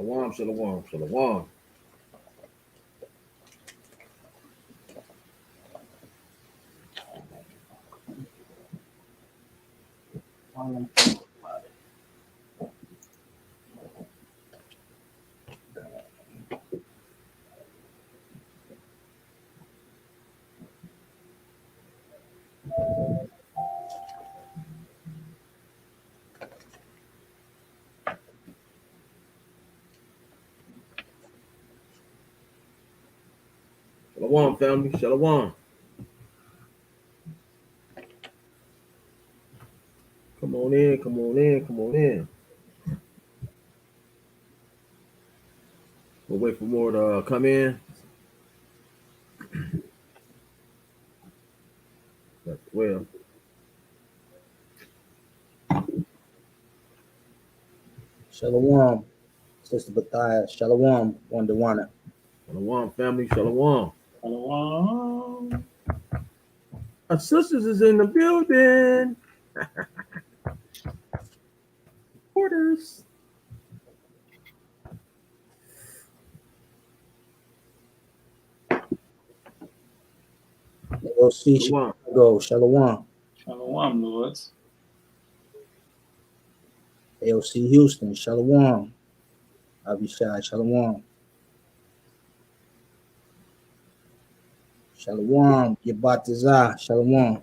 Shalawam, shalawam, shalawam. Shalawam, family, shalawam. Come on in, come on in, come on in. We'll wait for more to come in. That's well. Shalawam, Sister Bathia. Shalawam, Wandawana. Shalawam, family, shalawam. Shalom. Our sisters is in the building. Quarters. A.O.C. Shalawam. Chicago. Shalawam. Shalom, Lords. A.O.C. Houston. Shalawam. Abishai. Shalawam. Shalawam. Yabatazah. Shalawam.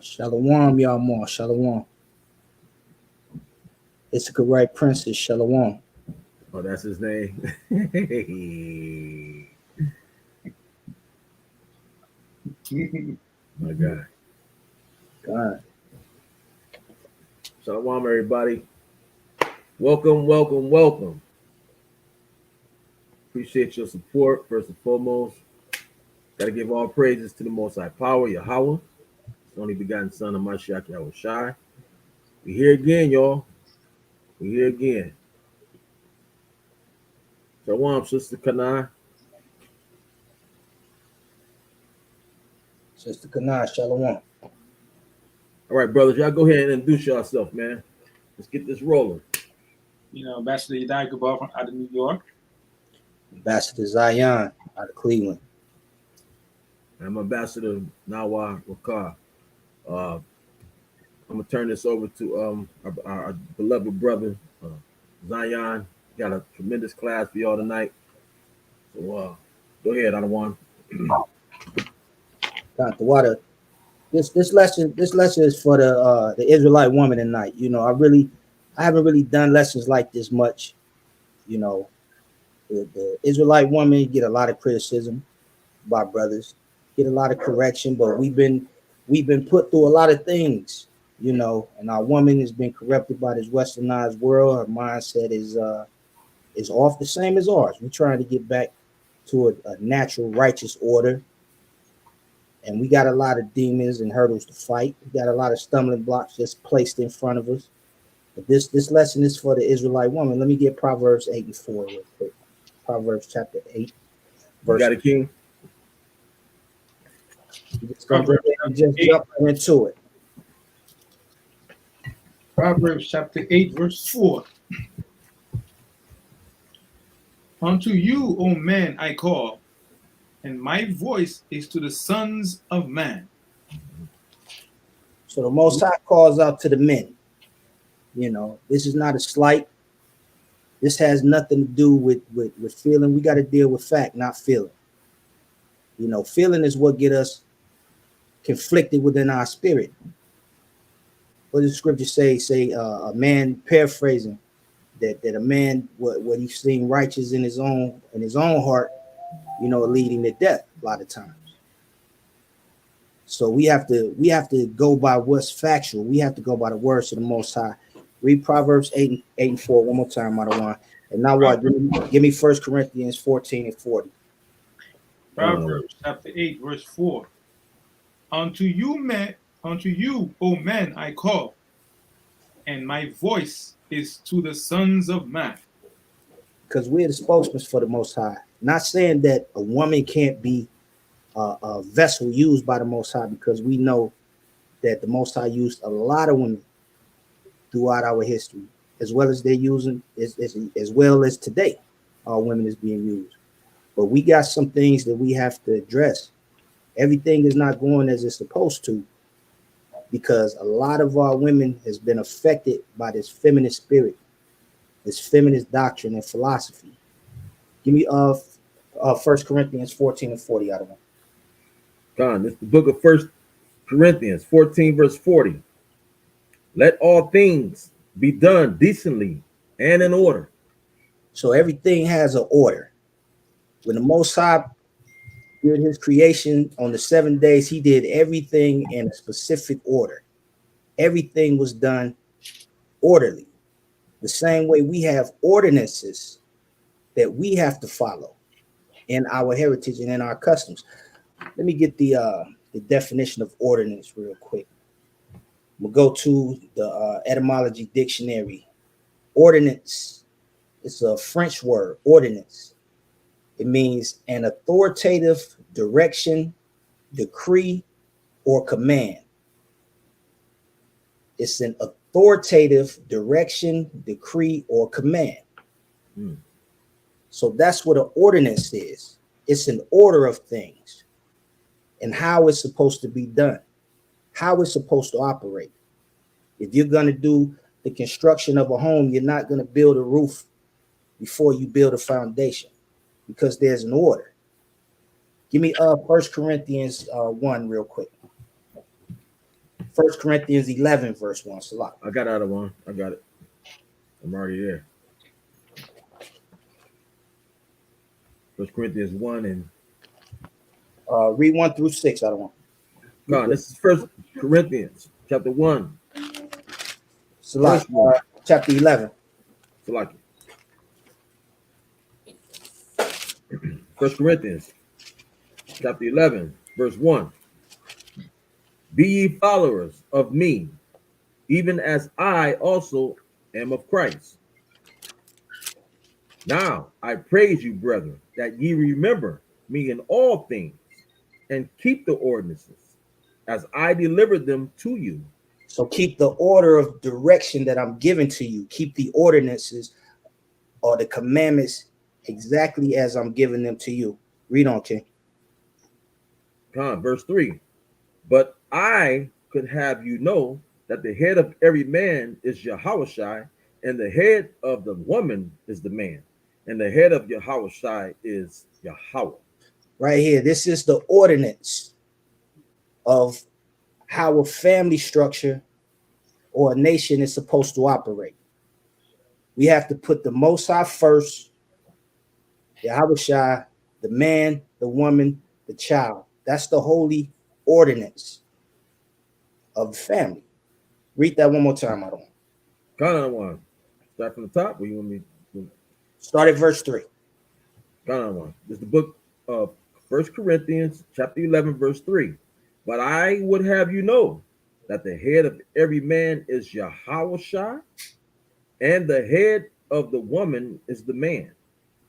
Shalawam, Yamar. Shalawam. Issachar Right Princess. Shalawam. Oh, that's his name. My God. God. Shalom, everybody. Welcome, welcome, welcome. Appreciate your support, first and foremost. Got to give all praises to the Most High Power, Yahweh, His only begotten Son of Mashiach Yahushai. We here again, y'all. We here again. Shalom, Sister Kanai. Sister Kanai. Shalawam. All right, brothers, y'all go ahead and introduce yourself, man. Let's get this rolling. Ambassador Yadai Gabar from out of New York. Ambassador Zion out of Cleveland. I'm Ambassador Nawa Wakar. I'm gonna turn this over to our beloved brother Zion. Got a tremendous class for y'all tonight. So go ahead, Adawan. Got the water. This lesson is for the Israelite woman tonight. I haven't really done lessons like this much. The Israelite woman get a lot of criticism by brothers, get a lot of correction, but we've been put through a lot of things, and our woman has been corrupted by this westernized world. Her mindset is off the same as ours. We're trying to get back to a natural, righteous order. And we got a lot of demons and hurdles to fight. We got a lot of stumbling blocks just placed in front of us. But this lesson is for the Israelite woman. Let me get Proverbs 8 and 4 real quick. Proverbs chapter 8. You got a king? Just jump into it. Proverbs chapter 8, verse 4. Unto you, O man, I call, and my voice is to the sons of man. So the Most High calls out to the men. This is not a slight. This has nothing to do with feeling. We got to deal with fact, not feeling. Feeling is what get us conflicted within our spirit. What does the scripture say? A man, paraphrasing, that a man what he's seen righteous in his own heart, leading to death a lot of times. So we have to go by what's factual. We have to go by the words of the Most High. Read Proverbs 8 and 4 one more time, Madawan. And now what? Give me 1 Corinthians 14 and 40. Proverbs chapter 8, verse 4. Unto you, O man, I call, and my voice is to the sons of man. Because we're the spokesmen for the Most High. Not saying that a woman can't be a vessel used by the Most High, because we know that the Most High used a lot of women throughout our history. as well as they're using, as well as today, all women is being used. But we got some things that we have to address. Everything is not going as it's supposed to, because a lot of our women has been affected by this feminist spirit, this feminist doctrine and philosophy. Give me 1 Corinthians 14 and 40 out of one. Con, this is the book of 1 Corinthians 14, verse 40. Let all things be done decently and in order. So everything has an order. When the Most High did his creation on the 7 days, he did everything in a specific order. Everything was done orderly. The same way we have ordinances that we have to follow in our heritage and in our customs. Let me get the definition of ordinance real quick. We'll go to the etymology dictionary. Ordinance, it's a French word, ordinance. It means an authoritative direction, decree, or command. It's an authoritative direction, decree, or command. So that's what an ordinance is. It's an order of things and how it's supposed to be done, how it's supposed to operate. If you're going to do the construction of a home, you're not going to build a roof before you build a foundation, because there's an order. Give me 1 Corinthians 1 real quick. 1 Corinthians 11, verse 1. Salah. I got out of one. I got it. I'm already there. 1 Corinthians 1 and Read 1 through 6 out of 1. God, this is 1 Corinthians chapter 1. Salah, chapter 11. Salaki. 1 Corinthians chapter 11, verse 1. Be ye followers of me, even as I also am of Christ. Now I praise you, brethren, that ye remember me in all things, and keep the ordinances, as I delivered them to you. So keep the order of direction that I'm giving to you. Keep the ordinances or the commandments exactly as I'm giving them to you. Read on, King. Verse 3. But I could have you know that the head of every man is Yahushai, and the head of the woman is the man, and the head of Yahushai is Yahweh. Right here, this is the ordinance of how a family structure or a nation is supposed to operate. We have to put the Most High first, Yahushai, the man, the woman, the child. That's the holy ordinance of the family. Read that one more time, I don't. Ghana one. Start from the top, or you want me to start at verse 3? Ghana one. This is the book of 1 Corinthians, chapter 11, verse 3. But I would have you know that the head of every man is Yahushua, and the head of the woman is the man,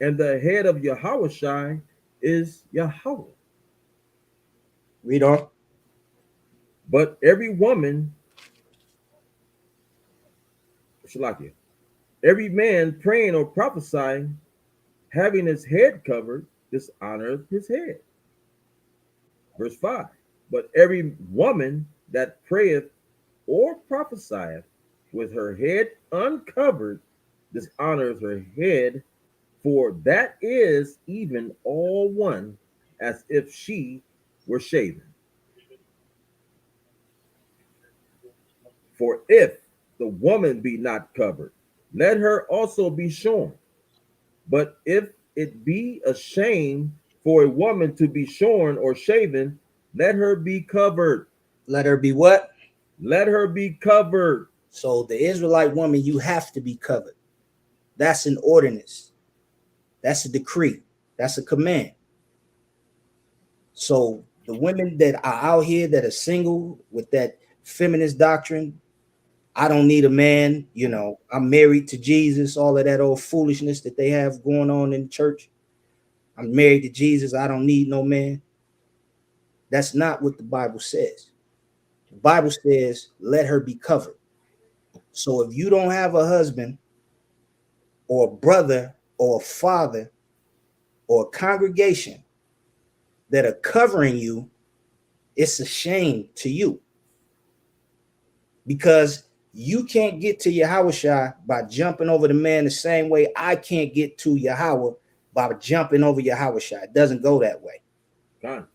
and the head of Yahushua is Yahweh. Read on. But every woman, Shalakia, every man praying or prophesying, having his head covered, dishonoreth his head. Verse 5. But every woman that prayeth or prophesieth with her head uncovered dishonoreth her head, for that is even all one, as if she were shaven. For if the woman be not covered, let her also be shorn. But if it be a shame for a woman to be shorn or shaven, let her be covered. Let her be what? Let her be covered. So the Israelite woman, you have to be covered. That's an ordinance. That's a decree. That's a command. So the women that are out here that are single with that feminist doctrine, I don't need a man, you know, I'm married to Jesus, all of that old foolishness that they have going on in the church. I'm married to Jesus, I don't need no man. That's not what the Bible says. The Bible says, let her be covered. So if you don't have a husband or a brother or a father or a congregation that are covering you, it's a shame to you, because you can't get to Yahushua by jumping over the man the same way I can't get to Yahweh by jumping over Yahushua. It doesn't go that way. God.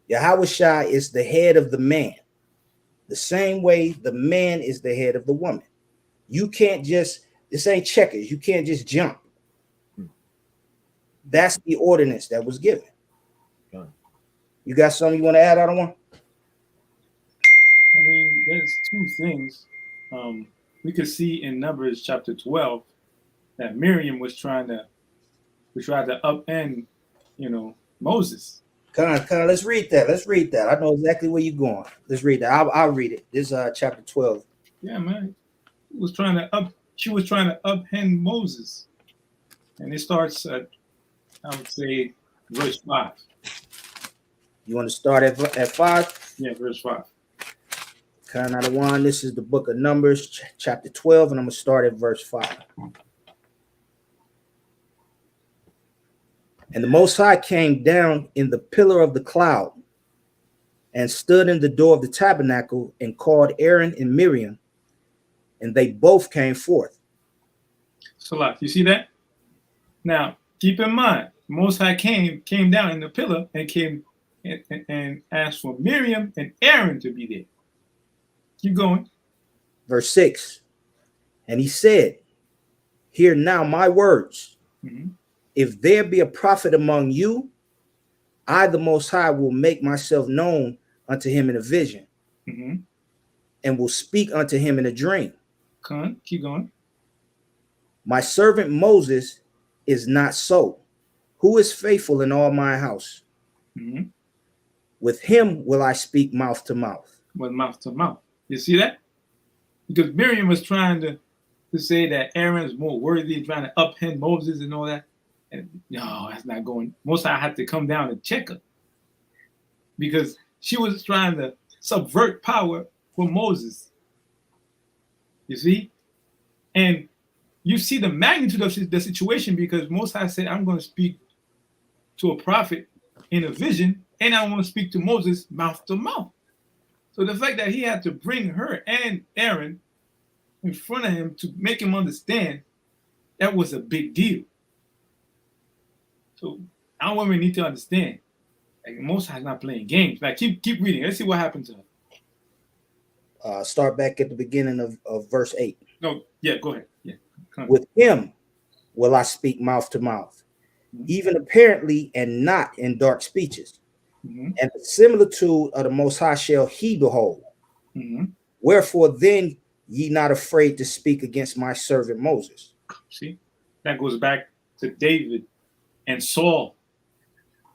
Yahushua is the head of the man, the same way the man is the head of the woman. You can't just, this ain't checkers. You can't just jump. That's the ordinance that was given. God. You got something you want to add, Otto one? I mean, there's two things. We could see in Numbers chapter 12 that Miriam was trying to upend, Moses. Come on, let's read that. Let's read that. I know exactly where you're going. Let's read that. I'll read it. This is chapter 12. Yeah, man. She was trying to upend Moses. And it starts at, I would say, verse 5. You want to start at 5? Yeah, verse 5. Kind of one. This is the book of Numbers, chapter 12, and I'm going to start at verse 5. And the Most High came down in the pillar of the cloud and stood in the door of the tabernacle and called Aaron and Miriam, and they both came forth. So, you see that? Now, keep in mind, Most High came down in the pillar and came and asked for Miriam and Aaron to be there. Keep going. Verse 6. And he said, hear now my words. Mm-hmm. If there be a prophet among you, I, the Most High, will make myself known unto him in a vision, mm-hmm. and will speak unto him in a dream. Keep going. My servant Moses is not so, who is faithful in all my house. Mm-hmm. With him will I speak mouth to mouth. With mouth to mouth. You see that? Because Miriam was trying to say that Aaron is more worthy, trying to upend Moses and all that. And no, that's not going. Most I had to come down and check her, because she was trying to subvert power for Moses. You see? And you see the magnitude of the situation, because Most High said, I'm going to speak to a prophet in a vision, and I want to speak to Moses mouth to mouth. So the fact that he had to bring her and Aaron in front of him to make him understand, that was a big deal. So our women need to understand, like, Most High is not playing games. Like, keep reading. Let's see what happened to her. Start back at the beginning of verse 8. No, yeah, go ahead. Yeah. With him will I speak mouth to mouth, even apparently and not in dark speeches. Mm-hmm. And the similitude of the Most High shall he behold. Mm-hmm. Wherefore then ye not afraid to speak against my servant Moses. See, that goes back to David and Saul,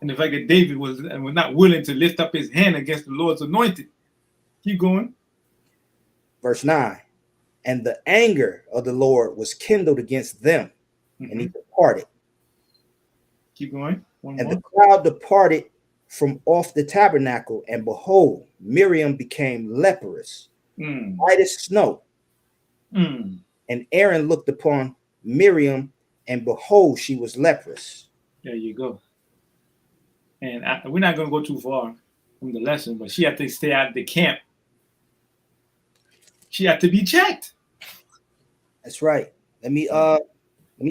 and the fact that David was not willing to lift up his hand against the Lord's anointed. Keep going. Verse 9. And the anger of the Lord was kindled against them, Mm-hmm. and he departed. Keep going. One and more. The cloud departed from off the tabernacle, and behold, Miriam became leprous, white as snow. And Aaron looked upon Miriam, and behold, she was leprous. There you go. And we're not going to go too far from the lesson, but she had to stay out of the camp. She had to be checked. That's right. Let me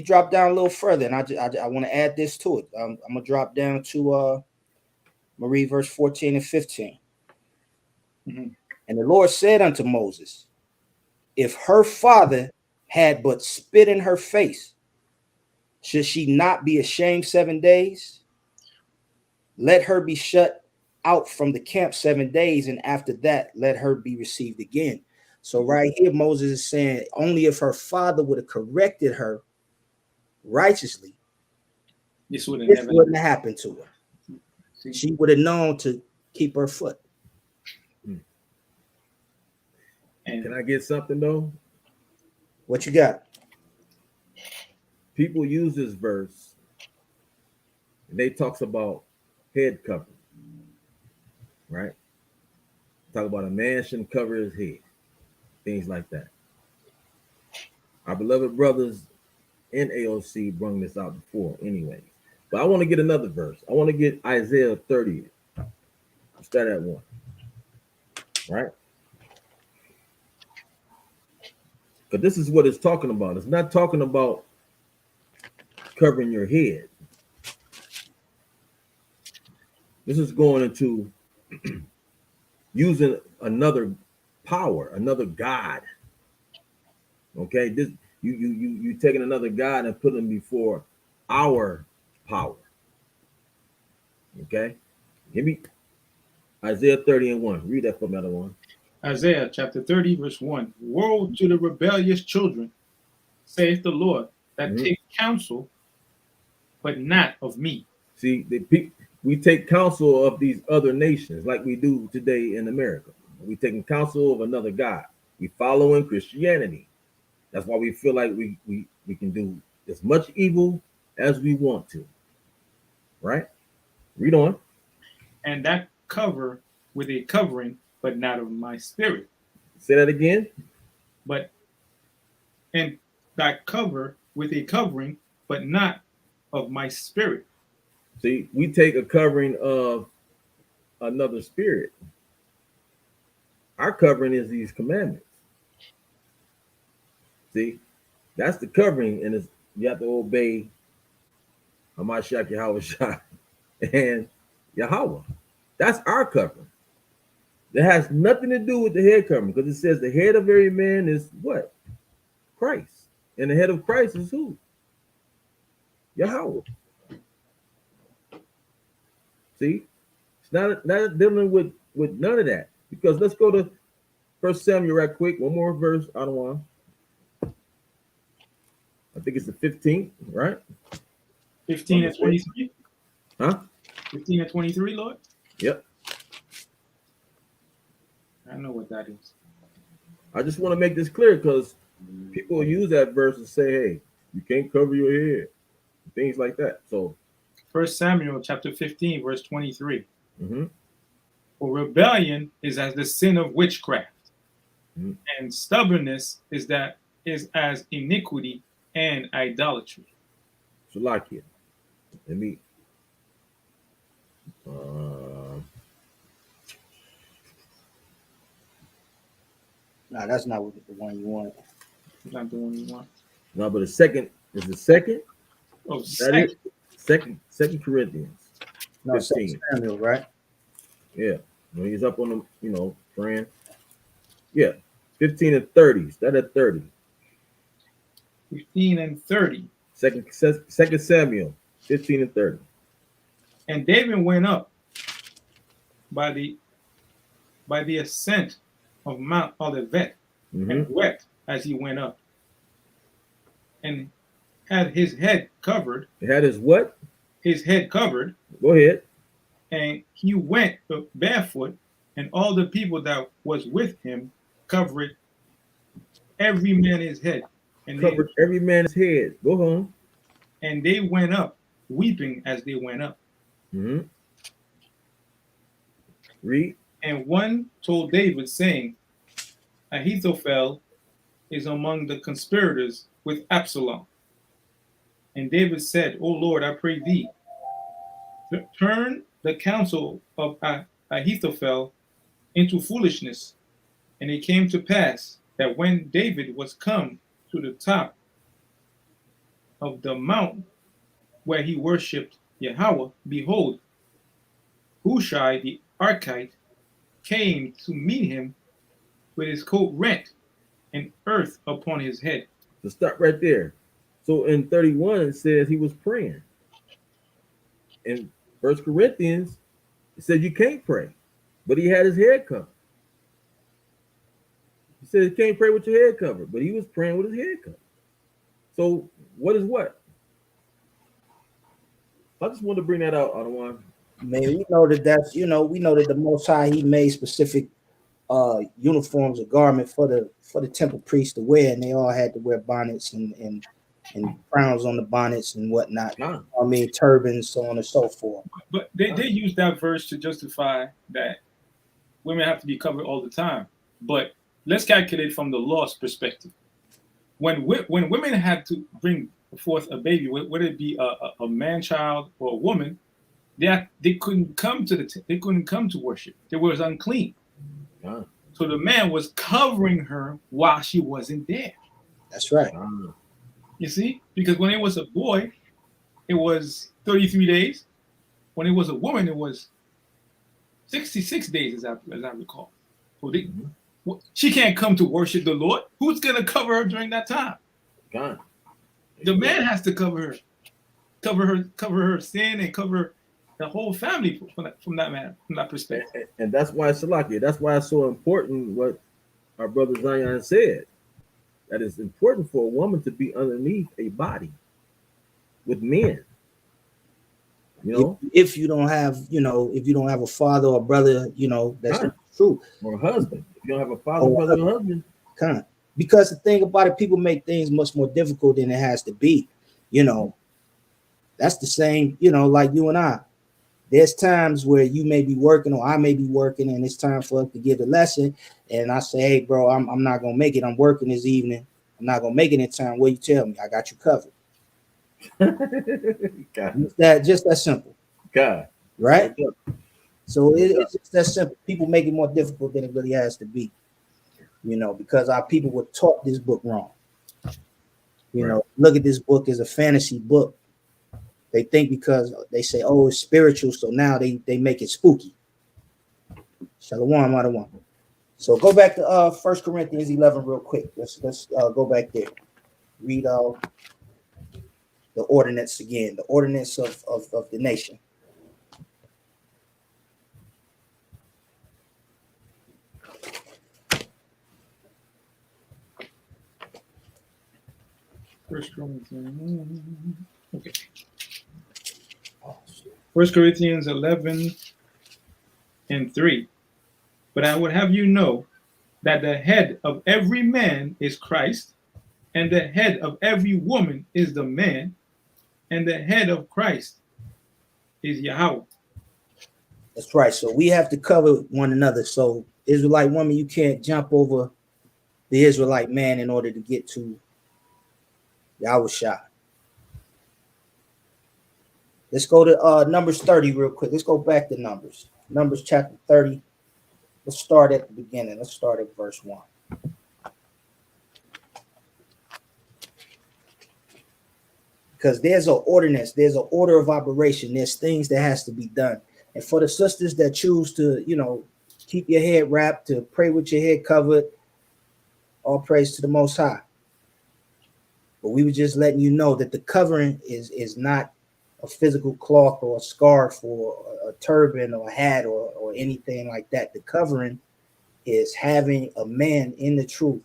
drop down a little further, and I want to add this to it. I'm gonna drop down to Marie verse 14 and 15. Mm-hmm. And the Lord said unto Moses, if her father had but spit in her face, should she not be ashamed 7 days? Let her be shut out from the camp 7 days, and after that, let her be received again. So right here, Moses is saying only if her father would have corrected her righteously, this wouldn't have happened to her. See? She would have known to keep her foot. And can I get something though? What you got? People use this verse and they talks about head covering, right? Talk about a man shouldn't cover his head, things like that. Our beloved brothers in A.O.C. brung this out before, anyway. But I want to get another verse. I want to get Isaiah 30. Start at 1. Right? Because this is what it's talking about. It's not talking about covering your head. This is going into using another power, another God. Okay, this you taking another God and putting him before our power. Okay, give me Isaiah 30 and 1. Read that for me, other one. Isaiah chapter 30, verse 1. Woe to the rebellious children, saith the Lord, that take counsel, but not of me. See, we take counsel of these other nations like we do today in America. We taking counsel of another God. We following Christianity. That's why we feel like we can do as much evil as we want to. Right? Read on. And that cover with a covering, but not of my spirit. Say that again. And that cover with a covering, but not of my spirit. See, we take a covering of another spirit. Our covering is these commandments. See, that's the covering, and you have to obey Hamashiach Yahweh and Yahweh. That's our covering. It has nothing to do with the head covering, because it says the head of every man is what? Christ. And the head of Christ is who? Yahweh. See, it's not dealing with none of that. Because let's go to 1 Samuel right quick. One more verse. I don't want. I think it's the 15th, right? 15 and 23. Huh? 15 and 23, Lord. Yep. I know what that is. I just want to make this clear because people use that verse and say, "Hey, you can't cover your head," things like that. So, 1 Samuel chapter 15, verse 23. For rebellion is as the sin of witchcraft, and stubbornness is as iniquity and idolatry. Shalakia. Let me. No, that's not the one you want. Not the one you want. No, but the second is the second. Oh, that second Corinthians. No, 15. Samuel, right? Yeah, when he's up on the, praying. Yeah, 15 and 30. Start at 30. 15 and 30. Second Samuel, 15 and 30. And David went up by the ascent of Mount Olivet, and wept as he went up, and had his head covered. It had his what? His head covered. Go ahead. And he went barefoot, and all the people that was with him covered every man his head. And covered every man's head. Go home. And they went up, weeping as they went up. Read. And one told David, saying, Ahithophel is among the conspirators with Absalom. And David said, O Lord, I pray thee, turn the counsel of Ahithophel into foolishness. And it came to pass that when David was come to the top of the mount where he worshipped Yahweh, behold, Hushai the Archite came to meet him with his coat rent and earth upon his head. So stop right there. So in 31 it says he was praying. In 1 Corinthians it said you can't pray, but he had his head covered. He said you can't pray with your head covered, but he was praying with his head covered. So what is what? I just want to bring that out, Adawan. Man, we know that we know that the Most High, he made specific uniforms or garment for the temple priests to wear, and they all had to wear bonnets and crowns on the bonnets and whatnot. I mean, turbans, so on and so forth. But they use that verse to justify that women have to be covered all the time. But let's calculate from the law's perspective. when women had to bring forth a baby, whether it be a man child or a woman, they couldn't come to they couldn't come to worship. They was unclean. God. So the man was covering her while she wasn't there. That's right. God. You see, because when it was a boy, it was 33 days. When it was a woman, it was 66 days, as I recall. So she can't come to worship the Lord. Who's going to cover her during that time? God. The man has to cover her sin, and cover the whole family from that perspective. And that's why, Salaki, that's why it's so important what our brother Zion said. That it's important for a woman to be underneath a body with men. You know, if you don't have, if you don't have a father or brother, that's God. true. Or a husband. If you don't have a father, brother, or husband. Kind of. Because the thing about it, people make things much more difficult than it has to be. That's the same, like you and I. There's times where you may be working or I may be working, and it's time for us to give the lesson. And I say, hey, bro, I'm not going to make it. I'm working this evening. I'm not going to make it in time. What you tell me? I got you covered. God. Just that simple. God. Right? So it's just that simple. People make it more difficult than it really has to be. Because our people were taught this book wrong. Look at this book as a fantasy book. They think because they say, oh, it's spiritual, so now they make it spooky. Shalawam, Adawan. So go back to 1 Corinthians 11 real quick. Let's go back there. Read the ordinance again, the ordinance of the nation. First Corinthians. Okay. 1 Corinthians 11:3. But I would have you know that the head of every man is Christ, and the head of every woman is the man, and the head of Christ is Yahweh. That's right. So we have to cover one another. So Israelite woman, you can't jump over the Israelite man in order to get to Yahweh. Let's go to Numbers 30 real quick. Let's go back to Numbers. Numbers chapter 30. Let's start at the beginning. Let's start at verse 1. Because there's an ordinance, there's an order of operation, there's things that has to be done. And for the sisters that choose to, keep your head wrapped, to pray with your head covered, all praise to the Most High. But we were just letting you know that the covering is not a physical cloth or a scarf or a turban or a hat or anything like that. The covering is having a man in the truth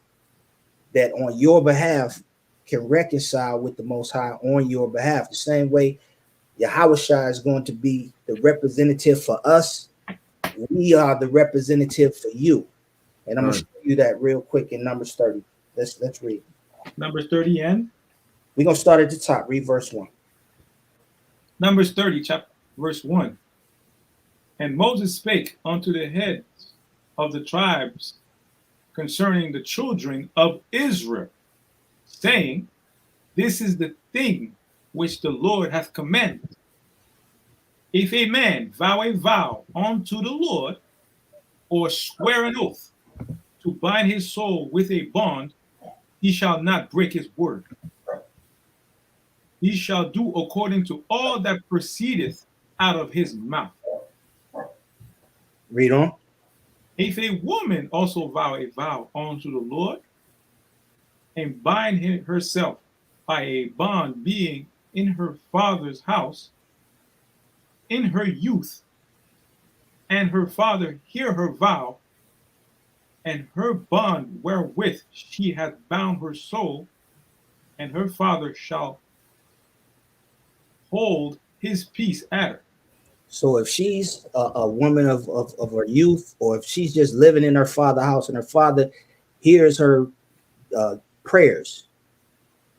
that on your behalf can reconcile with the Most High on your behalf. The same way Yahushua is going to be the representative for us, we are the representative for you. And I'm going to show you that real quick in Numbers 30. Let's read. Numbers 30 and? We're going to start at the top. Read verse 1. Numbers 30, verse 1. And Moses spake unto the heads of the tribes concerning the children of Israel, saying, this is the thing which the Lord hath commanded. If a man vow a vow unto the Lord, or swear an oath to bind his soul with a bond, he shall not break his word. He shall do according to all that proceedeth out of his mouth. Read on. If a woman also vow a vow unto the Lord, and bind herself by a bond, being in her father's house, in her youth, and her father hear her vow, and her bond wherewith she hath bound her soul, and her father shall hold his peace at her. So if she's a woman of her youth, or if she's just living in her father's house and her father hears her prayers,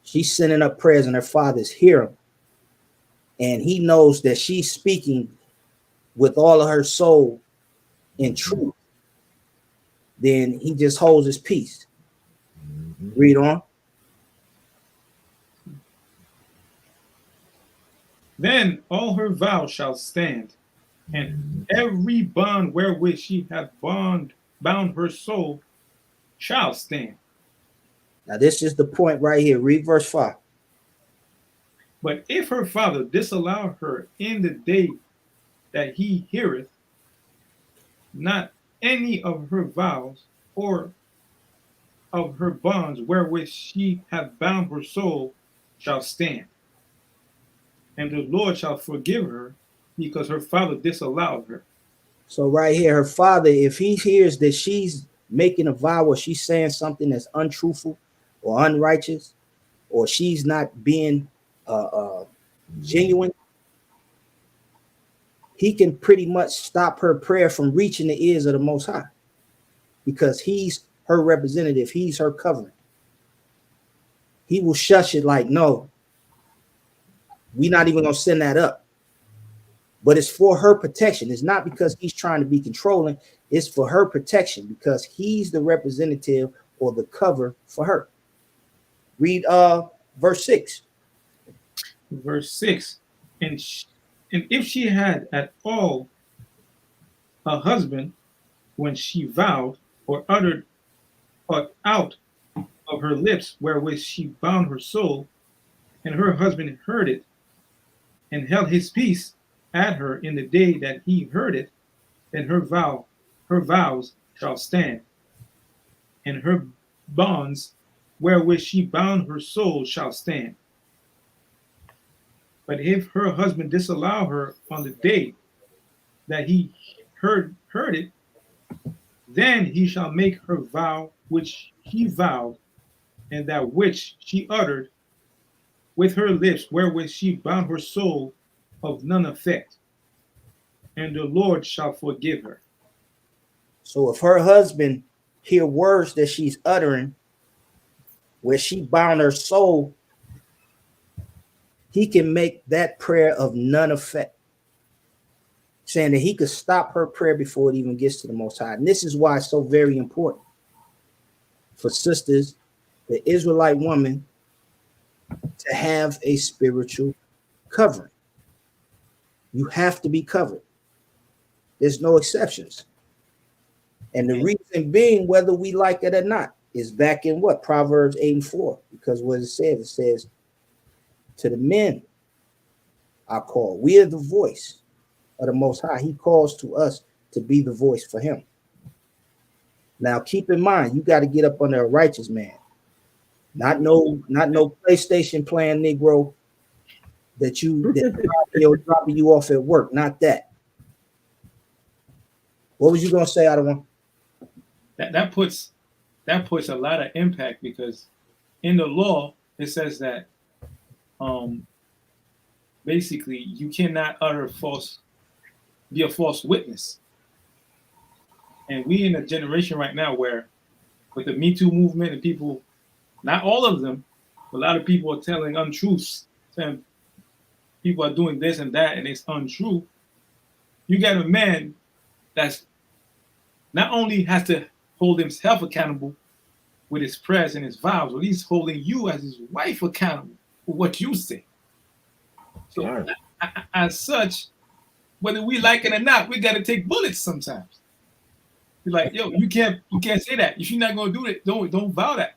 she's sending up prayers and her father's hearing, and he knows that she's speaking with all of her soul in truth, then he just holds his peace. Read on. Then all her vows shall stand, and Mhm. every bond wherewith she hath bound her soul shall stand. Now, this is the point right here. Read verse 5. But if her father disallow her in the day that he heareth not any of her vows or of her bonds wherewith she hath bound her soul shall stand, and the Lord shall forgive her because her father disallowed her. So, right here, her father, if he hears that she's making a vow or she's saying something that's untruthful or unrighteous, or she's not being genuine, he can pretty much stop her prayer from reaching the ears of the Most High because he's her representative, he's her covering. He will shush it like, no, we're not even going to send that up. But it's for her protection. It's not because he's trying to be controlling. It's for her protection because he's the representative or the cover for her. Read verse 6. Verse 6. And if she had at all a husband when she vowed or uttered out of her lips wherewith she bound her soul, and her husband heard it and held his peace at her in the day that he heard it, then her vows shall stand, and her bonds wherewith she bound her soul shall stand. But if her husband disallow her on the day that he heard it, then he shall make her vow which he vowed, and that which she uttered with her lips wherewith she bound her soul of none effect, and the Lord shall forgive her. So if her husband hear words that she's uttering where she bound her soul, he can make that prayer of none effect, saying that he could stop her prayer before it even gets to the Most High. And this is why it's so very important for sisters, the Israelite woman, to have a spiritual covering. You have to be covered. There's no exceptions. And the reason being, whether we like it or not, is back in what? Proverbs 8:4. Because what it says, to the men I call. We are the voice of the Most High. He calls to us to be the voice for him. Now, keep in mind, you got to get up under a righteous man. Not no PlayStation playing Negro that dropping you off at work. Not that. What was you gonna say, Adawan? That puts a lot of impact because in the law it says that basically you cannot be a false witness. And we in a generation right now where with the Me Too movement and people, not all of them, a lot of people are telling untruths, saying people are doing this and that and it's untrue. You got a man that's not only has to hold himself accountable with his prayers and his vows, but he's holding you as his wife accountable for what you say. So Right. as such, whether we like it or not, we got to take bullets sometimes. You're like, yo, you can't say that. If you're not gonna do it, don't vow that.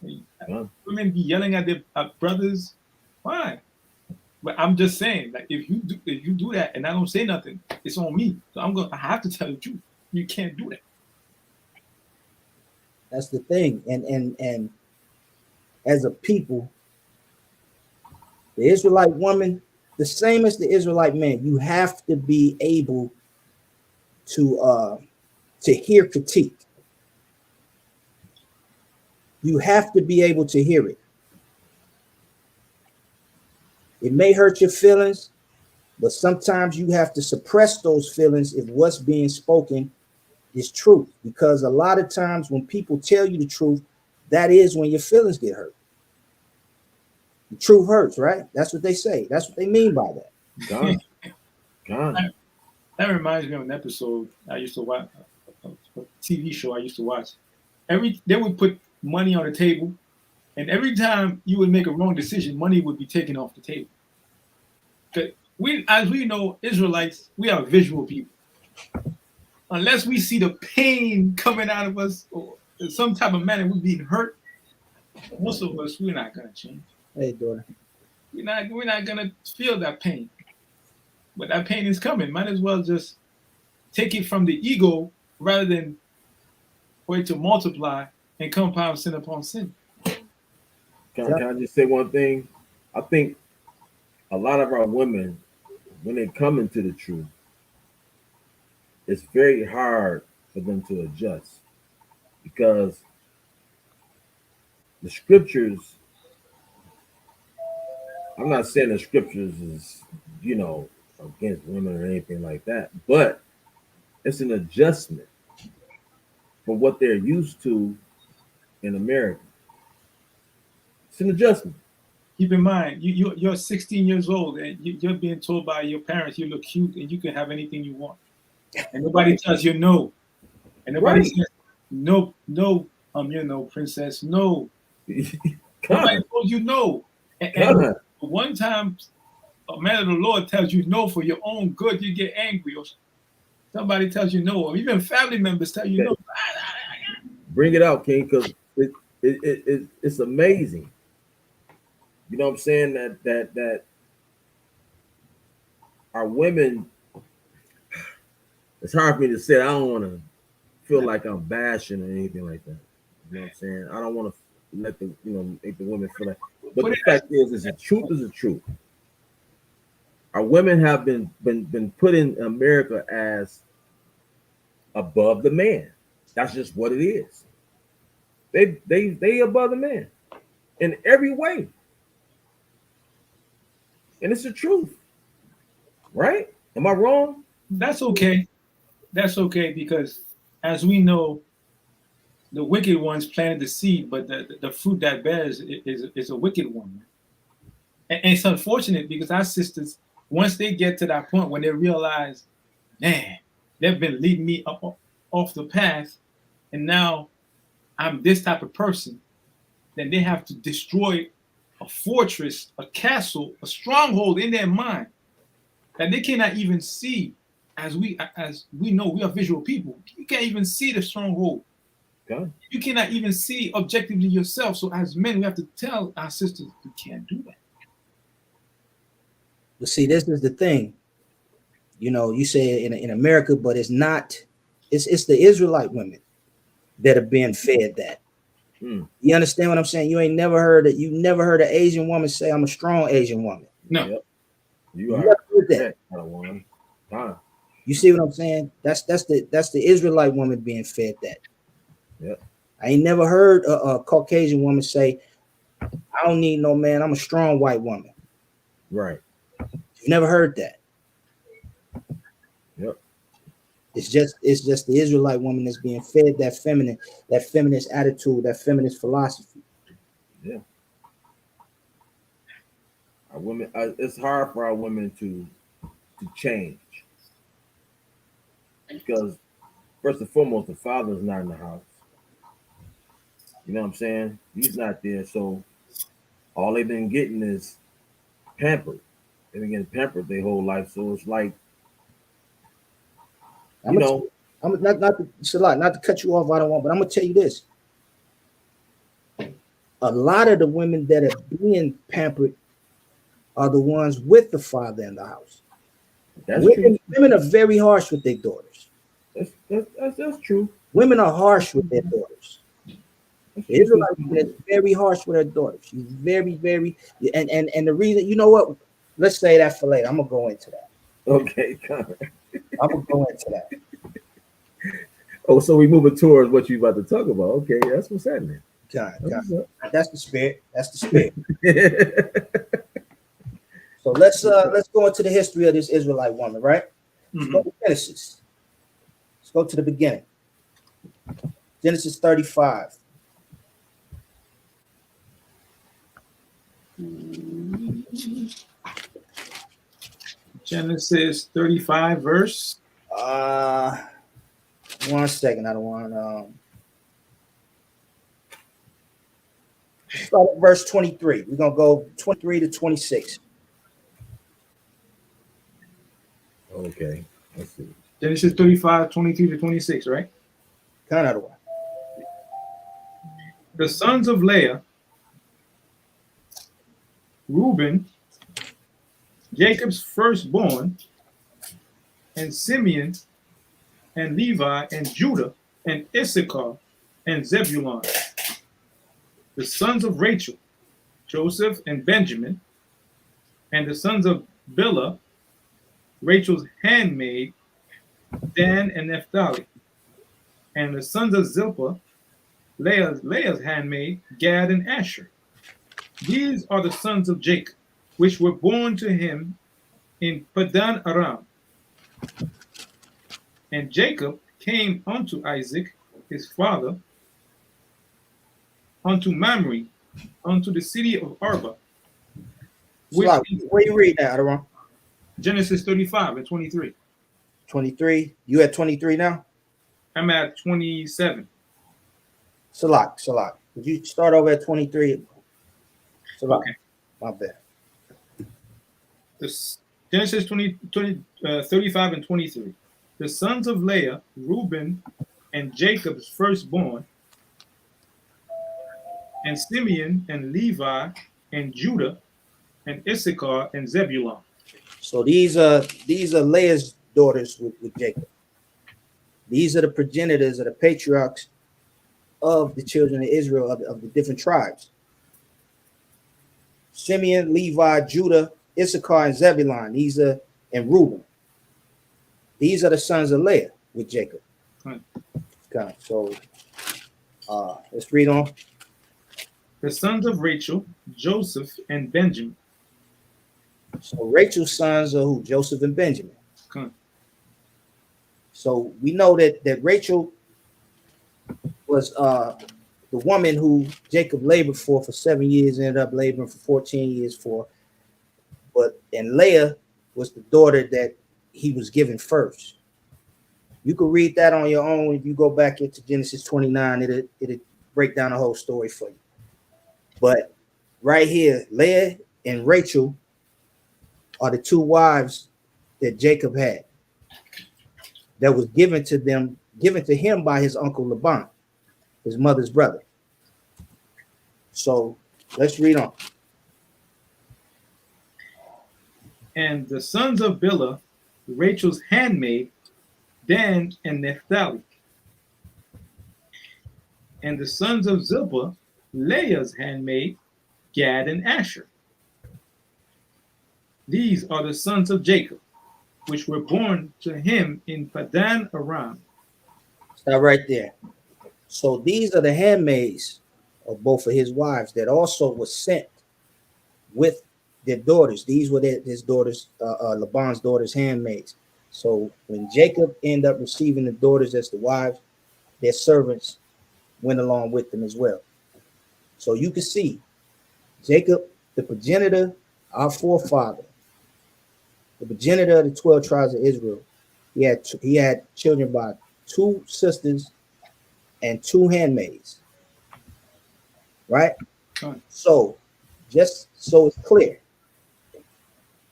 Yeah. Women be yelling at their brothers, fine. But I'm just saying, like, if you do that and I don't say nothing, it's on me. So I have to tell the truth. You can't do that. That's the thing. And as a people, the Israelite woman, the same as the Israelite man, you have to be able to hear critique. You have to be able to hear it. It may hurt your feelings, but sometimes you have to suppress those feelings if what's being spoken is truth. Because a lot of times when people tell you the truth, that is when your feelings get hurt. The truth hurts, right? That's what they say. That's what they mean by that. God. That reminds me of an episode I used to watch, a TV show I used to watch. They would put money on the table, and every time you would make a wrong decision, money would be taken off the table. We, as we know, Israelites, we are visual people. Unless we see the pain coming out of us or in some type of manner we're being hurt, most of us, we're not gonna change. Hey, daughter. We're not gonna feel that pain. But that pain is coming. Might as well just take it from the ego rather than for it to multiply and compound sin upon sin. Can I just say one thing? I think a lot of our women, when they come into the truth, it's very hard for them to adjust because the scriptures, I'm not saying the scriptures is, against women or anything like that, but it's an adjustment from what they're used to in America. It's an adjustment. Keep in mind, you're 16 years old and you're being told by your parents you look cute and you can have anything you want. And nobody tells you no. And nobody says, no, no, princess, no. Nobody told you no. And one time a man of the Lord tells you no for your own good, you get angry. Or somebody tells you no, or even family members tell you no. Bring it out, King, because it's amazing. You know what I'm saying? That our women, it's hard for me to say. I don't want to feel like I'm bashing or anything like that. You know what I'm saying? I don't want to let make the women feel like. But the fact is the truth is the truth. Our women have been put in America as above the man. That's just what it is. They above the man in every way. And it's the truth. Right? Am I wrong? That's okay. That's okay because as we know, the wicked ones planted the seed, but the fruit that bears is a wicked one. And it's unfortunate because our sisters, once they get to that point when they realize, man, they've been leading me up off the path, and now I'm this type of person, then they have to destroy a fortress, a castle, a stronghold in their mind that they cannot even see. As we know, we are visual people. You can't even see the stronghold. God. You cannot even see objectively yourself. So as men, we have to tell our sisters, you can't do that. But see, this is the thing. You say in America, but it's not. It's the Israelite women that are being fed that. You understand what I'm saying? You never heard an Asian woman say, "I'm a strong Asian woman." No. Yep. You never heard that. You see what I'm saying? That's the Israelite woman being fed that. Yep. I ain't never heard a Caucasian woman say, "I don't need no man. I'm a strong white woman." Right. You've never heard that. Yep. It's just the Israelite woman that's being fed that feminist attitude, that feminist philosophy. Yeah. Our women, it's hard for our women to change because first and foremost, the father's not in the house. You know what I'm saying? He's not there, so all they've been getting is pampered. They've been getting pampered their whole life, so it's like, I'm not to cut you off. I don't want, but I'm gonna tell you this: a lot of the women that are being pampered are the ones with the father in the house. Women are very harsh with their daughters. That's true. Women are harsh with their daughters. The Israelite woman is very harsh with her daughters. She's very, very, and the reason, you know what? Let's say that for later. I'm gonna go into that. Okay, I'm gonna go into that. Oh, so we moving towards what you about to talk about? Okay, that's what's happening. God. That's the spirit. That's the spirit. So let's go into the history of this Israelite woman, right? Let's go to Genesis. Let's go to the beginning. Genesis 35. Genesis 35, verse. 1 second. I don't want start at verse 23. We're gonna go 23 to 26. Okay. Let's see. Genesis 35, 23 to 26, right? Kind of one. The sons of Leah, Reuben, Jacob's firstborn, and Simeon, and Levi, and Judah, and Issachar, and Zebulun. The sons of Rachel, Joseph and Benjamin, and the sons of Bilhah, Rachel's handmaid, Dan and Naphtali. And the sons of Zilpah, Leah's handmaid, Gad and Asher. These are the sons of Jacob, which were born to him in Padan Aram. And Jacob came unto Isaac, his father, unto Mamre, unto the city of Arba. Where you read that, Aaron? Genesis 35 and 23. 23. You at 23 now? I'm at 27. Salak. Would you start over at 23? Salak. Okay. My bad. This Genesis 35 and 23. The sons of Leah, Reuben, and Jacob's firstborn, and Simeon, and Levi, and Judah, and Issachar, and Zebulun. So these are Leah's daughters with Jacob. These are the progenitors of the patriarchs of the children of Israel of the different tribes. Simeon, Levi, Judah, Issachar, and Zebulun. And Reuben. These are the sons of Leah with Jacob. Right. Okay, so let's read on. The sons of Rachel, Joseph, and Benjamin. So Rachel's sons are who? Joseph and Benjamin. Okay. So we know that Rachel was the woman who Jacob labored for 7 years, ended up laboring for 14 years for. And Leah was the daughter that he was given first. You can read that on your own. If you go back into Genesis 29, it'll break down the whole story for you. But right here, Leah and Rachel are the two wives that Jacob had that was given to him by his uncle Laban, his mother's brother. So let's read on. And the sons of Bilhah, Rachel's handmaid, Dan and Naphtali. And the sons of Zilpah, Leah's handmaid, Gad and Asher. These are the sons of Jacob, which were born to him in Padan Aram. Stop right there. So these are the handmaids of both of his wives that also was sent with their daughters. These were his daughters, Laban's daughters' handmaids. So when Jacob ended up receiving the daughters as the wives, their servants went along with them as well. So you can see Jacob, the progenitor, our forefather, the progenitor of the 12 tribes of Israel, he had children by 2 sisters and 2 handmaids. Right? Right. So just so it's clear,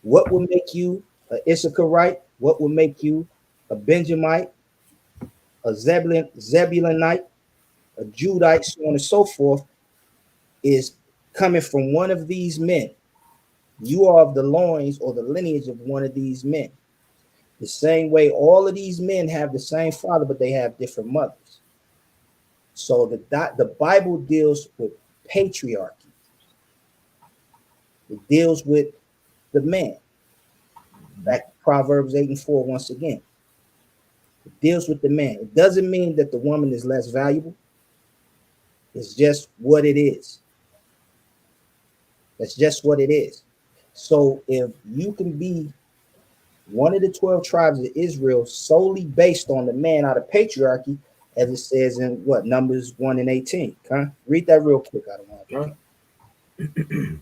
what will make you an Issacharite? What will make you a Benjamite, a Zebulunite, a Judite, so on and so forth, is coming from one of these men. You are of the loins or the lineage of one of these men. The same way all of these men have the same father, but they have different mothers. So the Bible deals with patriarchy. It deals with the man. Back to Proverbs 8:4 once again. It deals with the man. It doesn't mean that the woman is less valuable. It's just what it is. That's just what it is. So if you can be one of the 12 tribes of Israel solely based on the man out of patriarchy, as it says in Numbers 1:18. Huh? Read that real quick. I don't want.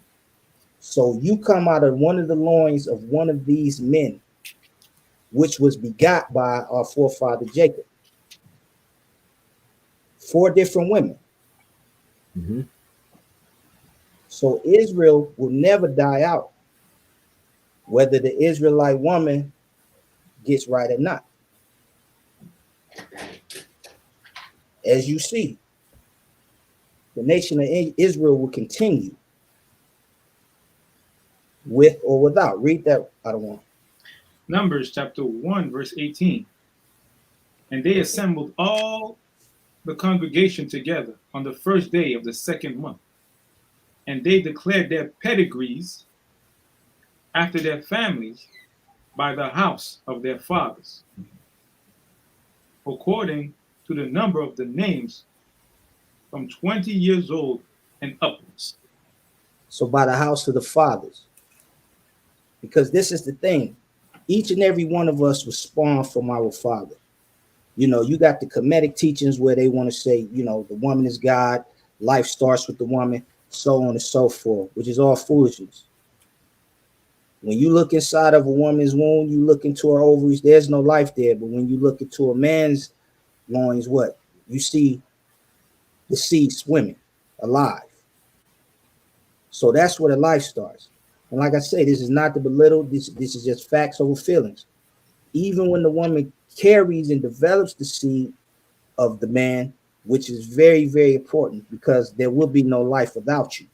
So you come out of one of the loins of one of these men, which was begot by our forefather Jacob. 4 different women. Mm-hmm. So Israel will never die out. Whether the Israelite woman gets right or not. As you see, the nation of Israel will continue with or without. Read that. I don't want. Numbers chapter 1, verse 18. And they assembled all the congregation together on the first day of the second month. And they declared their pedigrees after their families by the house of their fathers, according to the number of the names from 20 years old and upwards. So by the house of the fathers, because this is the thing, each and every one of us was spawned from our father. You know, you got the Kemetic teachings where they want to say, you know, the woman is God, life starts with the woman, so on and so forth, which is all foolishness. When you look inside of a woman's womb, you look into her ovaries, there's no life there. But when you look into a man's loins, what? You see the seed swimming alive. So that's where the life starts. And like I say, this is not to belittle, this is just facts over feelings. Even when the woman carries and develops the seed of the man, which is very, very important because there will be no life without you.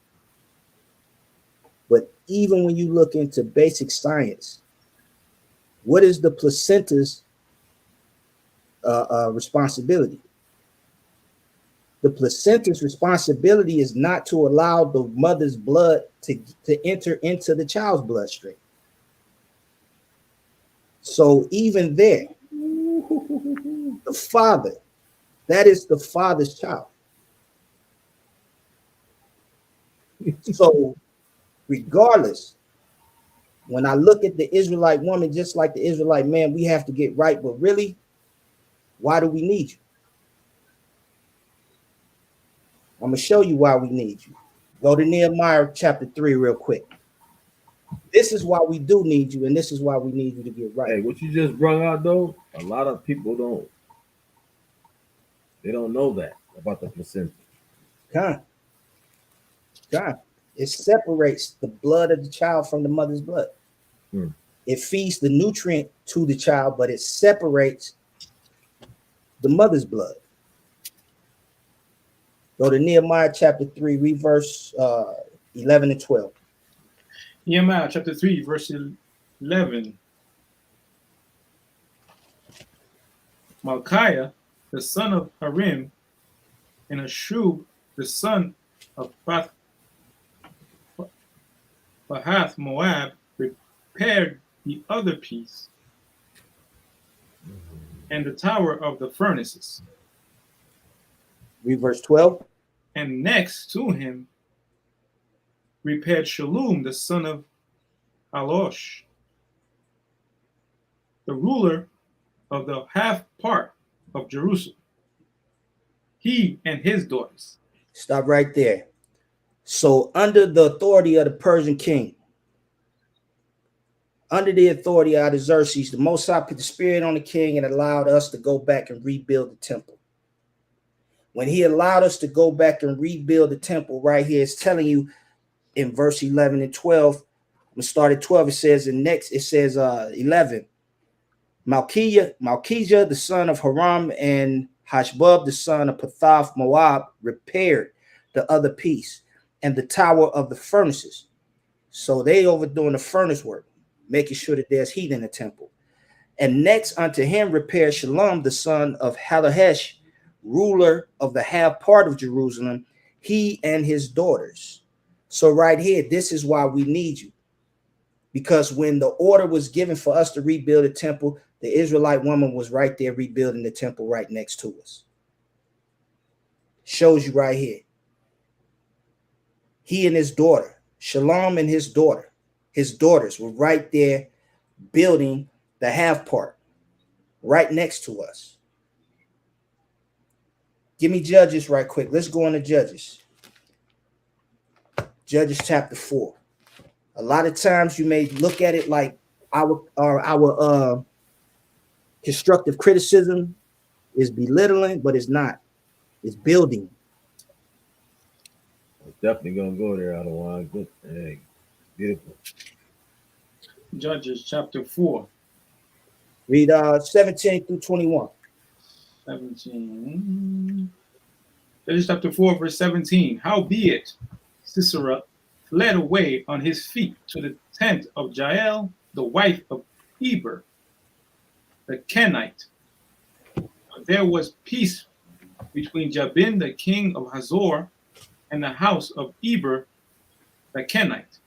But even when you look into basic science, what is the placenta's responsibility? The placenta's responsibility is not to allow the mother's blood to enter into the child's bloodstream. So even there, the father, that is the father's child. So regardless, when I look at the Israelite woman, just like the Israelite man, we have to get right. But really, why do we need you? I'm going to show you why we need you. Go to Nehemiah chapter 3 real quick. This is why we do need you, and this is why we need you to get right. Hey, what you just brought out though, a lot of people don't know that about the placenta. God. It separates the blood of the child from the mother's blood. It feeds the nutrient to the child, but it separates the mother's blood. Go to Nehemiah chapter 3, read verse 11 and 12. Nehemiah chapter 3, verse 11. Malchiah, the son of Harim, and Ashub, the son of Pahath Moab, repaired the other piece and the tower of the furnaces. Read verse 12. And next to him repaired Shalom, the son of A.O.C, the ruler of the half part of Jerusalem, he and his daughters. Stop right there. So under the authority of the Persian king, under the authority of Artaxerxes, the Most High put the spirit on the king and allowed us to go back and rebuild the temple. When he allowed us to go back and rebuild the temple, right here, it's telling you in verse 11 and 12. I'm going to start at 12. It says, and next it says 11. Malchijah, the son of Haram, and Hashbub, the son of Pathath Moab, repaired the other piece and the tower of the furnaces. So they overdoing the furnace work, making sure that there's heat in the temple. And next unto him repaired Shalom, the son of Halahesh, ruler of the half part of Jerusalem, he and his daughters. So right here, this is why we need you. Because when the order was given for us to rebuild the temple, the Israelite woman was right there rebuilding the temple right next to us. Shows you right here. He and his daughter, Shalom and his daughters were right there building the half part right next to us. Give me Judges right quick. Let's go into Judges. Judges chapter 4. A lot of times you may look at it like our constructive criticism is belittling, but it's not. It's building. I'm definitely gonna go there, otherwise. Good, hey, beautiful. Judges chapter 4. Read 17 through 21. 17. Judges chapter 4, verse 17. Howbeit, Sisera fled away on his feet to the tent of Jael, the wife of Heber, the Kenite. But there was peace between Jabin, the king of Hazor, and the house of Heber, the Kenite.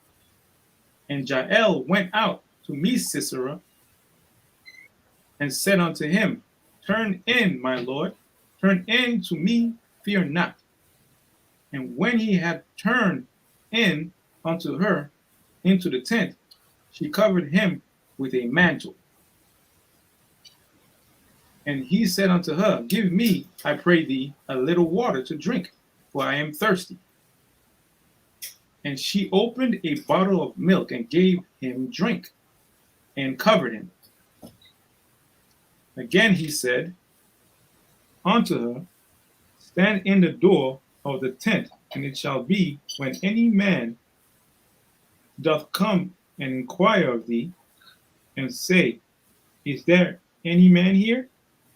And Jael went out to meet Sisera and said unto him, Turn in, my lord, turn in to me, fear not. And when he had turned in unto her into the tent, she covered him with a mantle. And he said unto her, Give me, I pray thee, a little water to drink, for I am thirsty. And she opened a bottle of milk and gave him drink, and covered him. Again he said unto her, Stand in the door of the tent, and it shall be, when any man doth come and inquire of thee, and say, Is there any man here?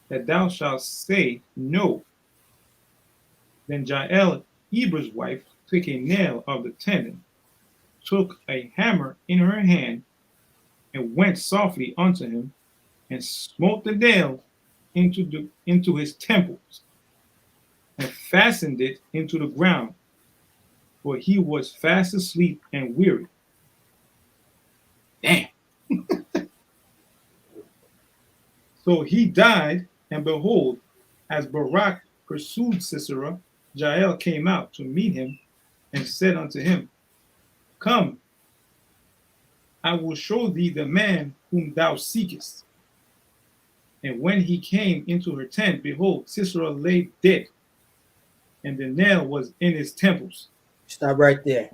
That thou shalt say, No. Then Jael, Heber's wife, took a nail of the tendon, took a hammer in her hand, and went softly unto him, and smote the nail into his temples, and fastened it into the ground, for he was fast asleep and weary. Damn. So he died, and behold, as Barak pursued Sisera, Jael came out to meet him and said unto him, Come, I will show thee the man whom thou seekest. And when he came into her tent, behold, Sisera lay dead, and the nail was in his temples. Stop right there.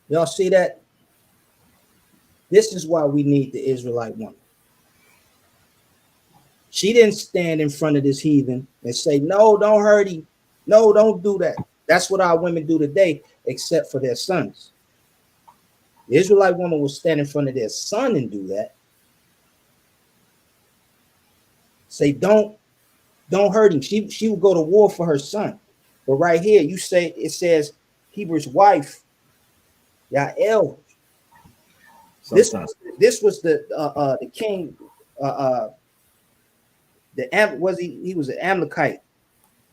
Y'all see that? This is why we need the Israelite woman. She didn't stand in front of this heathen and say, No, don't hurt him. No, don't do that. That's what our women do today, except for their sons. The Israelite woman will stand in front of their son and do that. Say, don't hurt him. She will go to war for her son. But right here, you say it says Heber's wife, Yael. This was the king. He was an Amalekite,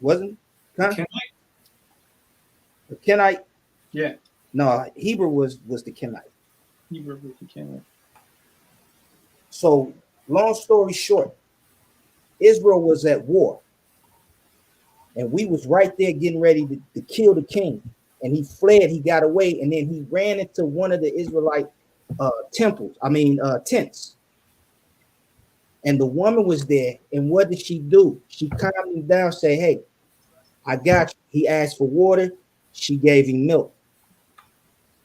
wasn't he? Huh? The Kenite? Yeah. No, Heber was the Kenite. Heber was the Kenite. So, long story short, Israel was at war. And we was right there getting ready to kill the king. And he fled, he got away, and then he ran into one of the Israelite tents. And the woman was there, and what did she do? She calmed him down, say, Hey, I got you. He asked for water. She gave him milk.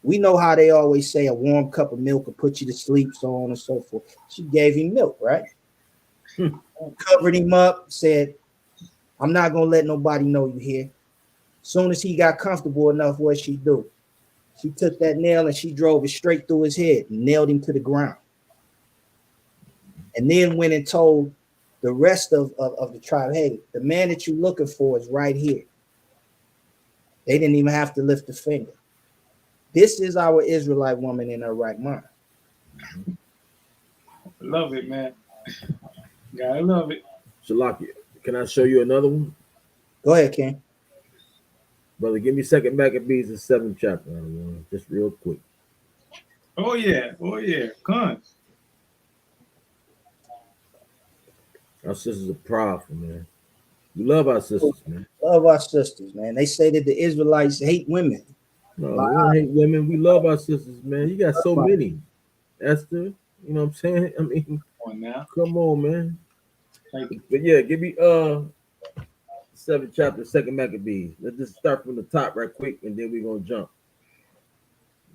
We know how they always say a warm cup of milk will put you to sleep, so on and so forth. She gave him milk, right? Covered him up, said, I'm not going to let nobody know you here. Soon as he got comfortable enough, what she do? She took that nail and she drove it straight through his head, nailed him to the ground. And then went and told the rest of the tribe, hey, the man that you're looking for is right here. They didn't even have to lift a finger. This is our Israelite woman in her right mind. Love it, man. Gotta love it. Shalaki, can I show you another one? Go ahead, Ken. Brother, give me 2 Maccabees, the 7th chapter. Just real quick. Oh, yeah. Come. Our sisters are powerful, man. We love our sisters, man. Love our sisters, man. They say that the Israelites hate women. No, we don't hate women. We love our sisters, man. You got so many. Esther, you know what I'm saying? I mean, come on, man. But yeah, give me 7th chapter, 2 Maccabees. Let's just start from the top right quick, and then we're gonna jump.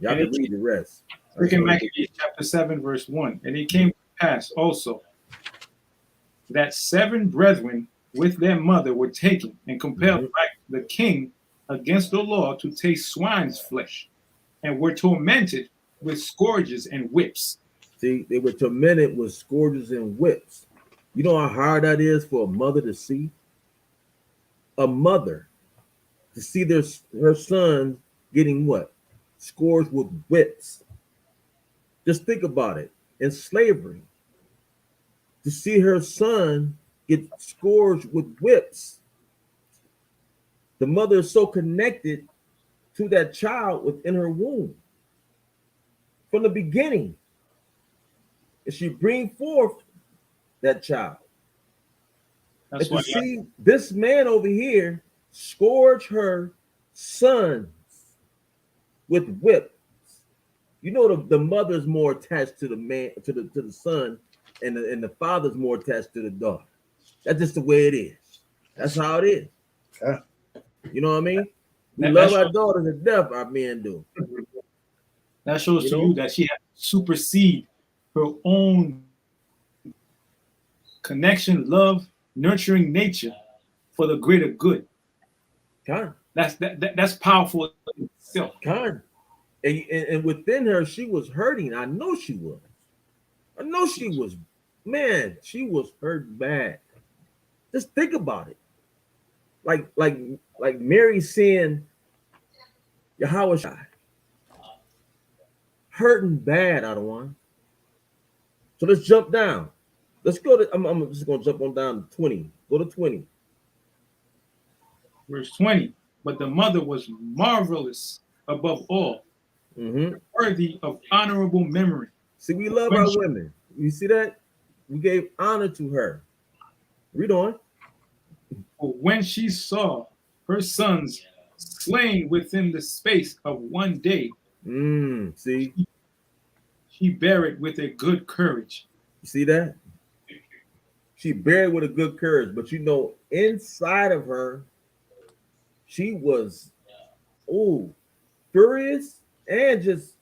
Y'all can read the rest. 2 Maccabees chapter 7, verse 1. And it came to pass also that 7 brethren with their mother were taken and compelled by the king against the law to taste swine's flesh, and were tormented with scourges and whips. See, they were tormented with scourges and whips. You know how hard that is for a mother to see? A mother to see her son getting what? Scourged with whips. Just think about it. In slavery, to see her son get scourged with whips. The mother is so connected to that child within her womb from the beginning. And she bring forth that child. That's And to why see this man over here scourge her sons with whips. You know the mother's more attached to the man, to the son, and the father's more attached to the daughter. That's just the way it is. That's how it is. Okay. You know what I mean? We that, love that our shows, daughters to death, our men do. that shows You to you know? that she had to supersede her own connection, love, nurturing nature for the greater good. Kind, That's powerful in itself. kind. And within her, she was hurting. I know she was. I know she was. Man, she was hurt bad. Just think about it. Like like like Mary seeing Yahweh Shai hurting bad out of one. So let's jump down. Let's go to. I'm just gonna jump on down to 20. Go to 20. Verse 20. But the mother was marvelous above all, Mm-hmm. worthy of honorable memory. See, we love When our she, women. You see that? We gave honor to her. Read on. when she saw her sons slain within the space of one day, See, she bare it with a good courage. you see that? She buried with a good courage, but you know, inside of her, she was furious and just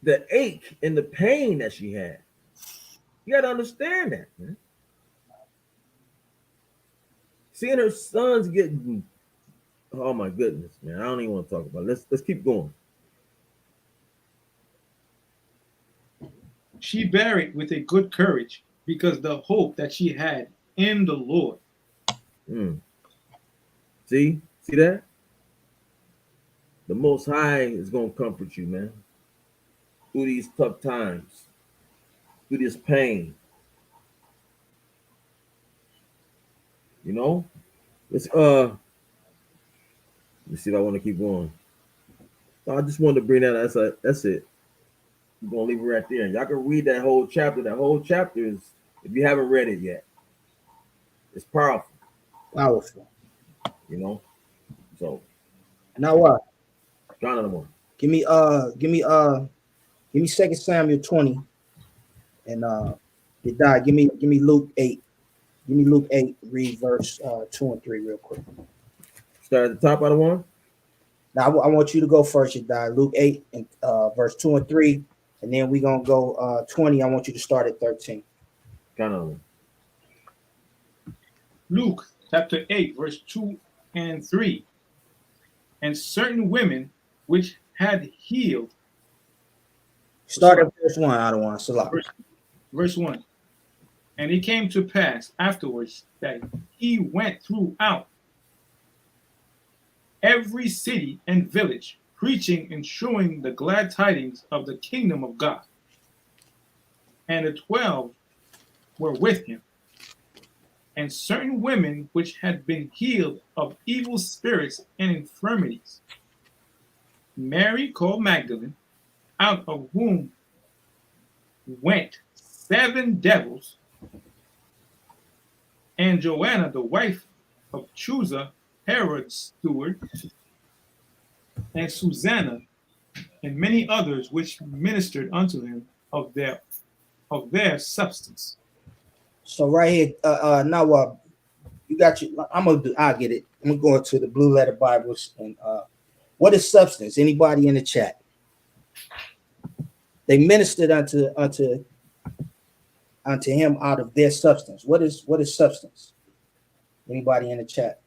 the ache and the pain that she had. You gotta understand that, man. Seeing her sons getting, oh my goodness, man. I don't even want to talk about it. Let's keep going. She bare it with a good courage because the hope that she had in the Lord. Mm. See that? The Most High is gonna comfort you, man, through these tough times, through this pain. You know, let's see if I want to keep going. So I just wanted to bring that. That's it. We're gonna leave it right there. Y'all can read that whole chapter. That whole chapter is, if you haven't read it yet, it's powerful. Powerful. You know. So Now what? John another one. Give me 2 Samuel 20 and give me Luke 8. Give me Luke 8, read verse 2 and 3 real quick. Start at the top of the one. Now I want you to go first, Yadai. Luke 8 and verse 2 and 3, and then we're gonna go 20. I want you to start at 13. John another one. Luke chapter 8, verse 2 and 3. And certain women which had healed. Start at verse 1 out of one. Salah. Verse 1. And it came to pass afterwards that he went throughout every city and village, preaching and showing the glad tidings of the kingdom of God. And the 12 were with him, and certain women which had been healed of evil spirits and infirmities. Mary called Magdalene, out of whom went 7 devils, and Joanna, the wife of Chusa, Herod's steward, and Susanna, and many others which ministered unto him of their substance. So right here, now you got you. I'll get it. I'm gonna go to the Blue Letter Bibles and what is substance? Anybody in the chat? They ministered unto him out of their substance. What is substance? Anybody in the chat?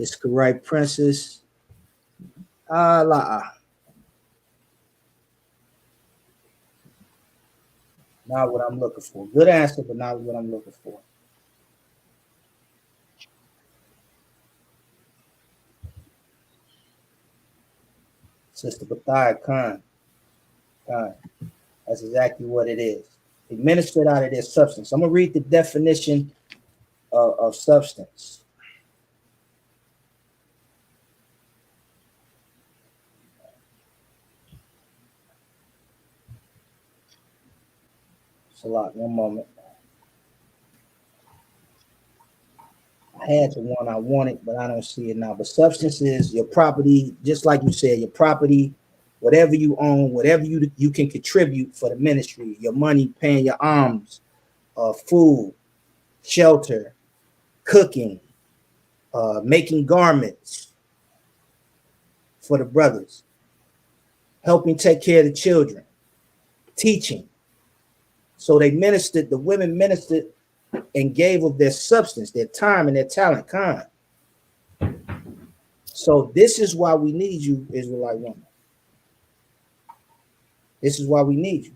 It's correct, Princess. Not what I'm looking for. Good answer, but not what I'm looking for. Sister Bathia Khan. Khan. That's exactly what it is. Administered out of their substance. I'm going to read the definition of substance. It's a lot. One moment. I had the one I wanted, but I don't see it now. But substance is your property, just like you said, your property, whatever you own, whatever you can contribute for the ministry, your money, paying your alms, food, shelter, cooking, making garments for the brothers, helping take care of the children, teaching. So they ministered, the women ministered and gave of their substance, their time, and their talent. Kind. So this is why we need you, Israelite woman. This is why we need you.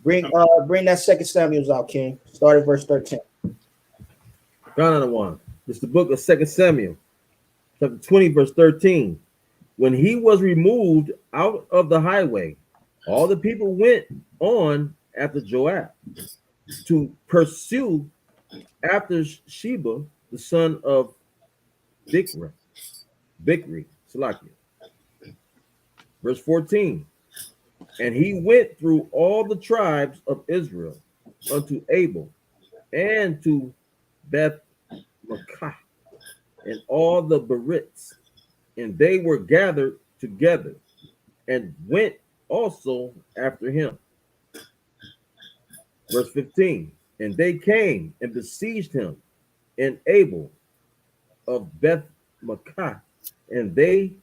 Bring that 2 Samuel out, King. Start at verse 13. Ghana one. It's the book of 2 Samuel, chapter 20, verse 13. When he was removed out of the highway, all the people went on after Joab to pursue after Sheba, the son of Bichri, Salakia. Verse 14. And he went through all the tribes of Israel unto Abel and to Beth Makkah and all the Berits, and they were gathered together and went also after him. Verse 15. And they came and besieged him in Abel of Beth Makkah, and they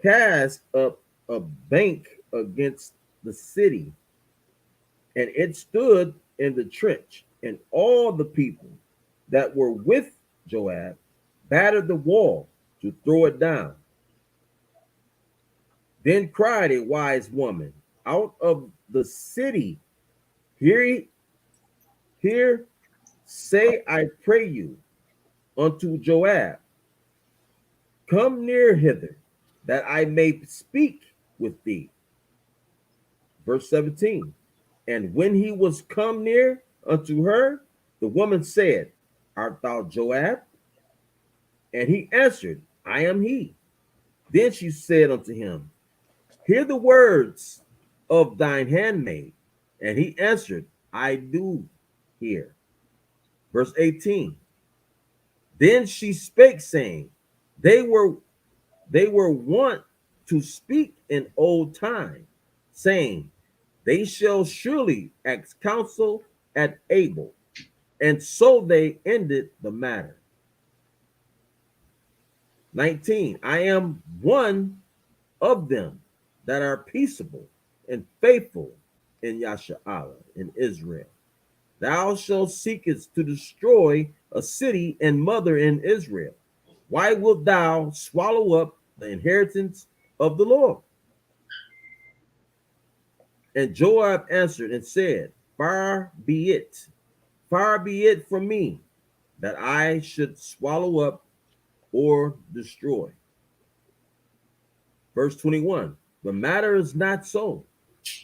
cast up a bank against the city, and it stood in the trench, and all the people that were with Joab battered the wall to throw it down. Then cried a wise woman out of the city, Hear, say, I pray you, unto Joab, come near hither, that I may speak with thee. Verse 17. And when he was come near unto her, the woman said, Art thou Joab? And he answered, I am he. Then she said unto him, Hear the words of thine handmaid. And he answered, I do hear. Verse 18. Then she spake, saying, They were wont to speak in old time, saying, They shall surely ask counsel at Abel. And so they ended the matter. 19. I am one of them that are peaceable and faithful in Yasha'Allah, in Israel. Thou shalt seekest to destroy a city and mother in Israel. Why wilt thou swallow up the inheritance of the Lord? And Joab answered and said, Far be it from me that I should swallow up or destroy. Verse 21. The matter is not so,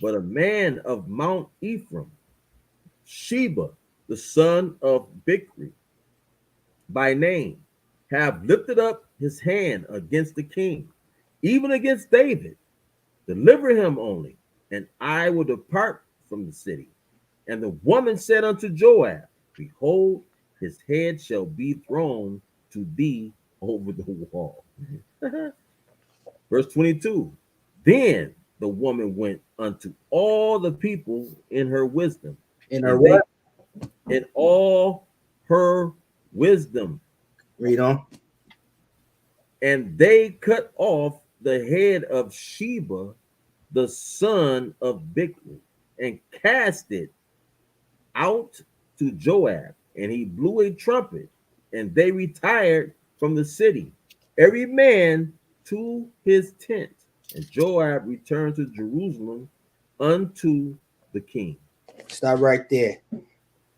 but a man of Mount Ephraim, Sheba, the son of Bichri, by name, have lifted up his hand against the king, even against David. Deliver him only, and I will depart from the city. And the woman said unto Joab, Behold, his head shall be thrown to thee over the wall. Verse 22. Then the woman went unto all the people in her wisdom. In her what? In all her wisdom. Read on. And they cut off the head of Sheba, the son of Bichri, and cast it out to Joab, and he blew a trumpet and they retired from the city, every man to his tent. And Joab returned to Jerusalem unto the king. Stop right there.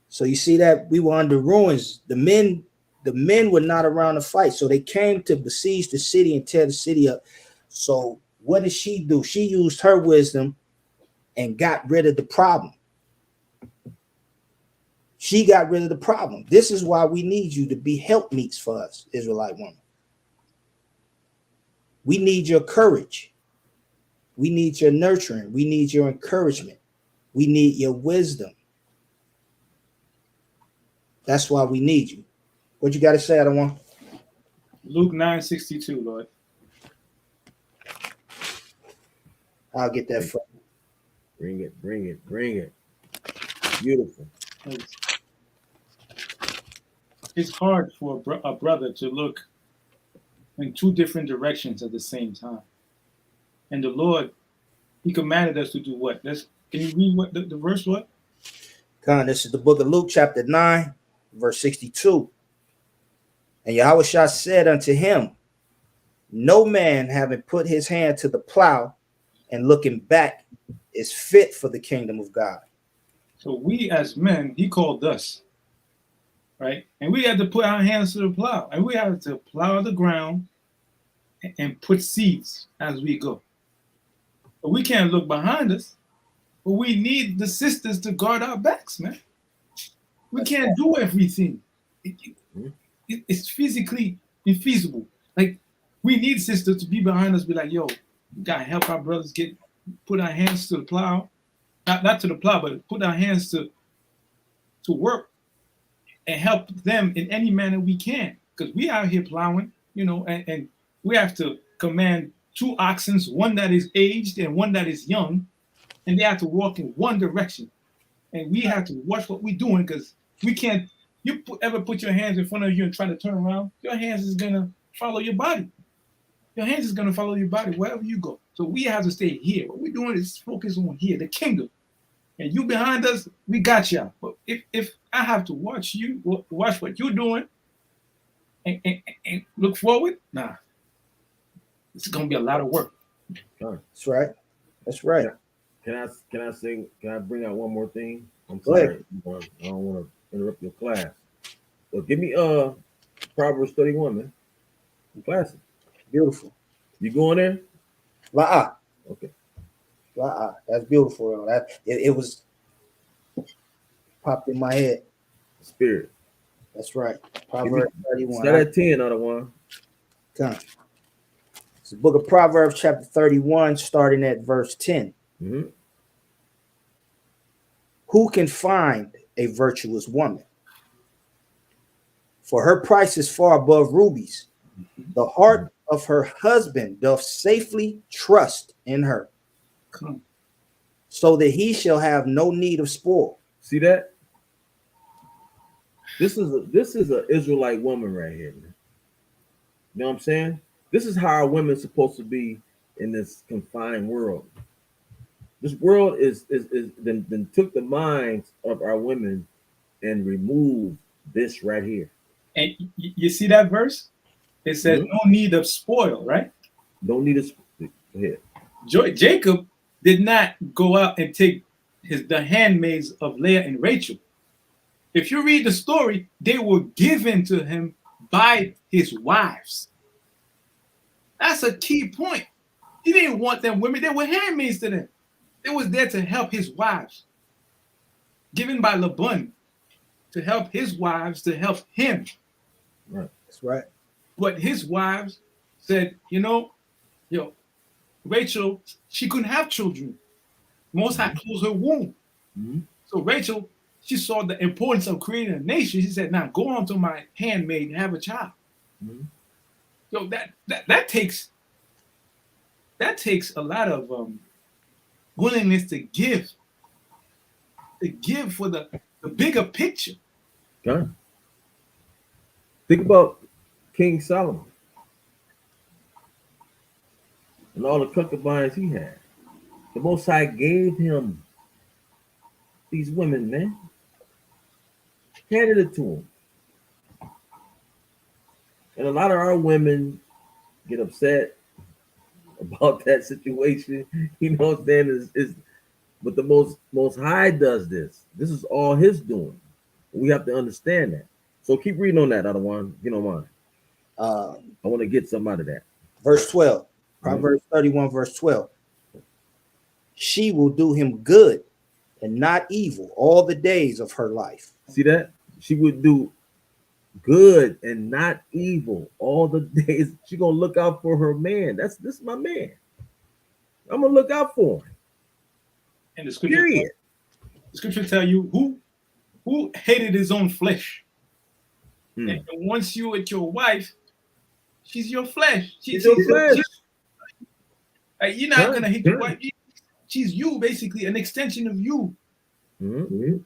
So you see that we were under ruins. The men were not around to fight. So they came to besiege the city and tear the city up. So what did she do? She used her wisdom and got rid of the problem. She got rid of the problem. This is why we need you to be helpmeets for us, Israelite women. We need your courage. We need your nurturing. We need your encouragement. We need your wisdom. That's why we need you. What you got to say, Adawan? Luke 9:62, Lord. I'll get that for you. Bring it, bring it, bring it. Beautiful. It's hard for a brother to look in two different directions at the same time. And the Lord, He commanded us to do what? Can you read what the verse what? Come on, this is the book of Luke, chapter 9, verse 62. And Yahushua said unto him, no man having put his hand to the plow and looking back is fit for the kingdom of God. So we as men, He called us, right? And we had to put our hands to the plow, and we had to plow the ground and put seeds as we go. But we can't look behind us. But we need the sisters to guard our backs, man. We can't do everything. It's physically infeasible. Like, we need sisters to be behind us, be like, yo, we gotta help our brothers put our hands to the plow. Not to the plow, but put our hands to work and help them in any manner we can. Because we out here plowing, and we have to command two oxen, one that is aged and one that is young, and they have to walk in one direction. And we have to watch what we're doing, because we can't, ever put your hands in front of you and try to turn around, your hands is going to follow your body. Your hands is going to follow your body wherever you go. So we have to stay here. What we're doing is focus on here, the kingdom. And you behind us, we got y'all. But if I have to watch you, watch what you're doing, and look forward, nah, it's going to be a lot of work. That's right. That's right. Can I bring out one more thing? I'm Go sorry. ahead. I don't want to interrupt your class. So give me Proverbs 31, man. Classic. Beautiful. You going there? La'ah. Okay. La'ah. That's beautiful. It was popped in my head. Spirit. That's right. Proverbs 31. Start at 10, other one. Come. It's the book of Proverbs, chapter 31, starting at verse 10. Mm-hmm. Who can find a virtuous woman? For her price is far above rubies. The heart of her husband doth safely trust in her, so that he shall have no need of spoil. See that? This is an Israelite woman right here, man. You know what I'm saying? This is how our women supposed to be in this confined world. This world is then took the minds of our women and removed this right here. And you see that verse? It says no need of spoil, right? Don't need us. Go ahead. Jacob did not go out and take the handmaids of Leah and Rachel. If you read the story, they were given to him by his wives. That's a key point. He didn't want them women. They were handmaids to them. They was there to help his wives. Given by Laban to help his wives, to help him. Right. That's right. But his wives said, Rachel, she couldn't have children. Most High closed her womb. Mm-hmm. So Rachel, she saw the importance of creating a nation. She said, now go on to my handmaid and have a child. Mm-hmm. So that takes a lot of willingness to give for the bigger picture. God. Think about King Solomon and all the concubines he had. The Most High gave him these women, man. Handed it to him. And a lot of our women get upset about that situation. You know what I'm saying? But the most high does this. This is all his doing. We have to understand that. So keep reading on that, Adawan, if you don't mind. I want to get some out of that. Verse 12, Proverbs 31, verse 12. She will do him good and not evil all the days of her life. See that? She would do good and not evil all the days. She gonna look out for her man. This is my man. I'm gonna look out for him. And the scripture, Period. the scripture tell you who hated his own flesh. And once you with your wife, she's your flesh. She's your flesh. You're not gonna hate your wife. She's you, basically, an extension of you. Mm-hmm.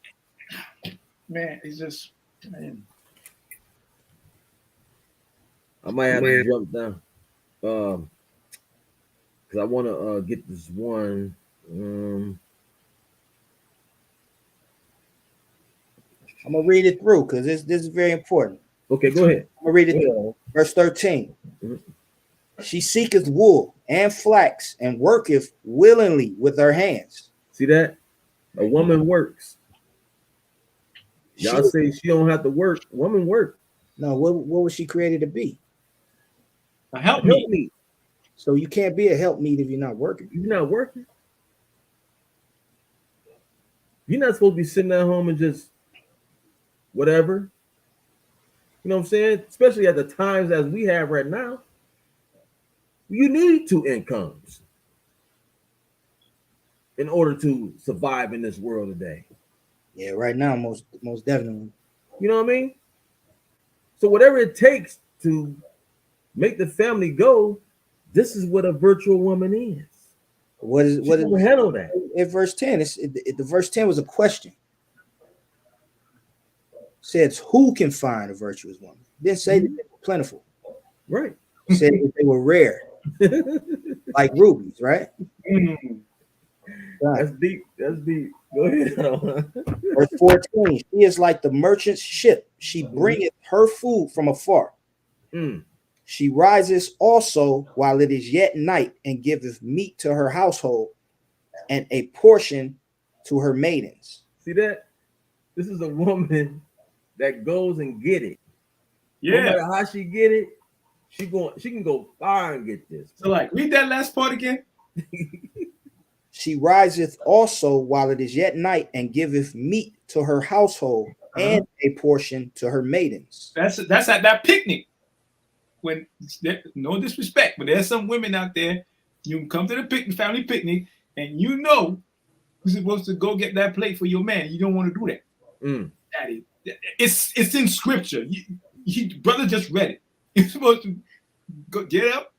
Man, it's just, man. I might have to jump down. Because I want to get this one. I'm gonna read it through because this is very important. Okay, go ahead. I'm gonna read it through. Verse 13. Mm-hmm. She seeketh wool and flax and worketh willingly with her hands. See that? A woman works. Y'all say she don't have to work. Woman work. No, what was she created to be? A helpmeet. So you can't be a helpmeet if you're not working. You're not working. You're not supposed to be sitting at home and just whatever. You know what I'm saying? Especially at the times as we have right now. You need two incomes in order to survive in this world today. Yeah, right now, most definitely. You know what I mean? So whatever it takes to make the family go, this is what a virtual woman is. What is handle that? In verse 10, the verse 10 was a question. It says, who can find a virtuous woman? It didn't say that they were plentiful. Right. It said that they were rare. Like rubies, right? That's deep. That's deep. Go ahead. Verse 14, she is like the merchant's ship. She bringeth her food from afar. She rises also while it is yet night and giveth meat to her household and a portion to her maidens. See that? This is a woman that goes and get it. Yeah. No matter how she get it, she can go far and get this. So read that last part again. She riseth also while it is yet night and giveth meat to her household and a portion to her maidens. That's at that picnic. When no disrespect, but there's some women out there. You can come to the family picnic, and you know you're supposed to go get that plate for your man. You don't want to do that. Daddy, it's in scripture. Brother just read it. You're supposed to go get up,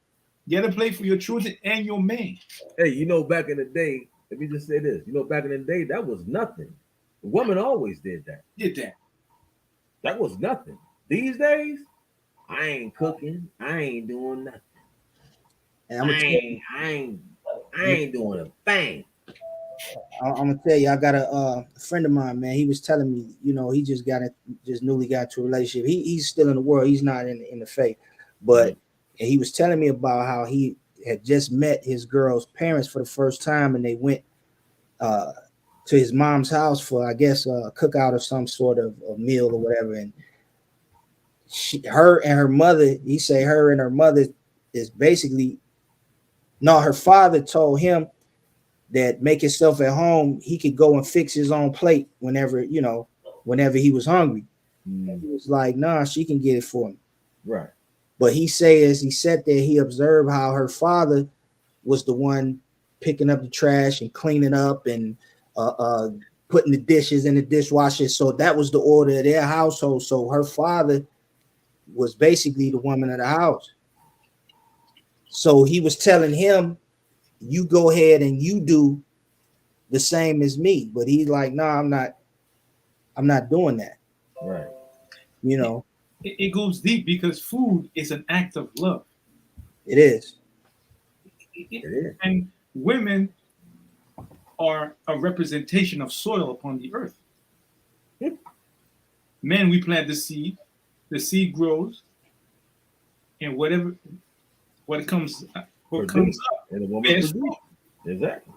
get a plate for your children and your man. Hey, back in the day, let me just say this. Back in the day, that was nothing. The woman always did that. That was nothing. These days, I ain't cooking. I ain't doing nothing. And I ain't doing a thing. I'm gonna tell you, I got a friend of mine, man. He was telling me, he just newly got to a relationship. He's still in the world. He's not in the faith, but and he was telling me about how he had just met his girl's parents for the first time, and they went to his mom's house for, I guess, a cookout or some sort of a meal or whatever. And her and her mother is basically, no, her father told him that make himself at home, he could go and fix his own plate whenever he was hungry. He was like, nah, she can get it for him. Right. But he say, as he sat there, he observed how her father was the one picking up the trash and cleaning up and putting the dishes in the dishwasher. So that was the order of their household. So her father was basically the woman of the house. So he was telling him, you go ahead and you do the same as me. But he's like, no, I'm not doing that. Right. It goes deep because food is an act of love. It is. It is. And women are a representation of soil upon the earth. Men, we plant the seed grows, and what comes up and the woman bears produces. fruit. Exactly.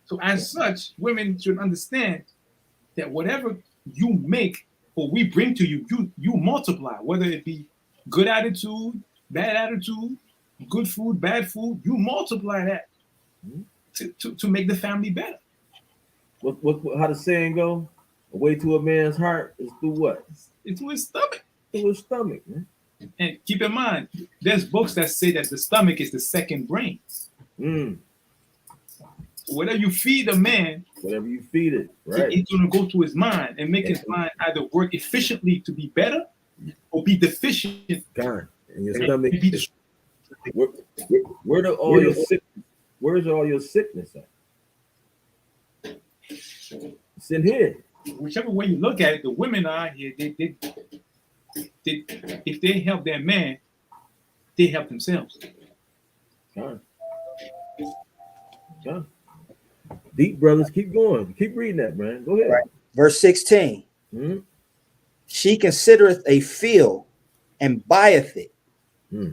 So as such, women should understand that whatever you make or we bring to you, you multiply, whether it be good attitude, bad attitude, good food, bad food, you multiply that Mhm. to make the family better. How the saying go? A way to a man's heart is through what? It's through his stomach. Through his stomach, man. And keep in mind, there's books that say that the stomach is the second brain. Mm. So whatever you feed a man, Whatever you feed it, right? it's going to go to his mind and make his mind either work efficiently to be better or be deficient. God, and your And stomach. be Is, where, where do all your sick? Where's all your sickness at? It's in here. whichever way you look at it, the women are out here. They if they help their man, they help themselves. God. God. Deep brothers, keep going. Keep reading that, man. Go ahead. Right. Verse 16. Hmm. She considereth a field and buyeth it. Hmm.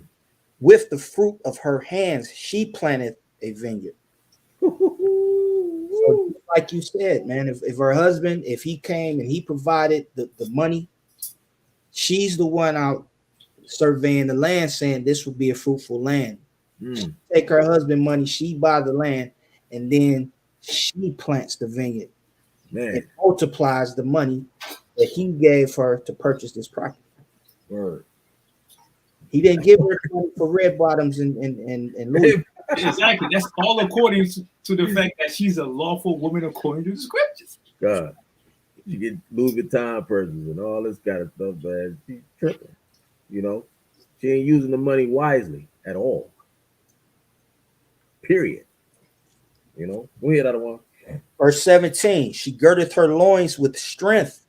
With the fruit of her hands, she planteth a vineyard. So like you said, man, if her husband, if he came and he provided the money, she's the one out surveying the land, saying this would be a fruitful land. Hmm. Take her husband money, she buy the land, and then she plants the vineyard. Man. It multiplies the money that he gave her to purchase this property. Word. He didn't give her money for red bottoms and Louis. Exactly. That's all according to the fact that she's a lawful woman according to the scriptures. God. She get Louis Vuitton purses and all this kind of stuff, man. She's tripping. You know, she ain't using the money wisely at all. Period. You know, go ahead, Adawan. Verse 17, she girdeth her loins with strength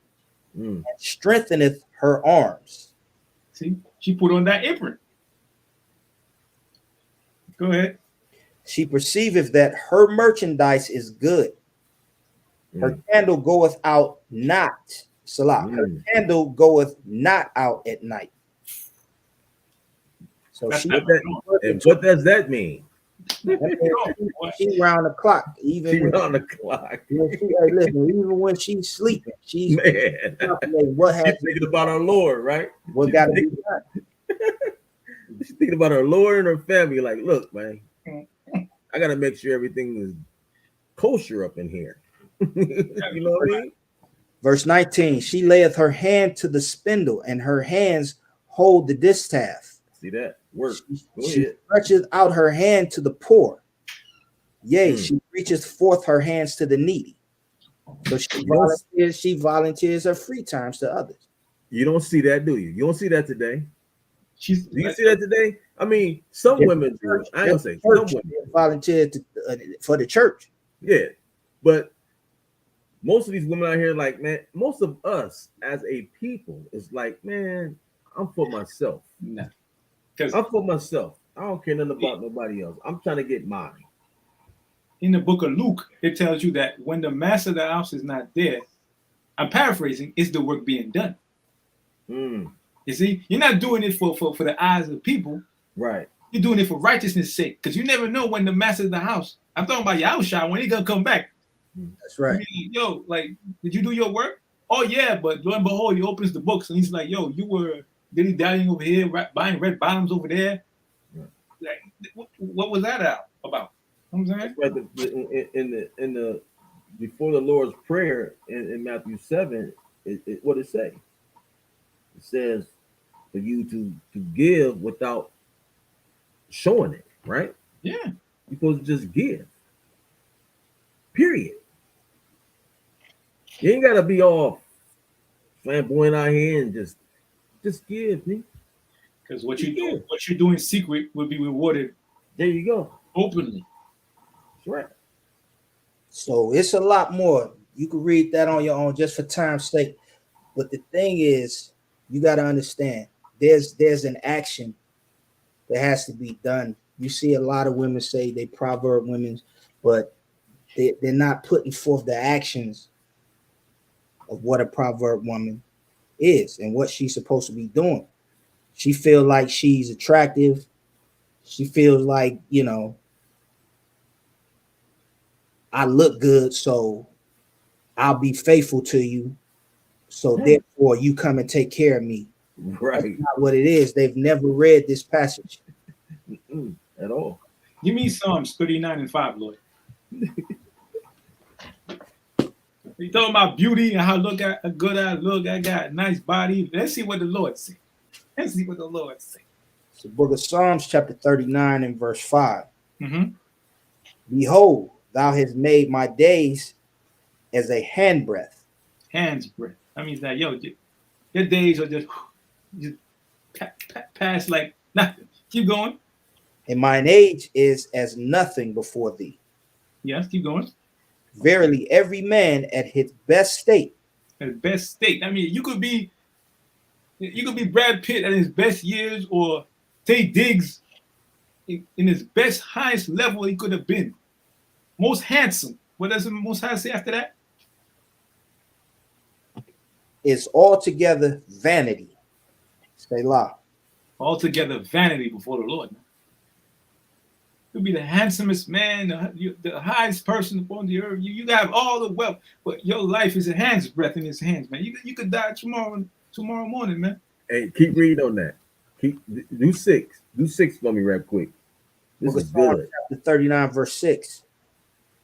and strengtheneth her arms. See, she put on that apron. Go ahead. She perceiveth that her merchandise is good. Her candle goeth out not. Salah. Her candle goeth not out at night. So That's she, not And what does that mean? she round the clock. Even She when, round the clock. when she, hey, listen, even when she's sleeping, she's Man. what has She's thinking about her Lord, right? what got to be done. She's thinking about her Lord and her family. Like, look, man, I gotta make sure everything is kosher up in here. You know what I mean? Verse 19, she layeth her hand to the spindle, and her hands hold the distaff. See that? Work. Go She ahead. stretcheth out her hand to the poor. Yea, she reacheth forth her hands to the needy. So she volunteers her free times to others. You don't see that, do you? You don't see that today. Do you She's see that today? I mean, some women do. I ain't gonna say some women volunteer for the church. Yeah, but most of these women out here, like, man, most of us as a people is like, man, I'm for myself. nah. I'm for myself. I don't care nothing about nobody else. I'm trying to get mine. In the book of Luke, it tells you that when the master of the house is not there, I'm paraphrasing, is the work being done. You see, you're not doing it for the eyes of people. Right. You're doing it for righteousness' sake. Because you never know when the master of the house, I'm talking about Yahushua, when he gonna come back. That's right. I mean, yo, like, did you do your work? Oh yeah, but lo and behold, he opens the books and he's like, yo, you were dilly-dallying over here, buying red bottoms over there. Like, what was that about? You know what I'm saying? Right. In the before the Lord's prayer in Matthew 7, what it say? It says for you to give without showing it, right? Yeah. You're supposed to just give. Period. You ain't gotta be all flamboyant out here and just give me. Because what you do in secret will be rewarded. There you go. Openly. That's right. So it's a lot more. You can read that on your own just for time's sake. But the thing is, you got to understand there's an action that has to be done. You see a lot of women say they proverb women, but they're not putting forth the actions of what a proverb woman is and what she's supposed to be doing. She feels like she's attractive. She feels like, I look good, so I'll be faithful to you. So therefore, you come and take care of me. That's Right. not what it is. They've never read this passage. At all. Give me Psalms 39 and 5, Lord. You talking about beauty and how good I look. I got a nice body. Let's see what the Lord say. Let's see what the Lord say. It's the book of Psalms, chapter 39 and verse 5. Mm-hmm. Behold, thou hast made my days as a handbreadth. Hands breath. That means that, your days are just pass like nothing. Keep going. And mine age is as nothing before thee. Yes, keep going. Verily, every man at his best state. At best state. I mean, you could be Brad Pitt at his best years, or Tay Diggs in his best, highest level he could have been. Most handsome. What does the Most High say after that? Is altogether vanity. Selah. Altogether vanity before the Lord. You'll be the handsomest man, the highest person upon the earth. You have all the wealth, but your life is a hand's breadth in his hands, man. You could die tomorrow morning, man. Hey, keep reading on that. Do 6. Do 6 for me right quick. This is good. Chapter 39, verse 6.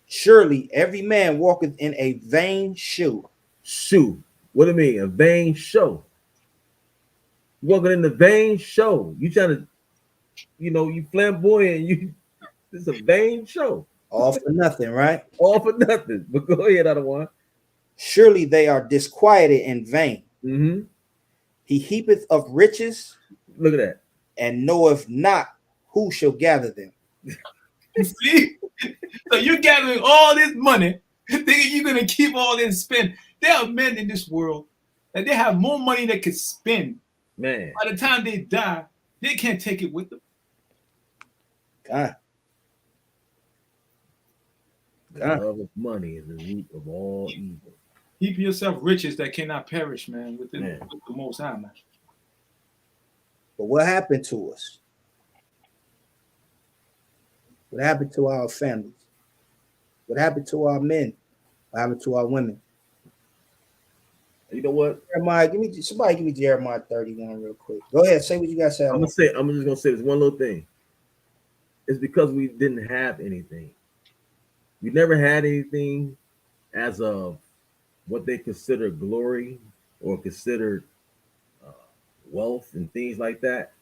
Surely every man walketh in a vain shoe. Shoe. What do you mean? A vain show. You walking in the vain show. You trying to, you flamboyant. It's a vain show. All for nothing, right? All for nothing. But go ahead, other one. Surely they are disquieted in vain. Mm-hmm. He heapeth of riches. Look at that. And knoweth not who shall gather them. You see? So you're gathering all this money, thinking you're going to keep all this spend. There are men in this world that they have more money they could spend. Man. By the time they die, they can't take it with them. God. The love of money is the root of all evil. Heap yourself riches that cannot perish, man, with the Most High, man. But what happened to us? What happened to our families? What happened to our men? What happened to our women? You know what? Jeremiah, somebody give me Jeremiah 31 real quick. Go ahead, say what you got to say. I'm just gonna say this one little thing. It's because we didn't have anything. We never had anything as of what they consider glory or considered wealth and things like that.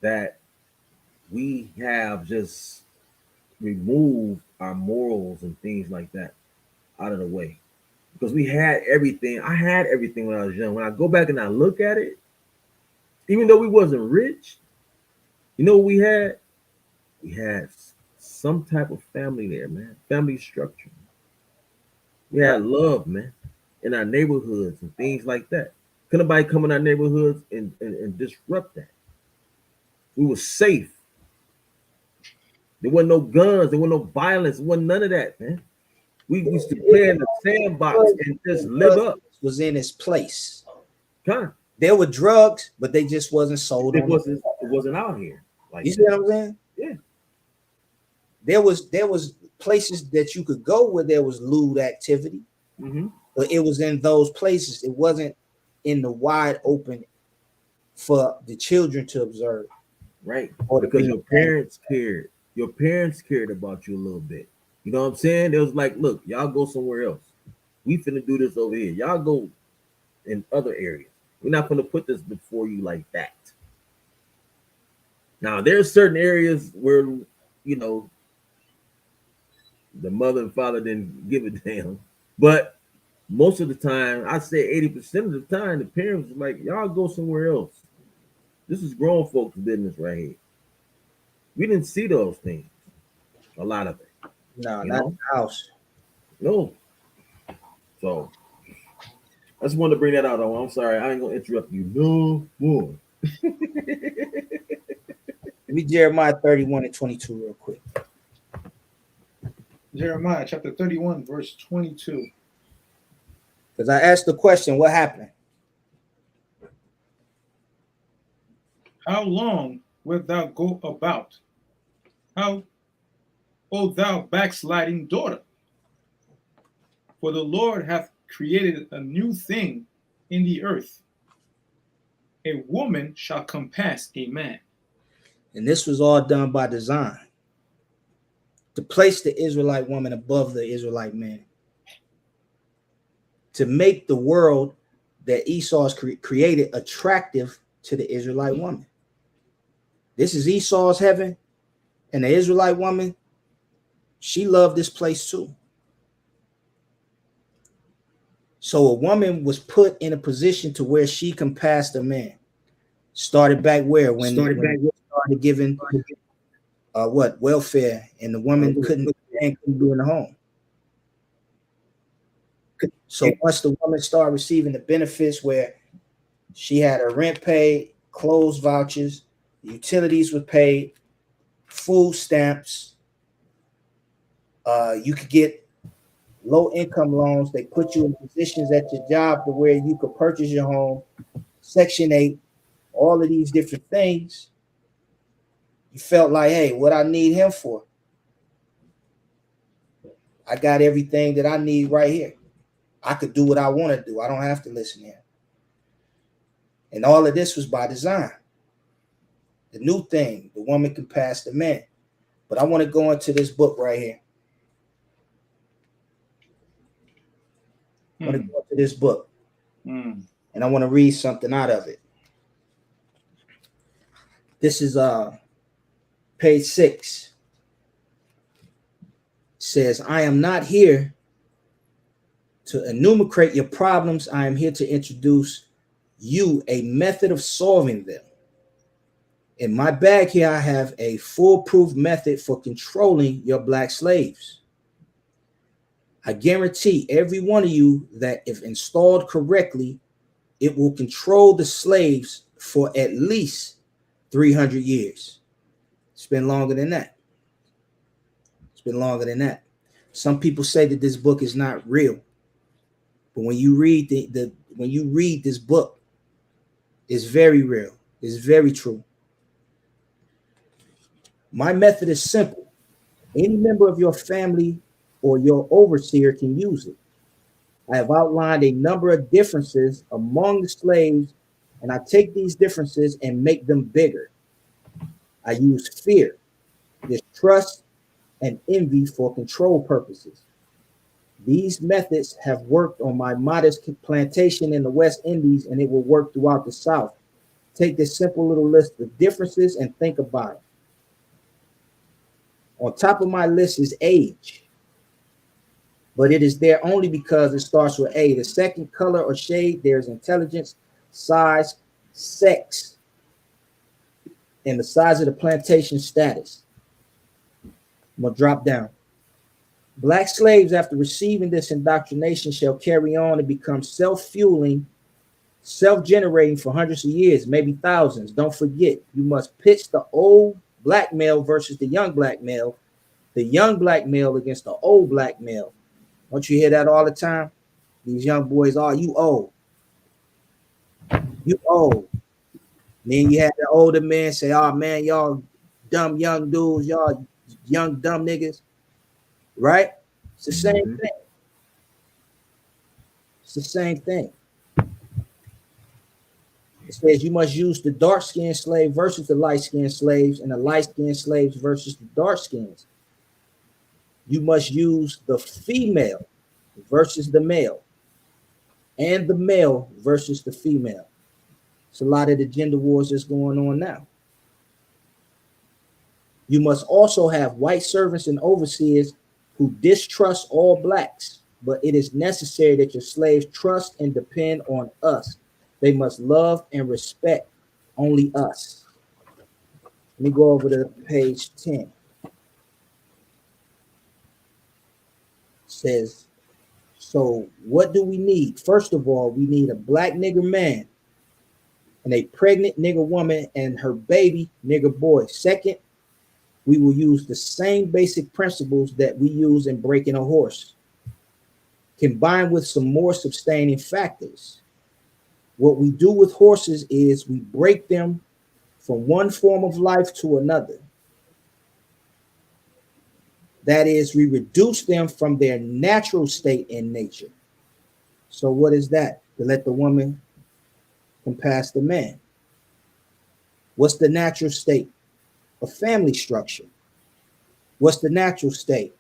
That we have just removed our morals and things like that out of the way. Because we had everything. I had everything when I was young. When I go back and I look at it, even though we wasn't rich, you know what we had? We had some type of family there, man. Family structure. We had love, man, in our neighborhoods and things like that. Couldn't nobody come in our neighborhoods and disrupt that. We were safe. There wasn't no guns. There wasn't no violence. There wasn't none of that, man. We used to play in the sandbox and just live up. Was in its place. Huh? There were drugs, but they just wasn't sold. It wasn't out here. Like you see what I'm saying? Yeah. There was places that you could go where there was lewd activity, but it was in those places. It wasn't in the wide open for the children to observe. Right. Or because your parents cared. Your parents cared about you a little bit. You know what I'm saying? It was like, look, y'all go somewhere else. We finna do this over here. Y'all go in other areas. We're not gonna put this before you like that. Now, there's certain areas where, the mother and father didn't give a damn. But most of the time, I'd say 80% of the time, the parents were like, y'all go somewhere else. This is grown folks' business right here. We didn't see those things. A lot of it. No, not in the house. No. So I just wanted to bring that out. I'm sorry. I ain't gonna interrupt you no more. Let me Jeremiah 31 and 22 real quick. Jeremiah chapter 31, verse 22. Because I asked the question, what happened? How long wilt thou go about? How, O thou backsliding daughter? For the Lord hath created a new thing in the earth. A woman shall compass a man. And this was all done by design to place the Israelite woman above the Israelite man, to make the world that Esau's created attractive to the Israelite woman. This is Esau's heaven, and the Israelite woman, she loved this place too. So a woman was put in a position to where she compassed a man. Started back where? When started giving welfare, and the woman couldn't be in the home. So once the woman started receiving the benefits where she had her rent paid, clothes vouchers, utilities were paid, food stamps, you could get low income loans. They put you in positions at your job to where you could purchase your home, Section 8, all of these different things. You felt like, hey, what I need him for? I got everything that I need right here. I could do what I want to do. I don't have to listen to him. And all of this was by design. The new thing, the woman can pass the man. But I want to go into this book right here. I want to go into this book. And I want to read something out of it. This is page 6. It says, I am not here to enumerate your problems. I am here to introduce you a method of solving them. In my bag here, I have a foolproof method for controlling your black slaves. I guarantee every one of you that if installed correctly, it will control the slaves for at least 300 years. It's been longer than that. It's been longer than that. Some people say that this book is not real. But when you read when you read this book, it's very real. It's very true. My method is simple. Any member of your family or your overseer can use it. I have outlined a number of differences among the slaves, and I take these differences and make them bigger. I use fear, distrust, and envy for control purposes. These methods have worked on my modest plantation in the West Indies, and it will work throughout the South. Take this simple little list of differences and think about it. On top of my list is age, but it is there only because it starts with A. The second color or shade, there's intelligence, size, sex, and the size of the plantation status. I'm going to drop down. Black slaves, after receiving this indoctrination, shall carry on and become self-fueling, self-generating for hundreds of years, maybe thousands. Don't forget, you must pitch the old black male versus the young black male against the old black male. Don't you hear that all the time? These young boys, oh, you old. You old. Then you have the older men say, oh, man, y'all dumb young dudes, y'all young dumb niggas. Right? It's the same thing. It's the same thing. It says you must use the dark-skinned slave versus the light-skinned slaves, and the light-skinned slaves versus the dark-skins. You must use the female versus the male, and the male versus the female. It's a lot of the gender wars that's going on now. You must also have white servants and overseers who distrust all blacks, but it is necessary that your slaves trust and depend on us. They must love and respect only us. Let me go over to page 10. It says, so what do we need? First of all, we need a black nigger man and a pregnant nigger woman and her baby nigger boy. Second, we will use the same basic principles that we use in breaking a horse, combined with some more sustaining factors. What we do with horses is we break them from one form of life to another. That is, we reduce them from their natural state in nature. So what is that? To let the woman compass the man. What's the natural state? A family structure. What's the natural state?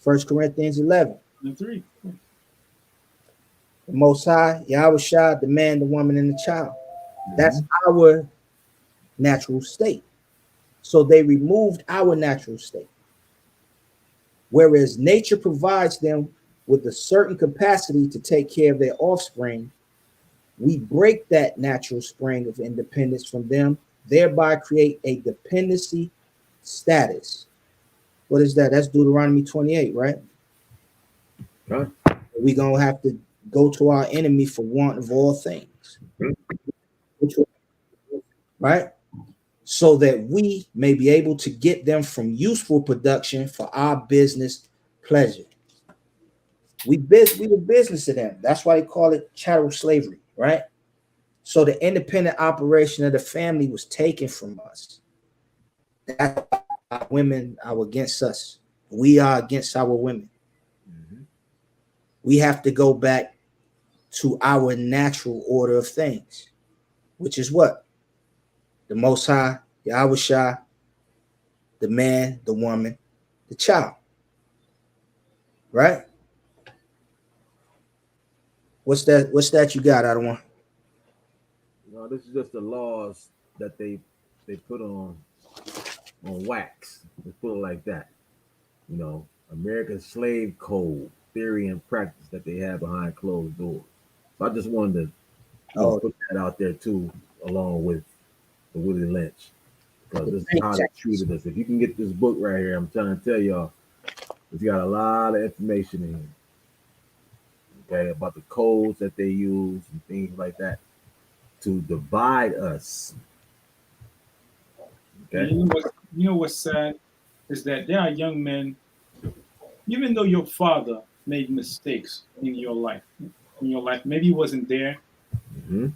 1 Corinthians 11. And 3. The Most High, Yahweh, the man, the woman, and the child. That's our natural state. So they removed our natural state. Whereas nature provides them with a certain capacity to take care of their offspring, we break that natural spring of independence from them, thereby create a dependency status. What is that? That's Deuteronomy 28, right? Huh? We're going to have to go to our enemy for want of all things. Right? So that we may be able to get them from useful production for our business pleasure. We the business of them. That's why they call it chattel slavery, right? So the independent operation of the family was taken from us. That's why our women are against us. We are against our women. We have to go back to our natural order of things, which is what? The Most High, Yahweh, the man, the woman, the child. Right? What's that you got, I don't want? No, this is just the laws that they put on wax. Let's put it like that. You know, American slave code, theory and practice that they have behind closed doors. So I just wanted to put that out there too, along with the Willie Lynch. Because this is how they treated us. If you can get this book right here, I'm trying to tell y'all, it's got a lot of information in here. Okay, about the codes that they use and things like that to divide us. Okay. You know what's sad is that there are young men, even though your father made mistakes in your life, maybe he wasn't there. Mm-hmm.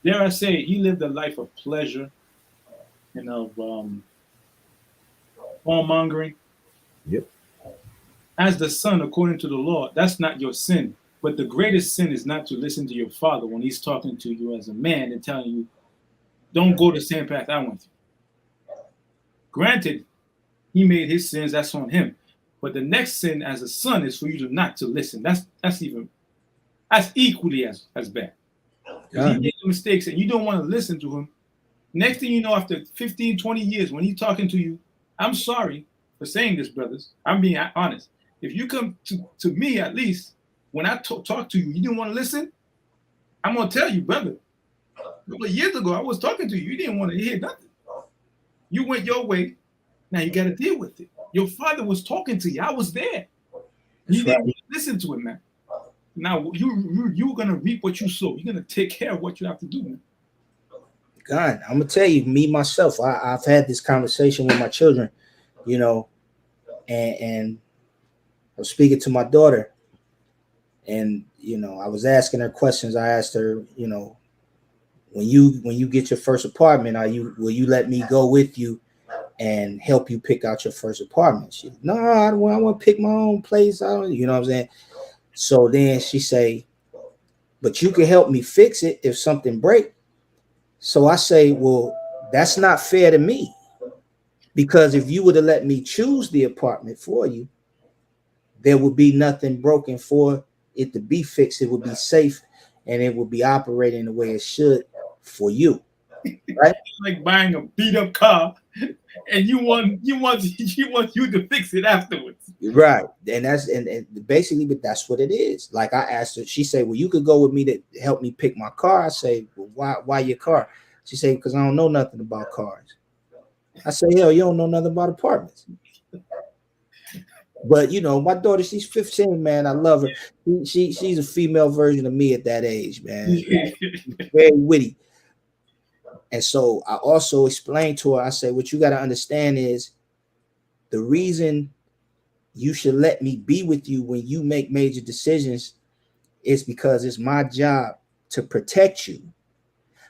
Dare I say, he lived a life of pleasure and of whoremongering. Yep. As the son, according to the law, that's not your sin. But the greatest sin is not to listen to your father when he's talking to you as a man and telling you, don't go the same path I went through. Granted, he made his sins, that's on him. But the next sin as a son is for you to not to listen. That's equally as bad. If he made mistakes and you don't want to listen to him, next thing you know, after 15, 20 years, when he's talking to you, I'm sorry for saying this, brothers. I'm being honest. If you come to me, at least, when I talk to you, you didn't want to listen, I'm going to tell you, brother, a couple of years ago, I was talking to you. You didn't want to hear nothing. You went your way. Now you got to deal with it. Your father was talking to you. I was there. You didn't listen to it, man. Now you're going to reap what you sow. You're going to take care of what you have to do, man. God, I'm going to tell you, me, myself, I've had this conversation with my children, you know, and I was speaking to my daughter, and, you know, I was asking her questions. I asked her, you know, when you get your first apartment, will you let me go with you and help you pick out your first apartment? She, no, I want to pick my own place. I don't, you know what I'm saying? So then she say, but you can help me fix it if something breaks. So I say, well, that's not fair to me, because if you would have let me choose the apartment for you, there would be nothing broken for it to be fixed. It would be safe and it would be operating the way it should for you. Right? Like buying a beat up car and you want you to fix it afterwards. Right. And that's and basically, but that's what it is. Like I asked her, she said, well, you could go with me to help me pick my car. I say, well, why your car? She said, because I don't know nothing about cars. I say, hell, you don't know nothing about apartments. But you know, my daughter, she's 15, man. I love her. She's a female version of me at that age, man. Very witty. And so I also explained to her, I said, what you got to understand is the reason you should let me be with you when you make major decisions is because it's my job to protect you.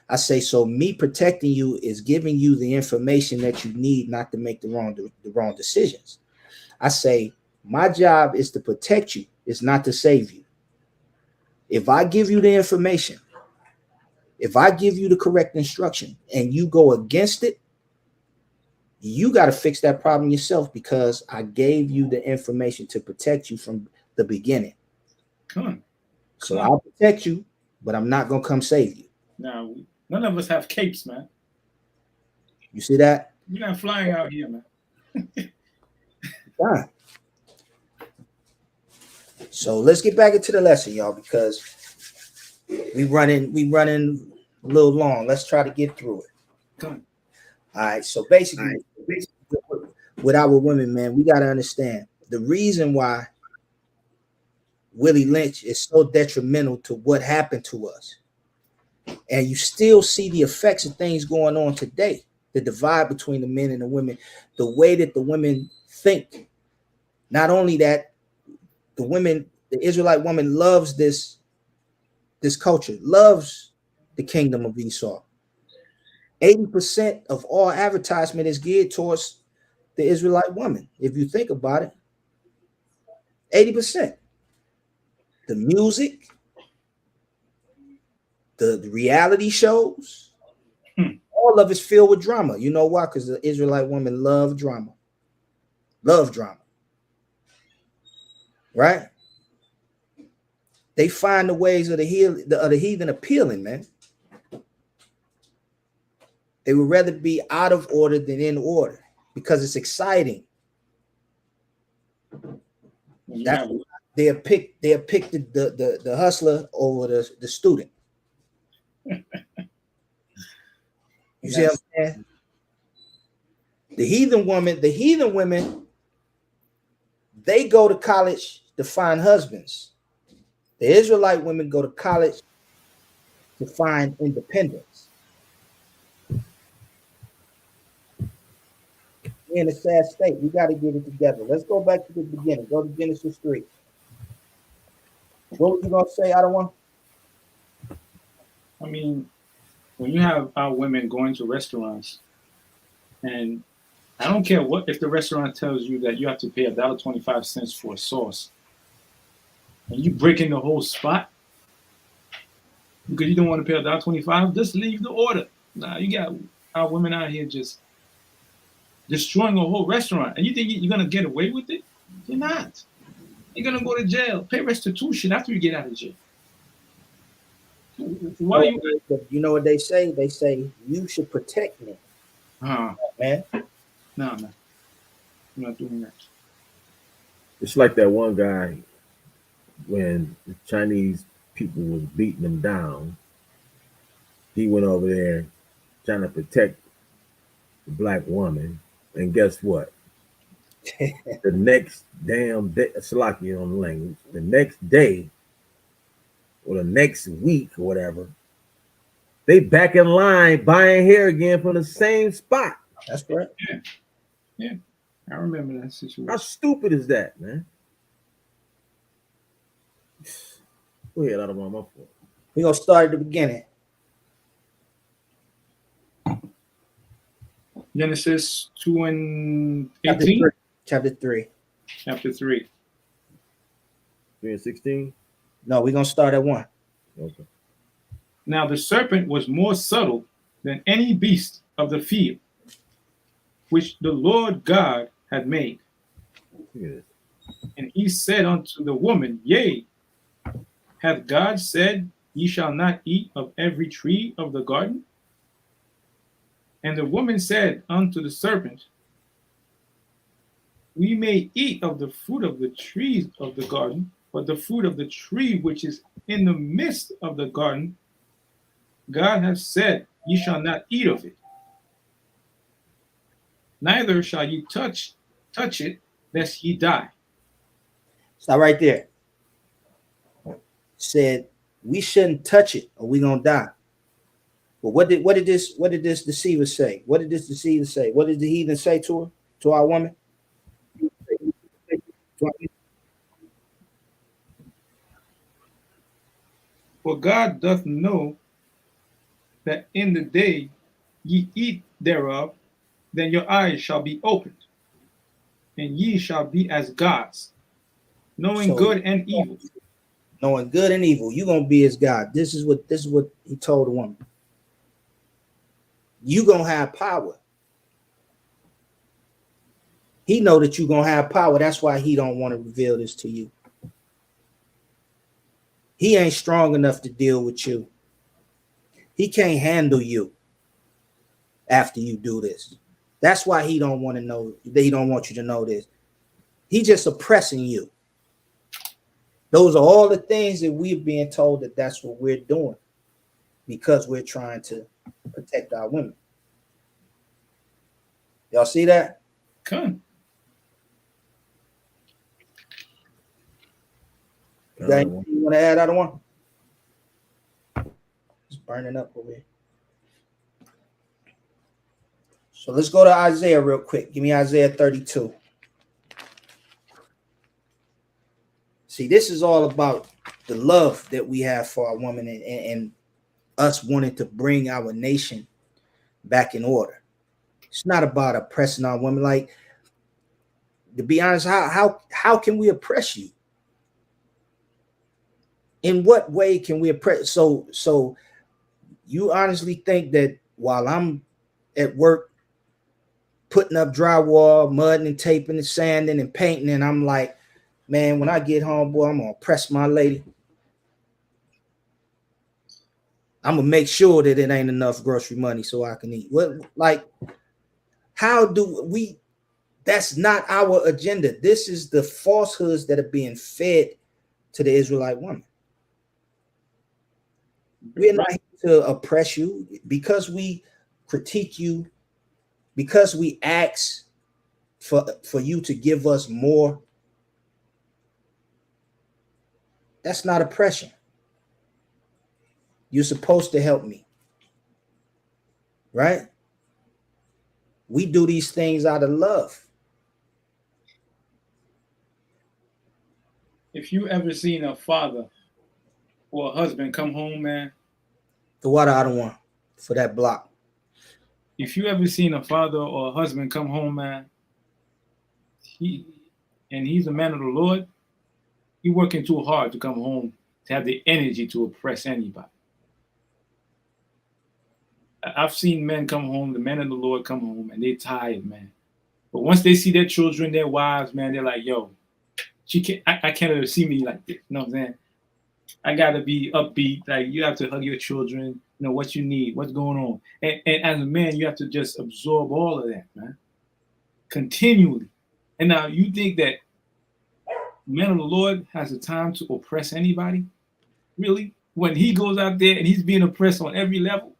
I say, so me protecting you is giving you the information that you need not to make the wrong decisions. I say, my job is to protect you, it's not to save you. If I give you the information, if I give you the correct instruction and you go against it, you got to fix that problem yourself, because I gave you the information to protect you from the beginning. So I'll protect you, but I'm not going to come save you. Now, none of us have capes, man. You see that? You're not flying out here, man. Fine. So let's get back into the lesson, y'all, because we running a little long. Let's try to get through it. Come. All right. So basically, with our women, man, we got to understand the reason why Willie Lynch is so detrimental to what happened to us. And you still see the effects of things going on today, the divide between the men and the women, the way that the women think. Not only that, the Israelite woman loves this culture, loves the kingdom of Esau. 80% of all advertisement is geared towards the Israelite woman. If you think about it, 80%. The music, the reality shows, all of it's filled with drama. You know why? Because the Israelite women love drama. Love drama. Right? They find the ways of the heathen appealing, man. They would rather be out of order than in order because it's exciting. That's why they'll pick the hustler over the student. You see what I'm saying? The heathen women, they go to college to find husbands. The Israelite women go to college to find independence. We're in a sad state. We got to get it together. Let's go back to the beginning. Go to Genesis 3. What were you going to say, Adawan? I mean, when you have our women going to restaurants, and I don't care what, if the restaurant tells you that you have to pay $1.25 for a sauce, and you break in the whole spot because you don't want to pay $1.25, just leave the order. Nah, you got our women out here just destroying a whole restaurant, and you think you're gonna get away with it? You're not. You're gonna go to jail, pay restitution after you get out of jail. Why you know what they say? They say you should protect me. Man. No, I'm not doing that. It's like that one guy when the Chinese people was beating him down. He went over there trying to protect the black woman, and guess what? The next damn day, Salaki on the language, the next day or the next week or whatever, they back in line buying hair again from the same spot. That's correct. Yeah. I remember that situation. How stupid is that, man? Go ahead, out of my fault. We're going to start at the beginning. Genesis 2 and 18? Chapter 3. Chapter 3. 3 and 16? No, we're going to start at 1. Okay. Now the serpent was more subtle than any beast of the field, which the Lord God had made. And he said unto the woman, Yea, hath God said, Ye shall not eat of every tree of the garden? And the woman said unto the serpent, We may eat of the fruit of the trees of the garden, but the fruit of the tree which is in the midst of the garden, God hath said, Ye shall not eat of it. Neither shall ye touch it, lest ye die. Stop right there. Said we shouldn't touch it or we gonna die. But what did this deceiver say? What did this deceiver say? What did the heathen say to her, to our woman? For God doth know that in the day ye eat thereof, then your eyes shall be opened, and ye shall be as gods, knowing So good and evil. knowing good and evil, you're gonna be as God. This is what he told the woman. You gonna have power. He know that you're gonna have power. That's why he don't want to reveal this to you. He ain't strong enough to deal with you. He can't handle you after you do this. That's why he don't want to know. He don't want you to know this. He just oppressing you. Those are all the things that we're being told that that's what we're doing because we're trying to protect our women. Y'all see that? Come. You got anything you want to add, other one? It's burning up over here. So let's go to Isaiah real quick. Give me Isaiah 32. See, this is all about the love that we have for our women and us wanting to bring our nation back in order. It's not about oppressing our women. Like, to be honest, how can we oppress you? In what way can we oppress? So you honestly think that while I'm at work putting up drywall, mudding and taping and sanding and painting, and I'm like, man, when I get home, boy, I'm gonna oppress my lady. I'm gonna make sure that it ain't enough grocery money so I can eat. What, like, how do we? That's not our agenda. This is the falsehoods that are being fed to the Israelite woman. We're not here to oppress you because we critique you, because we ask for you to give us more. That's not oppression. You're supposed to help me, right? We do these things out of love. If you ever seen a father or a husband come home, man, The water I don't want for that block. if you ever seen a father or a husband come home, man, he's a man of the Lord, he working too hard to come home to have the energy to oppress anybody. I've seen men come home, the men of the Lord come home, and they tired, man. But once they see their children, their wives, man, they're like, yo, I can't let her see me like this. You know what I'm saying? I gotta be upbeat. Like, you have to hug your children, you know what you need, what's going on. And as a man, you have to just absorb all of that, man. Continually. And now you think that man of the Lord has the time to oppress anybody? Really? When he goes out there and he's being oppressed on every level?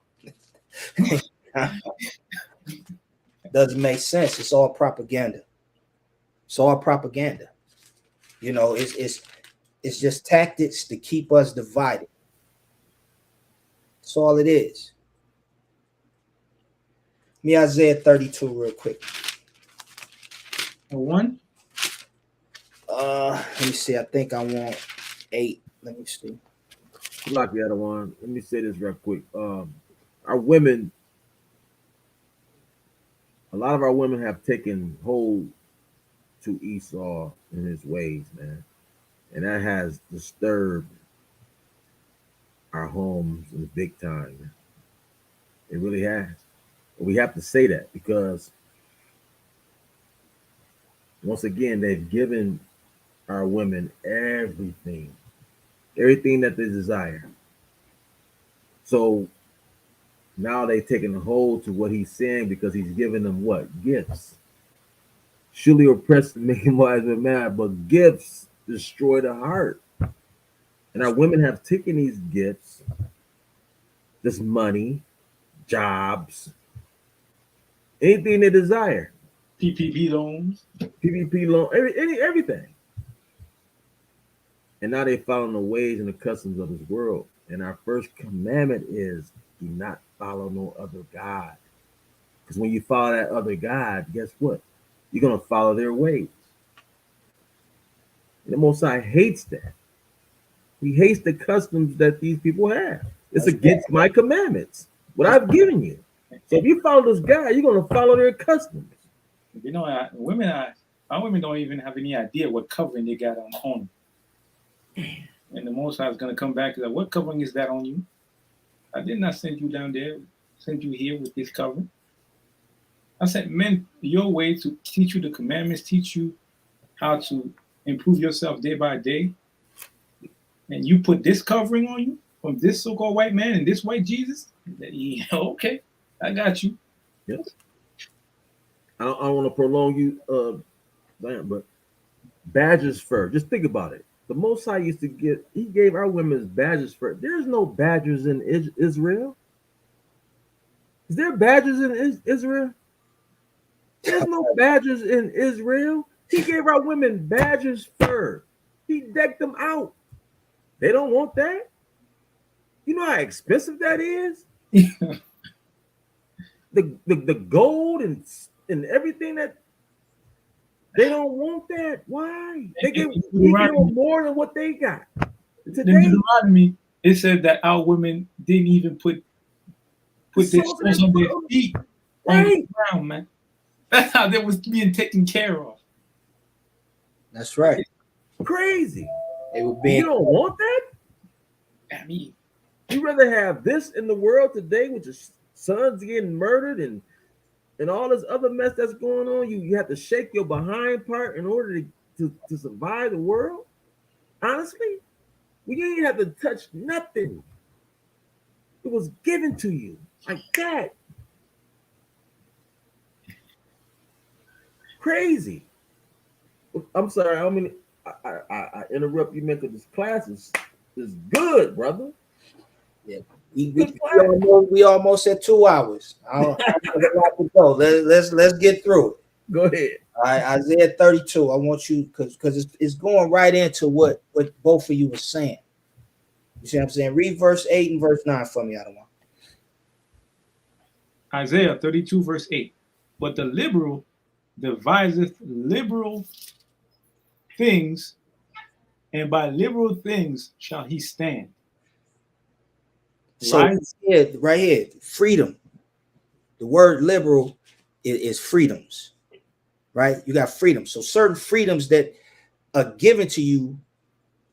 Doesn't make sense. It's all propaganda. It's all propaganda. You know, it's just tactics to keep us divided. That's all it is. Me Isaiah 32 real quick. A one? Let me see. I think I want 8. Let me see. Like the other one. Let me say this real quick. Our women, a lot of our women have taken hold to Esau in his ways, man, and that has disturbed our homes in big time. It really has. But we have to say that because once again, they've given our women everything that they desire. So now they've taken a hold to what he's saying because he's giving them what? Gifts. Surely oppressed and make him wise and mad, but gifts destroy the heart. And our women have taken these gifts, this money, jobs, anything they desire. PPP loans. PPP loan, everything. And now they follow the ways and the customs of this world. And our first commandment is do not follow no other God. Because when you follow that other God, guess what? You're going to follow their ways. And the Most High hates that. He hates the customs that these people have. It's against my commandments. what I've given you. So if you follow this guy, you're gonna follow their customs. You know, our women don't even have any idea what covering they got on. And the Most High is going to come back and say, what covering is that on you? I did not send you down there, send you here with this covering. I sent men your way to teach you the commandments, teach you how to improve yourself day by day. And you put this covering on you from this so-called white man and this white Jesus? Yeah, okay, I got you. Yes. I don't want to prolong you, but badgers fur. Just think about it. The Most High used to he gave our women badgers fur. There's no badgers in Israel. Is there badgers in Israel? There's no badgers in Israel. He gave our women badgers fur. He decked them out. They don't want that. You know how expensive that is? the gold and everything that they don't want that. Why? He gave them more than what they got. Today, in Deuteronomy, it said that our women didn't even put their soles on their feet on the ground, man. That's how they was being taken care of. That's right. Crazy. It would be. You don't want that? I mean, you rather have this in the world today with your sons getting murdered and all this other mess that's going on. You have to shake your behind part in order to survive the world. Honestly, we didn't have to touch nothing. It was given to you like that. Crazy. I'm sorry. I mean, I interrupt you, man, because this class is good, brother. Yeah, we almost at 2 hours. I have a lot to go. Let's get through it. Go ahead. All right, Isaiah 32. I want you because it's going right into what both of you were saying. You see what I'm saying? Read verse 8 and verse 9 for me, I don't want. Isaiah 32, verse 8. But the liberal deviseth liberal things, and by liberal things shall he stand. So right here, freedom. The word liberal is freedoms, right? You got freedom. So certain freedoms that are given to you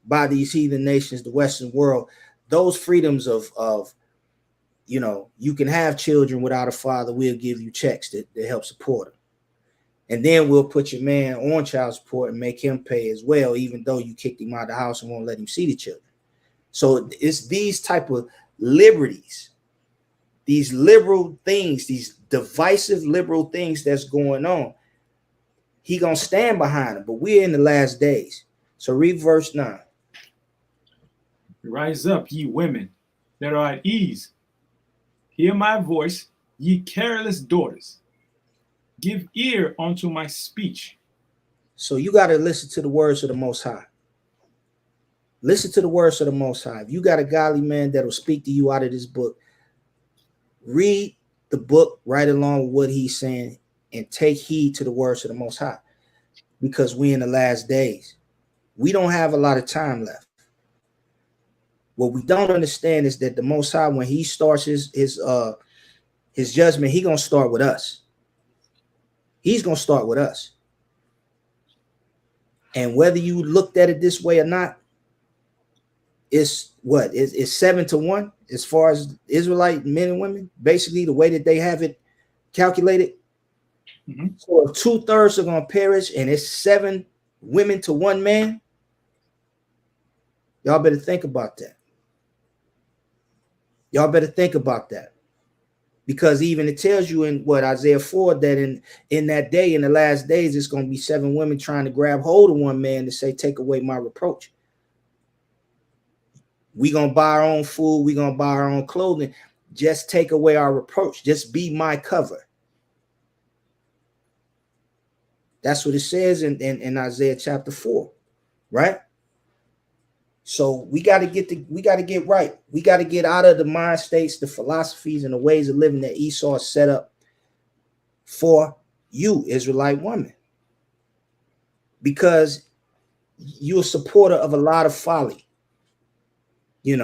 by these heathen nations, the Western world, those freedoms of you can have children without a father. We'll give you checks that help support them. And then we'll put your man on child support and make him pay as well, even though you kicked him out of the house and won't let him see the children. So it's these type of liberties, these liberal things, these divisive liberal things that's going on. He gonna stand behind them, but we're in the last days. So read verse 9. Rise up, ye women that are at ease. Hear my voice, ye careless daughters. Give ear unto my speech. So you got to listen to the words of the Most High. Listen to the words of the Most High. If you got a godly man that will speak to you out of this book, read the book right along with what he's saying and take heed to the words of the Most High, because we're in the last days. We don't have a lot of time left. What we don't understand is that the Most High, when he starts his judgment, he's going to start with us. He's going to start with us. And whether you looked at it this way or not, it's 7-1 as far as Israelite men and women, basically the way that they have it calculated. Mm-hmm. So if 2/3 are going to perish and it's 7 women to 1 man, y'all better think about that. Y'all better think about that. Because even it tells you in Isaiah 4 that in that day, in the last days, it's going to be 7 women trying to grab hold of 1 man to say, take away my reproach. We're going to buy our own food. We're going to buy our own clothing. Just take away our reproach. Just be my cover. That's what it says in Isaiah chapter 4, right? So we got to get right. We got to get out of the mind states, the philosophies, and the ways of living that Esau set up for you, Israelite women, because you're a supporter of a lot of folly. You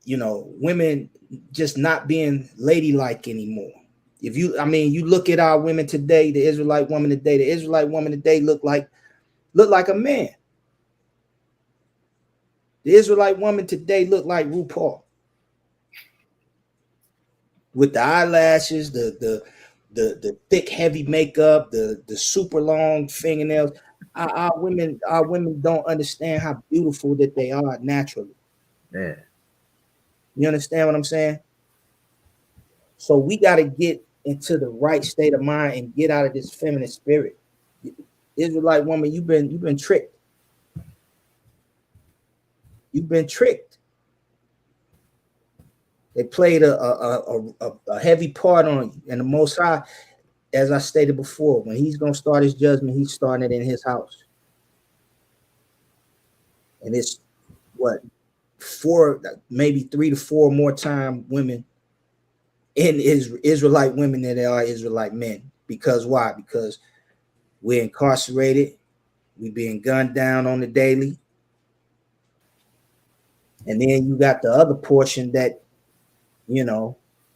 women just not being ladylike anymore. You look at our women today, the Israelite woman today look like a man. The Israelite woman today look like RuPaul with the eyelashes, the thick, heavy makeup, the super long fingernails. Our women don't understand how beautiful that they are naturally. Yeah. You understand what I'm saying? So we got to get into the right state of mind and get out of this feminine spirit. Israelite woman, you've been tricked. You've been tricked. They played a heavy part on you. And the Most High, as I stated before, when he's going to start his judgment, he's starting it in his house. And it's maybe 3 to 4 more time women in Israelite women than there are Israelite men. Because why? Because we're incarcerated. We're being gunned down on the daily. And then you got the other portion that,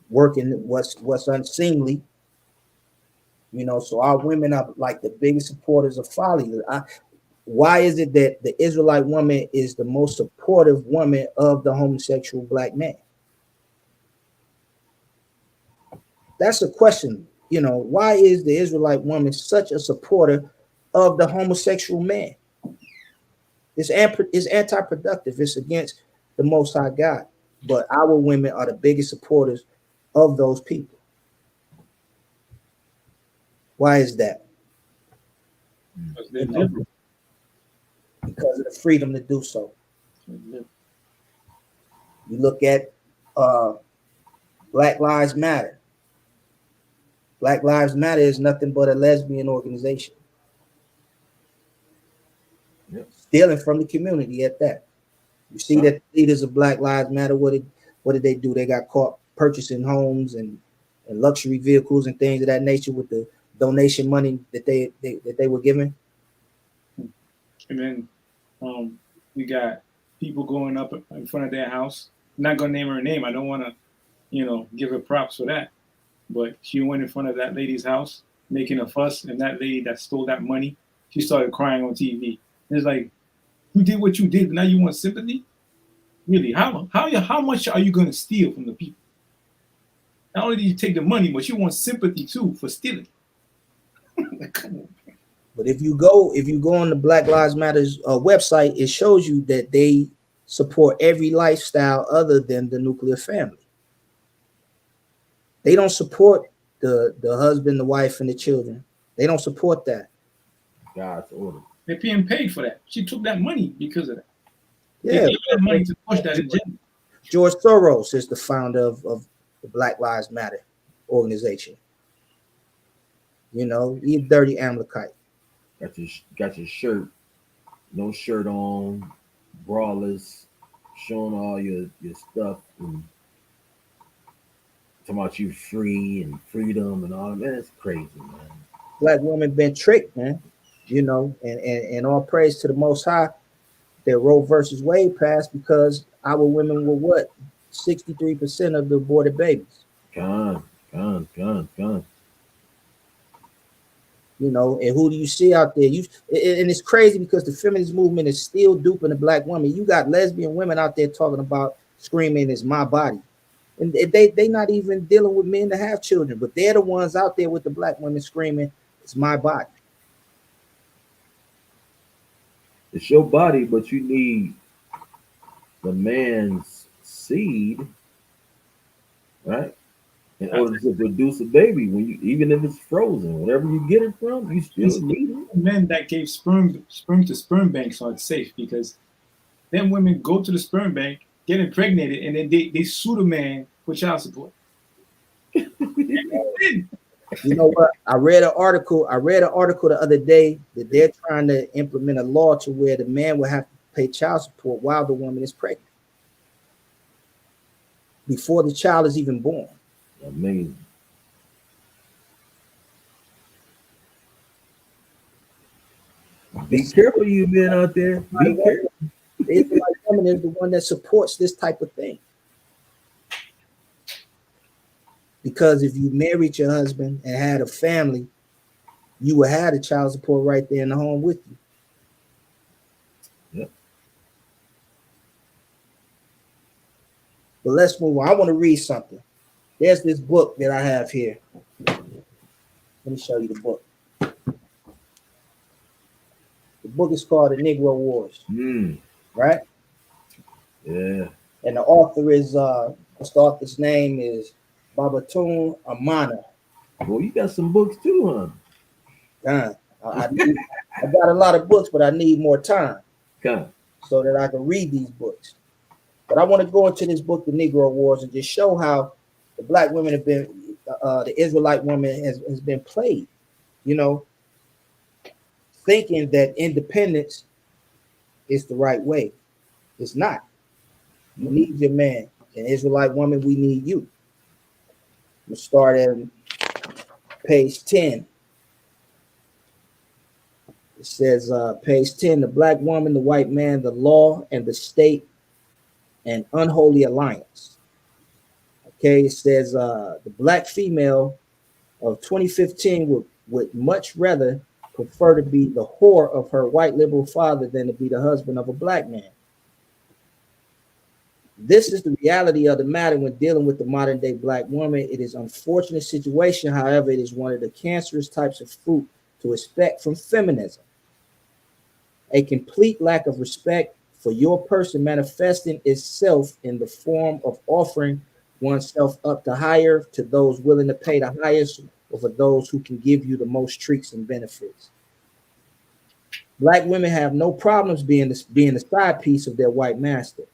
working what's unseemly. So our women are like the biggest supporters of folly. Why is it that the Israelite woman is the most supportive woman of the homosexual black man? That's a question. Why is the Israelite woman such a supporter of the homosexual man? It's anti-productive. It's against the Most High God. But our women are the biggest supporters of those people. Why is that? Because of the freedom to do so. You look at Black Lives Matter. Black Lives Matter is nothing but a lesbian organization. Yep. Stealing from the community at that. You see that the leaders of Black Lives Matter, what did they do? They got caught purchasing homes and luxury vehicles and things of that nature with the donation money that they were given. And then we got people going up in front of their house. I'm not gonna name her name. I don't want to, give her props for that. But she went in front of that lady's house, making a fuss, and that lady that stole that money, she started crying on TV. And it's like, you did what you did, but now you want sympathy? Really? How much are you gonna steal from the people? Not only do you take the money, but you want sympathy too for stealing. Like, come on. But if you go on the Black Lives Matter's website, it shows you that they support every lifestyle other than the nuclear family. They don't support the husband, the wife, and the children. They don't support that. God's order. They're being paid for that. She took that money because of that. Yeah, they gave that money to push that agenda. George Soros is the founder of the Black Lives Matter organization. He's a dirty Amalekite. Got your shirt, no shirt on, braless, showing all your stuff, and talking about you free and freedom and all that. Man, it's crazy, man. Black women been tricked, man. And all praise to the Most High that Roe versus Wade passed, because our women were 63% of the aborted babies. Gone. And who do you see out there? And it's crazy because the feminist movement is still duping the black woman. You got lesbian women out there talking about screaming, "It's my body," and they not even dealing with men to have children, but they're the ones out there with the black women screaming, "It's my body." It's your body, but you need the man's seed, right? In order to produce a baby, even if it's frozen, whatever you get it from, you still need it. Men that gave sperm to sperm banks aren't safe, because then women go to the sperm bank, get impregnated, and then they sue the man for child support. You know what? I read an article the other day that they're trying to implement a law to where the man will have to pay child support while the woman is pregnant, before the child is even born. Amazing. Be careful, you men out there. Be careful. The Israelite woman is the one that supports this type of thing. Because if you married your husband and had a family, you would have the child support right there in the home with you. Yep. But let's move on. I want to read something. There's this book that I have here. Let me show you the book. The book is called The Negro Wars, right? Yeah. And the author is what's the author's name is Babatun Amana. Well, you got some books too, God, I got a lot of books, but I need more time huh? so that I can read these books. But I want to go into this book, The Negro Wars, and just show how the black women have been, the Israelite woman has been played, you know, thinking that independence is the right way. It's not. You need your man. An Israelite woman, we need you. We'll start at page 10. It says, page 10, the black woman, the white man, the law, and the state, an unholy alliance. Okay, it says the black female of 2015 would much rather prefer to be the whore of her white liberal father than to be the husband of a black man. This is the reality of the matter when dealing with the modern day black woman. It is an unfortunate situation. However, it is one of the cancerous types of fruit to expect from feminism. A complete lack of respect for your person manifesting itself in the form of offering oneself up to hire to those willing to pay the highest or for those who can give you the most treats and benefits. Black women have no problems being the side piece of their white master.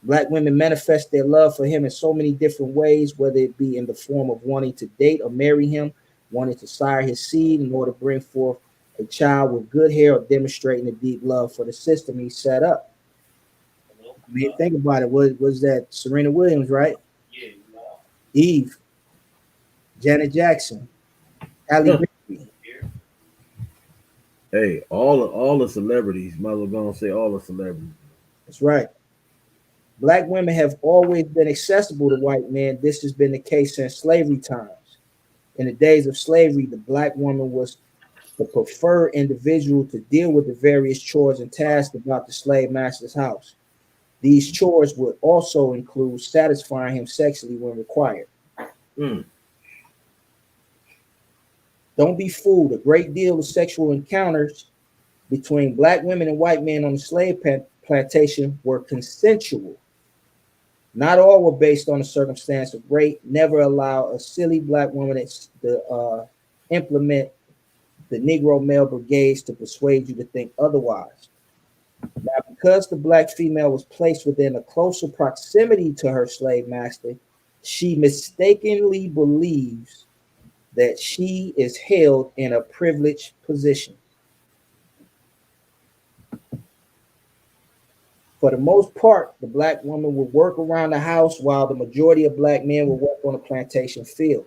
Black women manifest their love for him in so many different ways, whether it be in the form of wanting to date or marry him, wanting to sire his seed in order to bring forth a child with good hair, or demonstrating a deep love for the system he set up. I mean, think about it. Was that Serena Williams, right? Yeah. Eve, Janet Jackson, Halle Berry. Hey, all the celebrities. Might as well go and say all the celebrities. That's right. Black women have always been accessible to white men. This has been the case since slavery times. In the days of slavery, the black woman was the preferred individual to deal with the various chores and tasks about the slave master's house. These chores would also include satisfying him sexually when required. Mm. Don't be fooled. A great deal of sexual encounters between black women and white men on the slave plantation were consensual. Not all were based on the circumstance of rape. Never allow a silly black woman to implement the Negro male brigades to persuade you to think otherwise. Now, because the black female was placed within a closer proximity to her slave master, she mistakenly believes that she is held in a privileged position. For the most part, the black woman would work around the house while the majority of black men would work on the plantation field,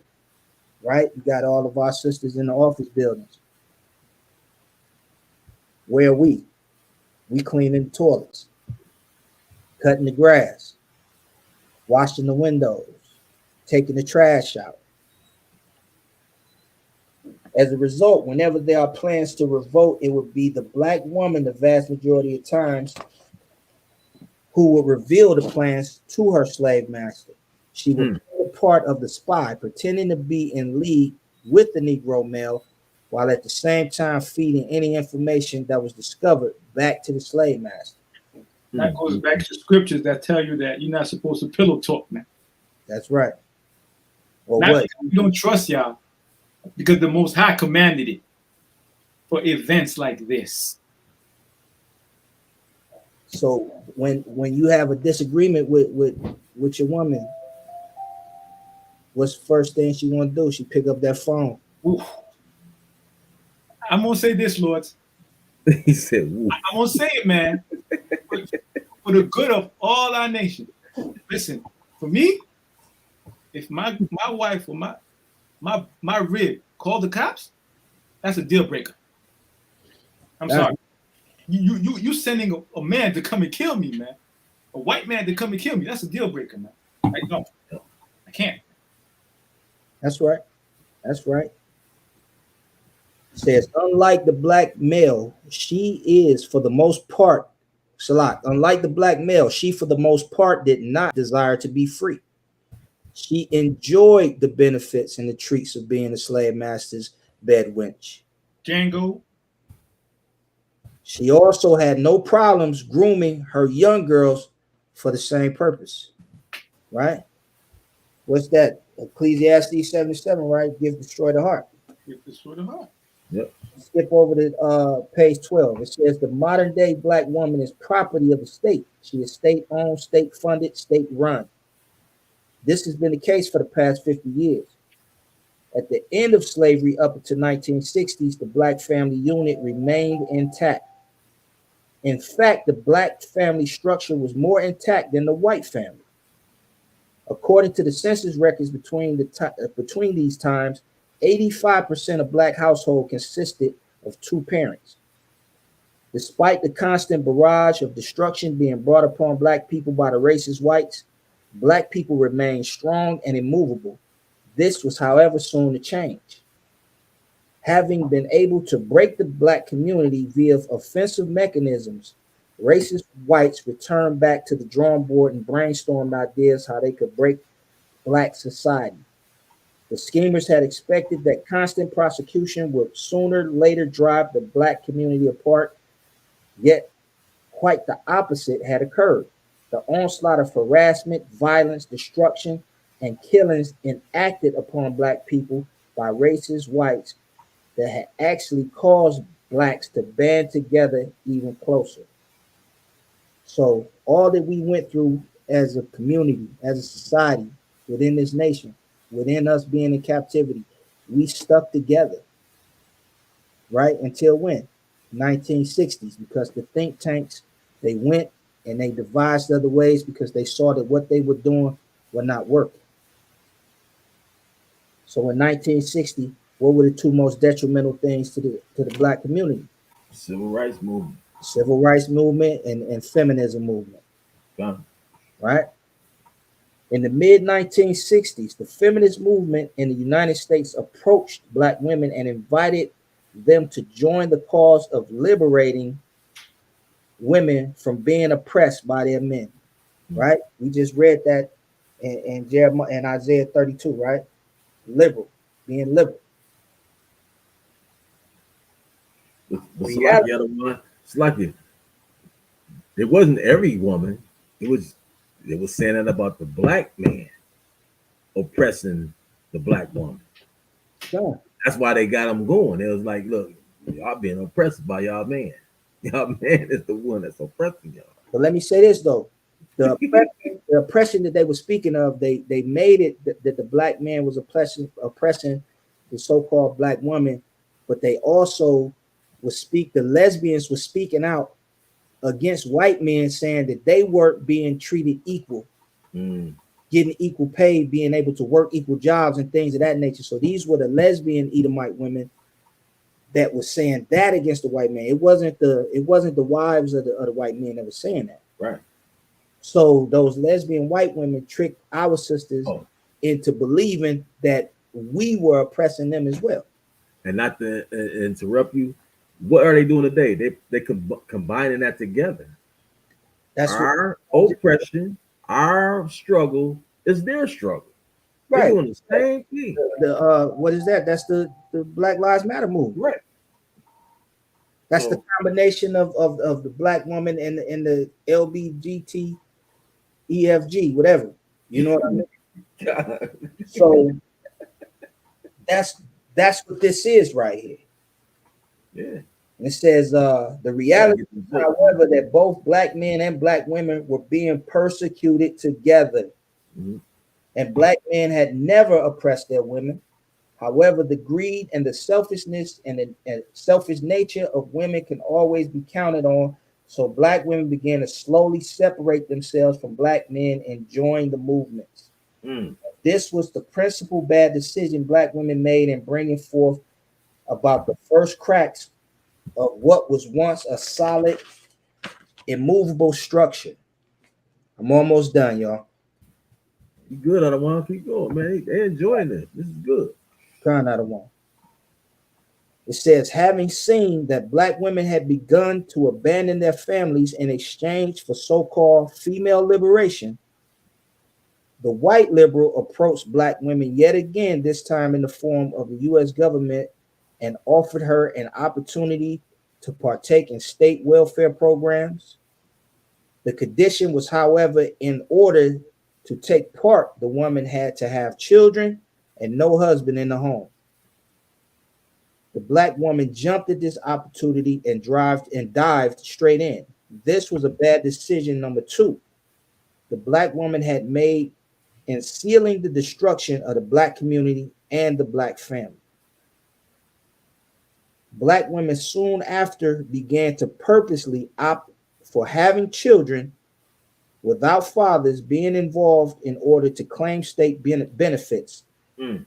right? You got all of our sisters in the office buildings. Where are we? We cleaning the toilets, cutting the grass, washing the windows, taking the trash out. As a result, whenever there are plans to revolt, it would be the black woman the vast majority of times who would reveal the plans to her slave master. She would play a part of the spy, pretending to be in league with the Negro male, while at the same time feeding any information that was discovered back to the slave master. That goes back to scriptures that tell you that you're not supposed to pillow talk, man. That's right. Well, Not what? because we don't trust y'all, because the Most High commanded it for events like this. So when you have a disagreement with your woman, what's the first thing she want to do? She pick up that phone. Oof. I'm gonna say this, Lord. He said, "Woo." I'm gonna say it, man, for the good of all our nation. Listen, for me, if my wife or my rib called the cops, that's a deal breaker. I'm sorry. You sending a man to come and kill me, man. A white man to come and kill me. That's a deal breaker, man. I can't. That's right. That's right. Says, unlike the black male, she is for the most part, Salat, unlike the black male, she for the most part did not desire to be free. She enjoyed the benefits and the treats of being a slave master's bed wench. Django. She also had no problems grooming her young girls for the same purpose, right? What's that? Ecclesiastes 77, right? Give, destroy the heart. With the sword of heart. Yep. Skip over to page 12. It says the modern day black woman is property of the state. She is state owned, state funded, state run. This has been the case for the past 50 years. At the end of slavery up until 1960s, the black family unit remained intact. In fact, the black family structure was more intact than the white family. According to the census records between these times, 85% of black households consisted of two parents. Despite the constant barrage of destruction being brought upon black people by the racist whites, black people remained strong and immovable. This was, however, soon to change. Having been able to break the black community via offensive mechanisms, racist whites returned back to the drawing board and brainstormed ideas how they could break black society. The schemers had expected that constant prosecution would sooner or later drive the black community apart, yet quite the opposite had occurred. The onslaught of harassment, violence, destruction, and killings enacted upon black people by racist whites that had actually caused blacks to band together even closer. So all that we went through as a community, as a society, within this nation, within us being in captivity, we stuck together, right? Until when? 1960s, because the think tanks, they went and they devised other ways because they saw that what they were doing were not working. So in 1960, what were the two most detrimental things to the black community? Civil rights movement. Civil rights movement and feminism movement, Done. right? In the mid 1960s, the feminist movement in the United States approached black women and invited them to join the cause of liberating women from being oppressed by their men, right? We just read that in Jeremiah and Isaiah 32, right? Liberal, being liberal. But Slacky, other one, Slacky, it wasn't every woman. It was saying that about the black man oppressing the black woman. Sure. That's why they got them going. It was like, look, y'all being oppressed by y'all man. Y'all man is the one that's oppressing y'all. But let me say this though. The oppression that they were speaking of, they made it that the black man was oppressing the so-called black woman, but they also the lesbians were speaking out against white men, saying that they weren't being treated equal, getting equal pay, being able to work equal jobs and things of that nature. So these were the lesbian Edomite women that was saying that against the white man. It wasn't the wives of the white men that was saying that. Right. So those lesbian white women tricked our sisters into believing that we were oppressing them as well. And not to interrupt you, what are they doing today? They combining that together. That's our oppression, our struggle is their struggle. Right. They're doing the same thing. What is that? That's the Black Lives Matter movement. Right. That's the combination of the black woman and the LBGT EFG, whatever. You know what I mean? So that's what this is right here. Yeah. And it says the reality, however, that both black men and black women were being persecuted together. Mm-hmm. And black men had never oppressed their women. However, the greed and the selfishness and the selfish nature of women can always be counted on. So black women began to slowly separate themselves from black men and join the movements. This was the principal bad decision black women made in bringing forth about the first cracks of what was once a solid, immovable structure. I'm almost done, y'all. You good? I don't want to keep going, man. They enjoying this. This is good. Kind out of one. It says, having seen that black women had begun to abandon their families in exchange for so-called female liberation, the white liberal approached black women yet again, this time in the form of the U.S. government, and offered her an opportunity to partake in state welfare programs. The condition was, however, in order to take part, the woman had to have children and no husband in the home. The black woman jumped at this opportunity and dived straight in. This was a bad decision. Number two, the black woman had made in sealing the destruction of the black community and the black family. Black women soon after began to purposely opt for having children without fathers being involved in order to claim state benefits. Mm.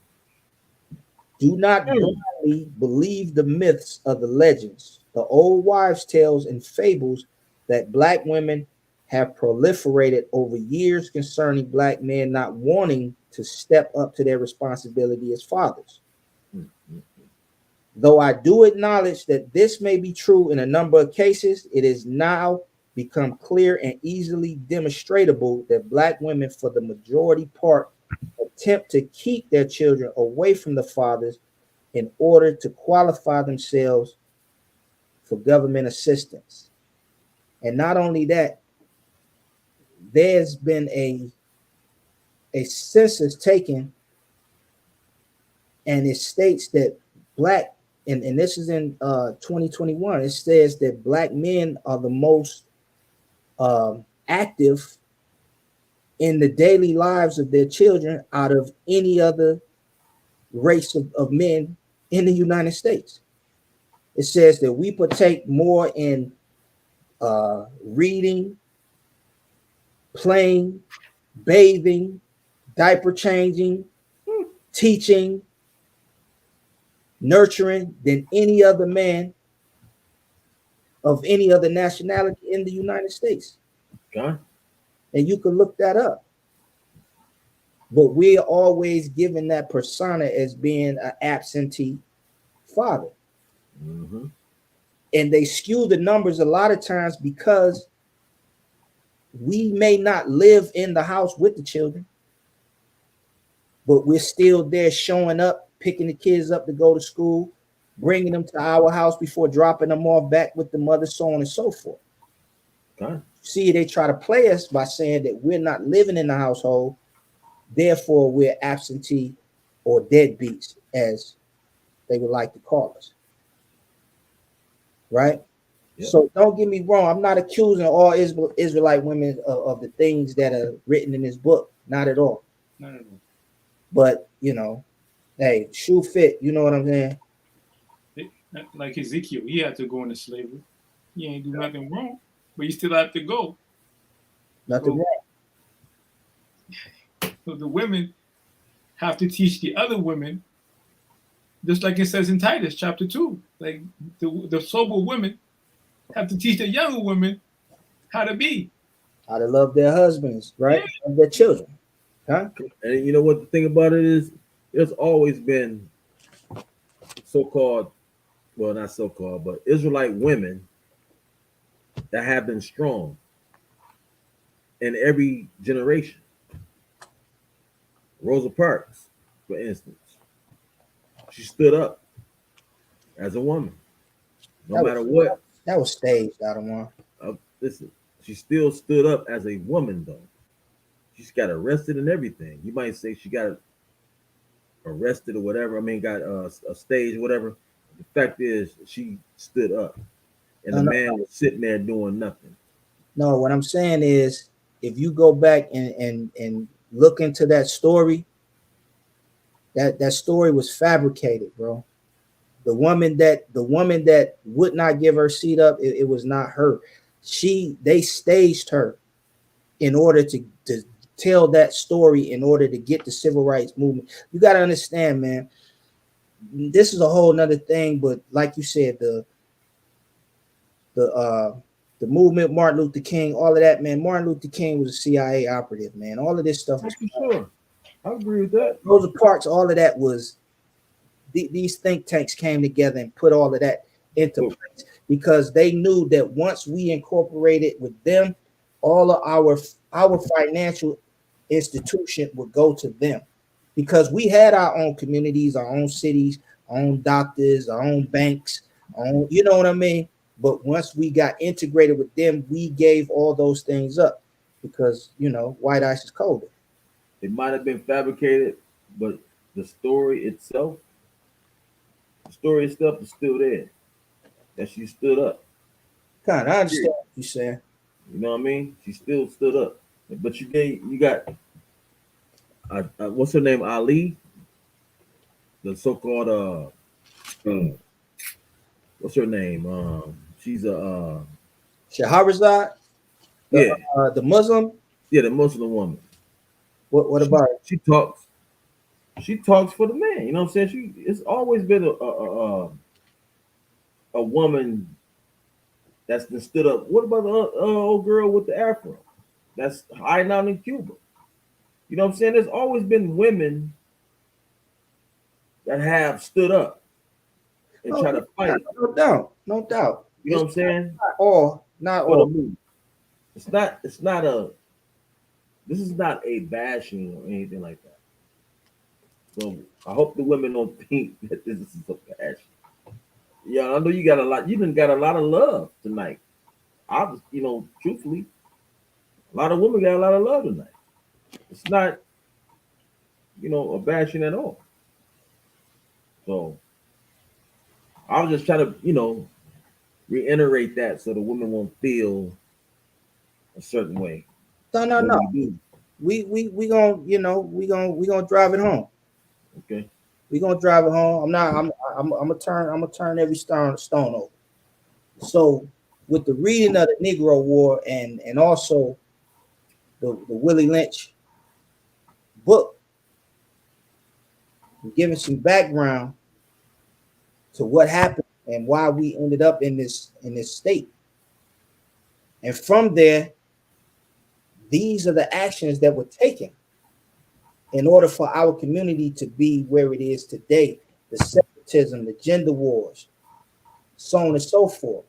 Do not blindly believe the myths of the legends, the old wives' tales and fables that black women have proliferated over years concerning black men not wanting to step up to their responsibility as fathers. Though I do acknowledge that this may be true in a number of cases, it has now become clear and easily demonstrable that black women, for the majority part, attempt to keep their children away from the fathers in order to qualify themselves for government assistance. And not only that, there's been a census taken, and it states that black, and this is in 2021, it says that black men are the most active in the daily lives of their children out of any other race of men in the United States. It says that we partake more in reading, playing, bathing, diaper changing, teaching, nurturing than any other man of any other nationality in the United States. Okay. And you can look that up. But we're always given that persona as being an absentee father. Mm-hmm. And they skew the numbers a lot of times because we may not live in the house with the children, but we're still there showing up, picking the kids up to go to school, bringing them to our house before dropping them off back with the mother, so on and so forth. Okay. See, they try to play us by saying that we're not living in the household, therefore we're absentee or deadbeats, as they would like to call us. Right? Yep. So don't get me wrong. I'm not accusing all Israelite women of the things that are written in this book. Not at all. No. But, you know, hey, shoe fit. You know what I'm saying? Like Ezekiel, he had to go into slavery. He ain't do nothing wrong, but you still have to go. Nothing wrong. So the women have to teach the other women, just like it says in Titus chapter 2. Like the sober women have to teach the younger women how to be. How to love their husbands, right? Yeah. And their children. Huh? And you know what the thing about it is? There's always been so-called, well, not so-called, but Israelite women that have been strong in every generation. Rosa Parks, for instance, she stood up as a woman, no matter what. That was staged, I don't want. Listen, she still stood up as a woman, though. She's got arrested and everything. You might say she got arrested or whatever. I mean, got a stage, whatever. The fact is, she stood up, and the man was sitting there doing nothing. No, what I'm saying is, if you go back and look into that story, that story was fabricated, bro. The woman that would not give her seat up, it was not her. They staged her in order to tell that story, in order to get the civil rights movement. You got to understand, man, this is a whole nother thing, but like you said, the the movement, Martin Luther King, all of that, man. Martin Luther King was a CIA operative, man. All of this stuff was For sure. I agree with that. Rosa Parks. All of that was these think tanks came together and put all of that into place because they knew that once we incorporated with them, all of our financial institution would go to them because we had our own communities, our own cities, our own doctors, our own banks, our own, you know what I mean? But once we got integrated with them, we gave all those things up because, you know, white ice is colder. It might have been fabricated, but the story itself, the story itself is still there. That she stood up. Kind of, I understand what you're saying. You know what I mean? She still stood up. But you got what's her name? Ali, the so-called what's her name? She's a Shahrazad, yeah, the Muslim. yeah, the Muslim woman. What about it? She talks. She talks for the man. You know what I'm saying? It's always been a woman that's been stood up. What about the old girl with the afro? That's hiding out in Cuba. You know what I'm saying? There's always been women that have stood up and try to fight. No doubt, no doubt. You know what I'm saying? Not For the all. move. It's not a. This is not a bashing or anything like that. So I hope the women don't think that this is a bashing. Yeah, I know you got a lot. You done got a lot of love tonight. I was, truthfully, a lot of women got a lot of love tonight. It's not, a bashing at all. So I was just trying to, reiterate that so the women won't feel a certain way. No. We gonna, we gonna drive it home. Okay. We gonna drive it home. I'm gonna turn every stone over. So with the reading of the Negro War and also the Willie Lynch book, giving some background to what happened and why we ended up in this state. And from there, these are the actions that were taken in order for our community to be where it is today. The separatism, the gender wars, so on and so forth.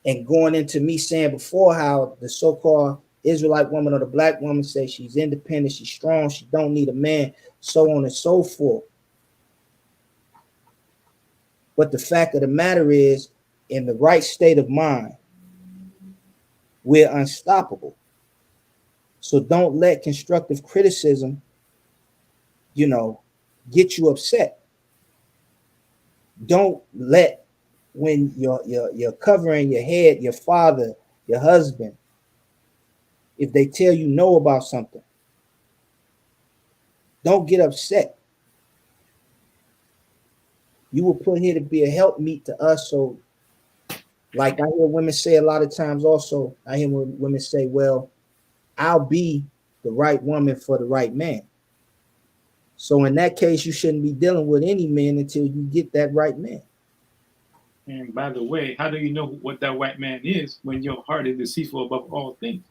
And going into me saying before how the so-called Israelite woman or the black woman says she's independent, she's strong, she don't need a man, so on and so forth. But the fact of the matter is, in the right state of mind, we're unstoppable. So don't let constructive criticism, get you upset. Don't let when you're covering your head, your father, your husband, if they tell you no about something, don't get upset. You were put here to be a helpmeet to us. So, like I hear women say a lot of times also, I hear women say, well, I'll be the right woman for the right man. So in that case, you shouldn't be dealing with any man until you get that right man. And by the way, how do you know what that white man is when your heart is deceitful above all things?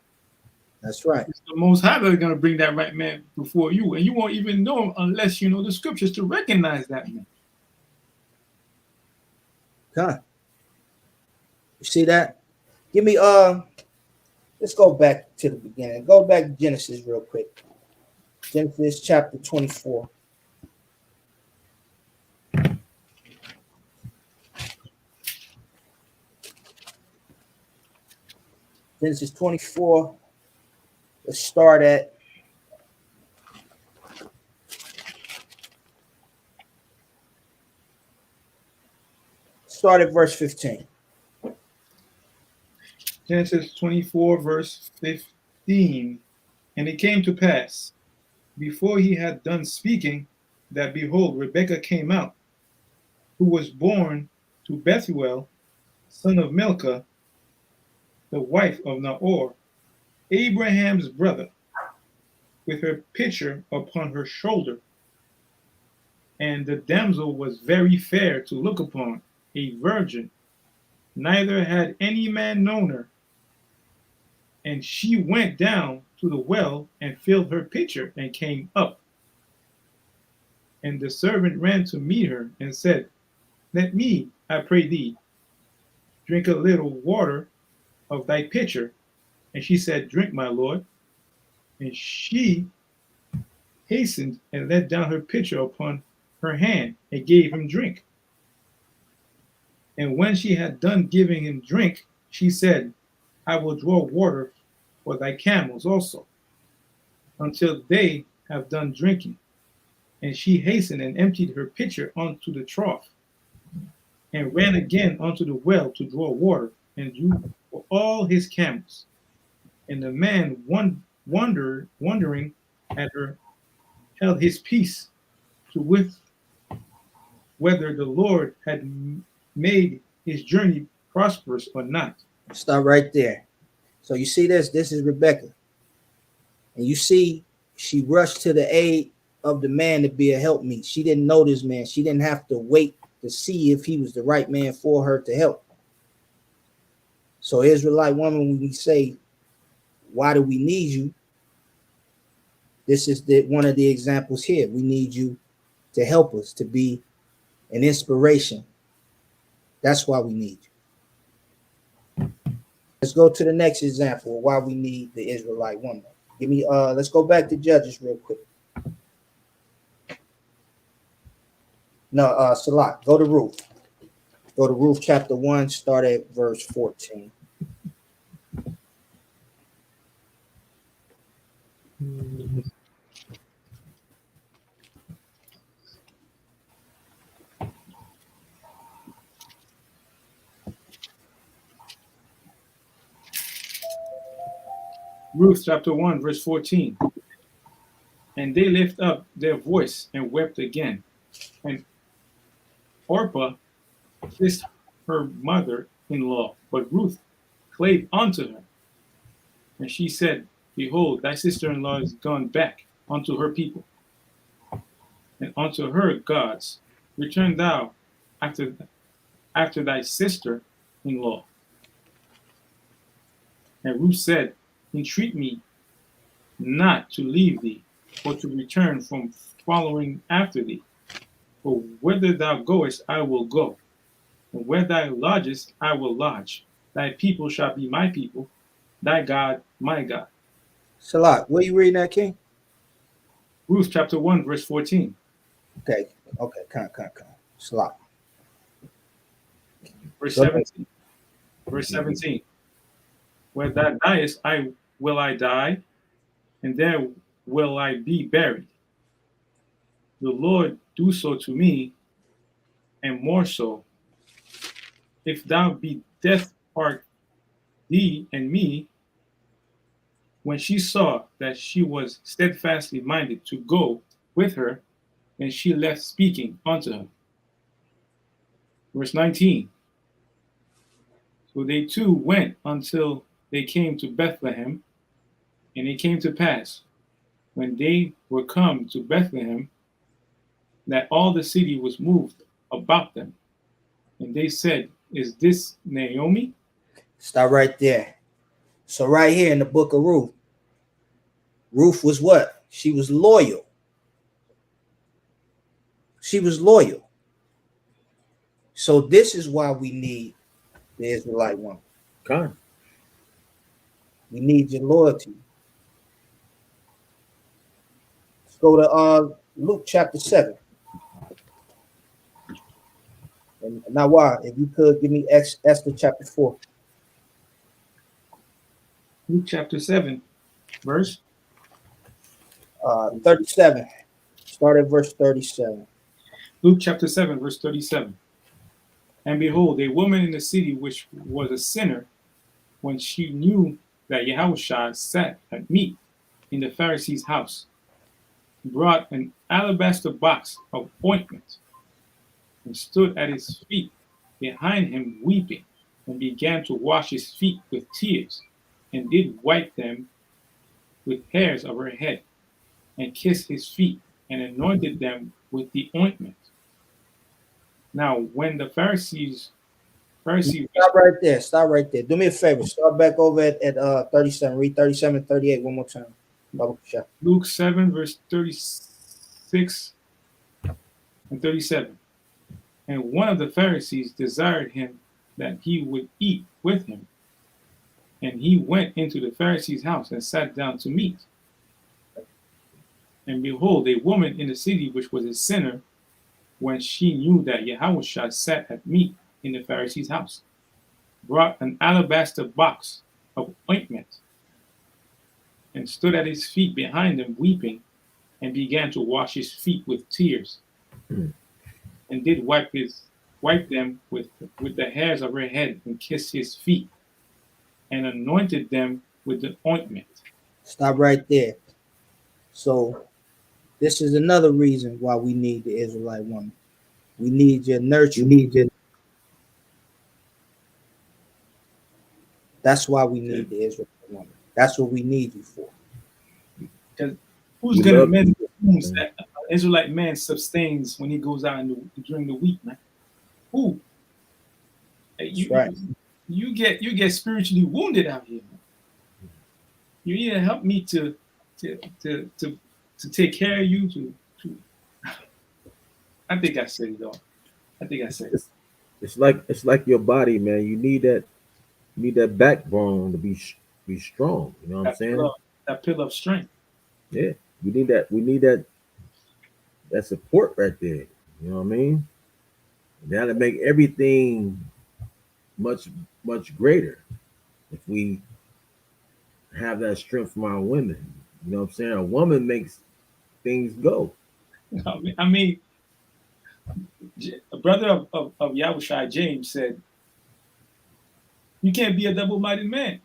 That's right. It's the Most High that's going to bring that right man before you, and you won't even know him unless you know the scriptures to recognize that man. Huh. You see that? Give me let's go back to the beginning. Go back to Genesis real quick. Genesis chapter 24. Genesis 24. Let's start at verse 15. Genesis 24, verse 15. And it came to pass, before he had done speaking, that behold, Rebekah came out, who was born to Bethuel, son of Milcah, the wife of Nahor, Abraham's brother, with her pitcher upon her shoulder. And the damsel was very fair to look upon, a virgin. neither had any man known her. And she went down to the well and filled her pitcher and came up. And the servant ran to meet her and said, Let me, I pray thee, drink a little water of thy pitcher. And she said, Drink, my lord. And she hastened and let down her pitcher upon her hand and gave him drink. And when she had done giving him drink, she said, I will draw water for thy camels also, until they have done drinking. And she hastened and emptied her pitcher onto the trough, and ran again unto the well to draw water, and drew for all his camels. And the man, wondering at her, held his peace, to whether the Lord had made his journey prosperous or not. Stop right there. So you see this? This is Rebecca. And you see she rushed to the aid of the man to be a helpmeet. She didn't know this man. She didn't have to wait to see if he was the right man for her to help. So Israelite woman, when we say, why do we need you? This is one of the examples here. We need you to help us, to be an inspiration. That's why we need you. Let's go to the next example of why we need the Israelite woman. Give me let's go back to Judges real quick. No, Salat, go to Ruth. Go to Ruth chapter 1, start at verse 14. Ruth chapter 1, verse 14. And they lift up their voice and wept again. And Orpah kissed her mother-in-law, but Ruth clave unto her. And she said, Behold, thy sister-in-law is gone back unto her people, and unto her gods. Return thou after thy sister-in-law. And Ruth said, Entreat me not to leave thee, or to return from following after thee. For whither thou goest, I will go, and where thou lodgest, I will lodge. Thy people shall be my people, thy God, my God. Salat, where you reading that, King? Ruth chapter 1, verse 14. Okay, come. Salat. Verse 17. Verse 17. Where thou diest, I die, and there will I be buried. The Lord do so to me, and more so, if thou be death part thee and me. When she saw that she was steadfastly minded to go with her, and she left speaking unto her. Verse 19. So they two went until they came to Bethlehem, and it came to pass, when they were come to Bethlehem, that all the city was moved about them. And they said, Is this Naomi? Stop right there. So right here in the book of Ruth, Ruth was what? She was loyal. She was loyal. So this is why we need the Israelite woman. Con. We need your loyalty. Let's go to Luke chapter 7. And now, why? If you could give me Esther chapter 4. Luke chapter 7, verse 37. Start at verse 37. Luke chapter 7, verse 37. And behold, a woman in the city which was a sinner, when she knew that Yahushua sat at meat in the Pharisee's house, brought an alabaster box of ointment, and stood at his feet behind him weeping, and began to wash his feet with tears, and did wipe them with hairs of her head, and kissed his feet, and anointed them with the ointment. Now when the Pharisees Pharisee. Stop right there. Stop right there. Do me a favor. Start back over at 37. Read 37, 38 one more time. Baba Kasha. Luke 7, verse 36 and 37. And one of the Pharisees desired him that he would eat with him. And he went into the Pharisee's house and sat down to meat. And behold, a woman in the city which was a sinner, when she knew that Yahushua sat at meat in the Pharisee's house, brought an alabaster box of ointment and stood at his feet behind him, weeping, and began to wash his feet with tears, and did wipe them with the hairs of her head, and kiss his feet, and anointed them with the ointment. Stop right there. So this is another reason why we need the Israelite woman. We need your nurture. That's why we need the Israelite woman. That's what we need you for. Because who's going to mend the wounds that an Israelite man sustains when he goes out during the week, man? Who? That's right. You get spiritually wounded out here. Man. You need to help me to take care of you. To I think I said it all. I think I said it. It's like your body, man. You need that backbone to be strong. You know what I'm saying? That pillar of strength. Yeah, we need that. We need that support right there. You know what I mean? That'll make everything much greater if we have that strength from our women. You know what I'm saying? A woman makes things go. I mean, a brother of Yahushua, James, said, "You can't be a double-minded man.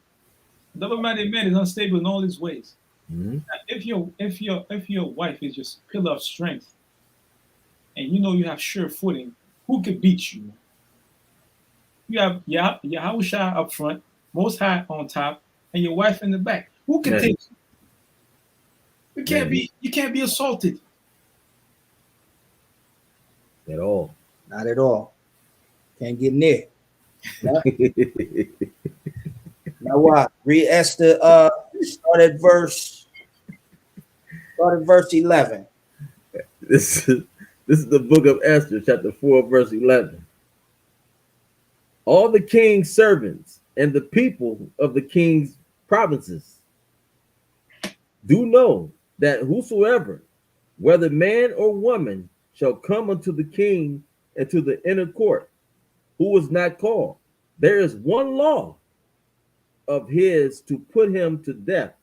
A double-minded man is unstable in all his ways." Mm-hmm. Now, if your wife is your pillar of strength, and you know you have sure footing, who could beat you? You have Yahushua up front, Most High on top, and your wife in the back. Who can take you? You can't be assaulted at all. Not at all. Can't get near. Now what? Read Esther. Start at verse 11. This is the book of Esther, chapter 4, verse 11. All the king's servants and the people of the king's provinces do know that whosoever, whether man or woman, shall come unto the king and to the inner court, who was not called, there is one law of his to put him to death,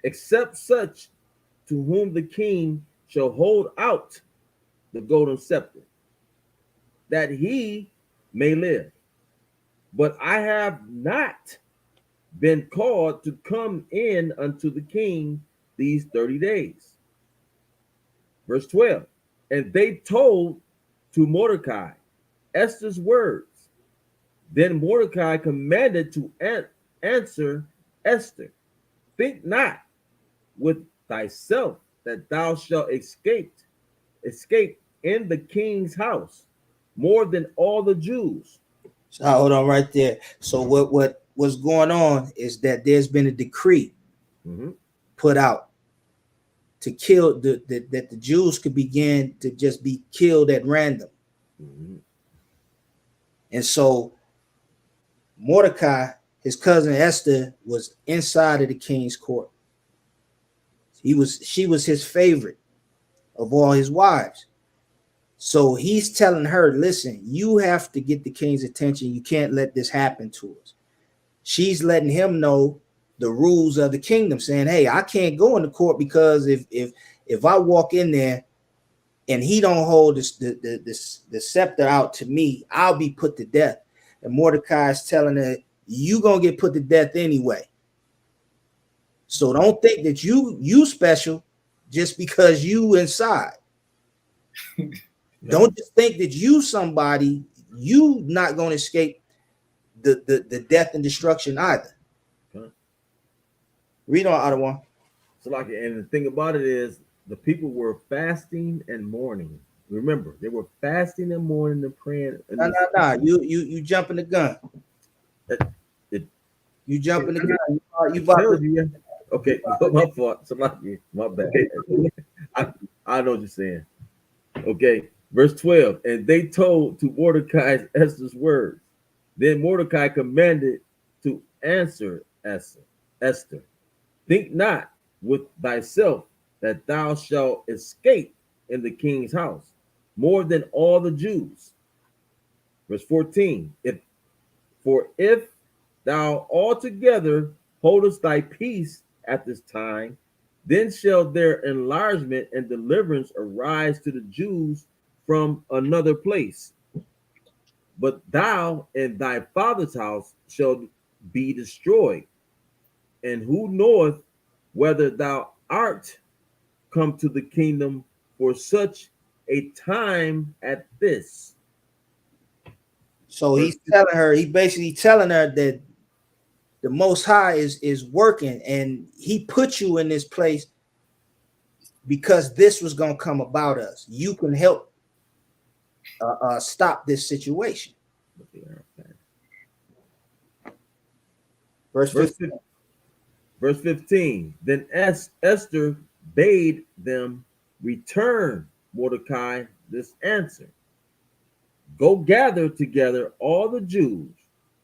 except such to whom the king shall hold out the golden scepter, that he may live. But I have not been called to come in unto the king these 30 days. Verse 12. And they told to Mordecai Esther's words. Then Mordecai commanded to answer Esther, think not with thyself that thou shalt escape in the king's house more than all the Jews. So hold on right there. So what's going on is that there's been a decree put out to kill that the Jews could begin to just be killed at random. And so Mordecai, his cousin Esther, was inside of the king's court. She was his favorite of all his wives. So he's telling her, listen, you have to get the king's attention. You can't let this happen to us. She's letting him know the rules of the kingdom, saying, hey, I can't go in the court because if I walk in there and he don't hold the scepter out to me, I'll be put to death. And Mordecai is telling her, you gonna get put to death anyway. So don't think that you special just because you inside. Don't just think that you somebody, you not going to escape the death and destruction either. Read on, Ottawa. So and the thing about it is the people were fasting and mourning. Remember, they were fasting and mourning and praying. And No. You jumping the gun. it, You jumping the gun. You it about tells to. you, yeah. Okay, my fault. Somebody, my bad. I, I know what you're saying. Okay, verse 12. And they told to Mordecai Esther's words. Then Mordecai commanded to answer Esther, think not with thyself that thou shalt escape in the king's house more than all the Jews. Verse 14. If thou altogether holdest thy peace at this time, then shall their enlargement and deliverance arise to the Jews from another place. But thou and thy father's house shall be destroyed. And who knoweth whether thou art come to the kingdom for such a time at this? So he's telling her. He basically telling her that the Most High is working, and He put you in this place because this was gonna come about us. You can help stop this situation. Verse 15. Verse 15. Then Esther bade them return Mordecai this answer. Go gather together all the Jews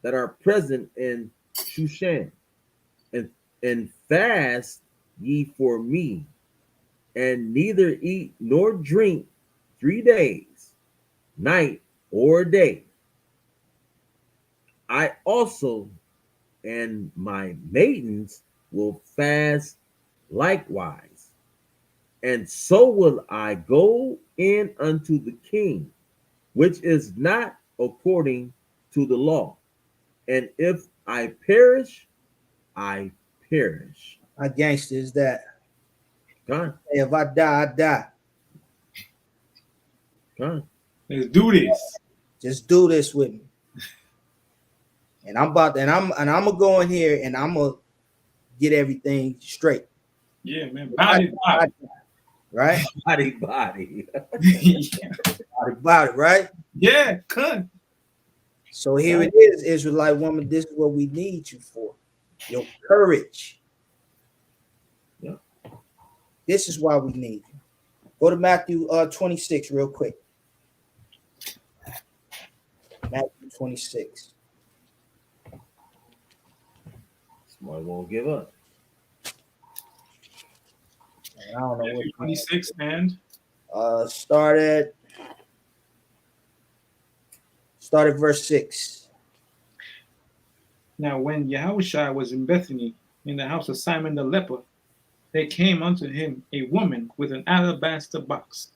that are present in Shushan, and fast ye for me, and neither eat nor drink 3 days, night or day. I also and my maidens will fast likewise, and so will I go in unto the king, which is not according to the law. And if I perish, I perish. How gangster is that? Con, If I die, I die. con. Let's do this. Just do this with me. And I'm gonna go in here and I'm gonna get everything straight. Yeah, man. Body. Right? Body. About it, right? Yeah, cut. So here it is, Israelite woman. This is what we need you for. Your courage. Yeah. This is why we need you. Go to Matthew 26 real quick. Matthew 26. Somebody won't give up. I don't know what 26 and start at verse 6. now when Yahushua was in Bethany in the house of Simon the leper, there came unto him a woman with an alabaster box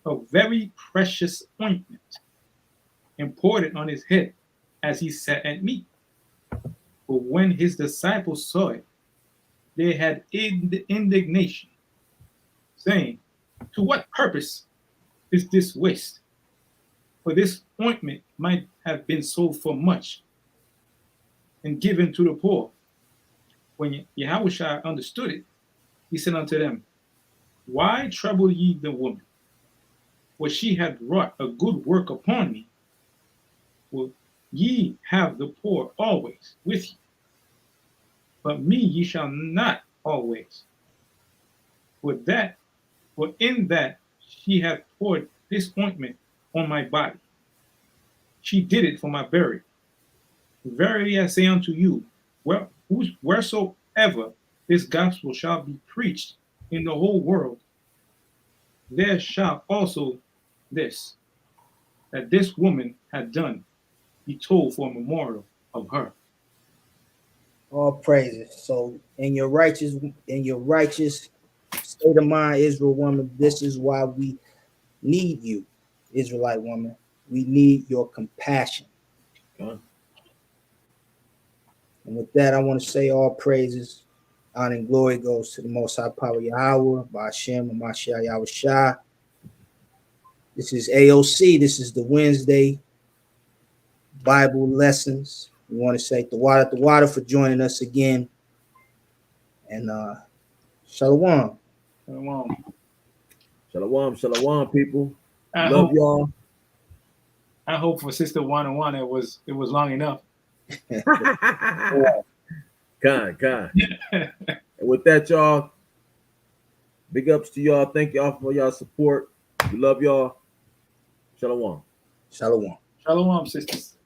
of very precious ointment, and poured it on his head as he sat at meat. But when his disciples saw it, they had indignation, saying, to what purpose is this waste? For this ointment might have been sold for much and given to the poor. When Yahushua understood it, he said unto them, why trouble ye the woman? For she hath wrought a good work upon me. For ye have the poor always with you, but me ye shall not always. For in that she hath poured this ointment on my body, she did it for my burial. Verily I say unto you, wheresoever this gospel shall be preached in the whole world, there shall also this, that this woman had done, be told for a memorial of her. All praises. So in your righteous state of mind, Israel woman, this is why we need you, Israelite woman. We need your compassion. Con. And with that, I want to say all praises, honor, and glory goes to the Most High Power Yahweh, by Hashem and Mashiach Yahweh Shah. This is A.O.C. This is the Wednesday Bible lessons. We want to say the water for joining us again. And Shalawam. Shalawam, people. I Love hope y'all. I hope for Sister 101 it was long enough. Kind. And with that, y'all, big ups to y'all. Thank y'all for y'all support. We love y'all. Shalom. Shalom. Shalom, sisters.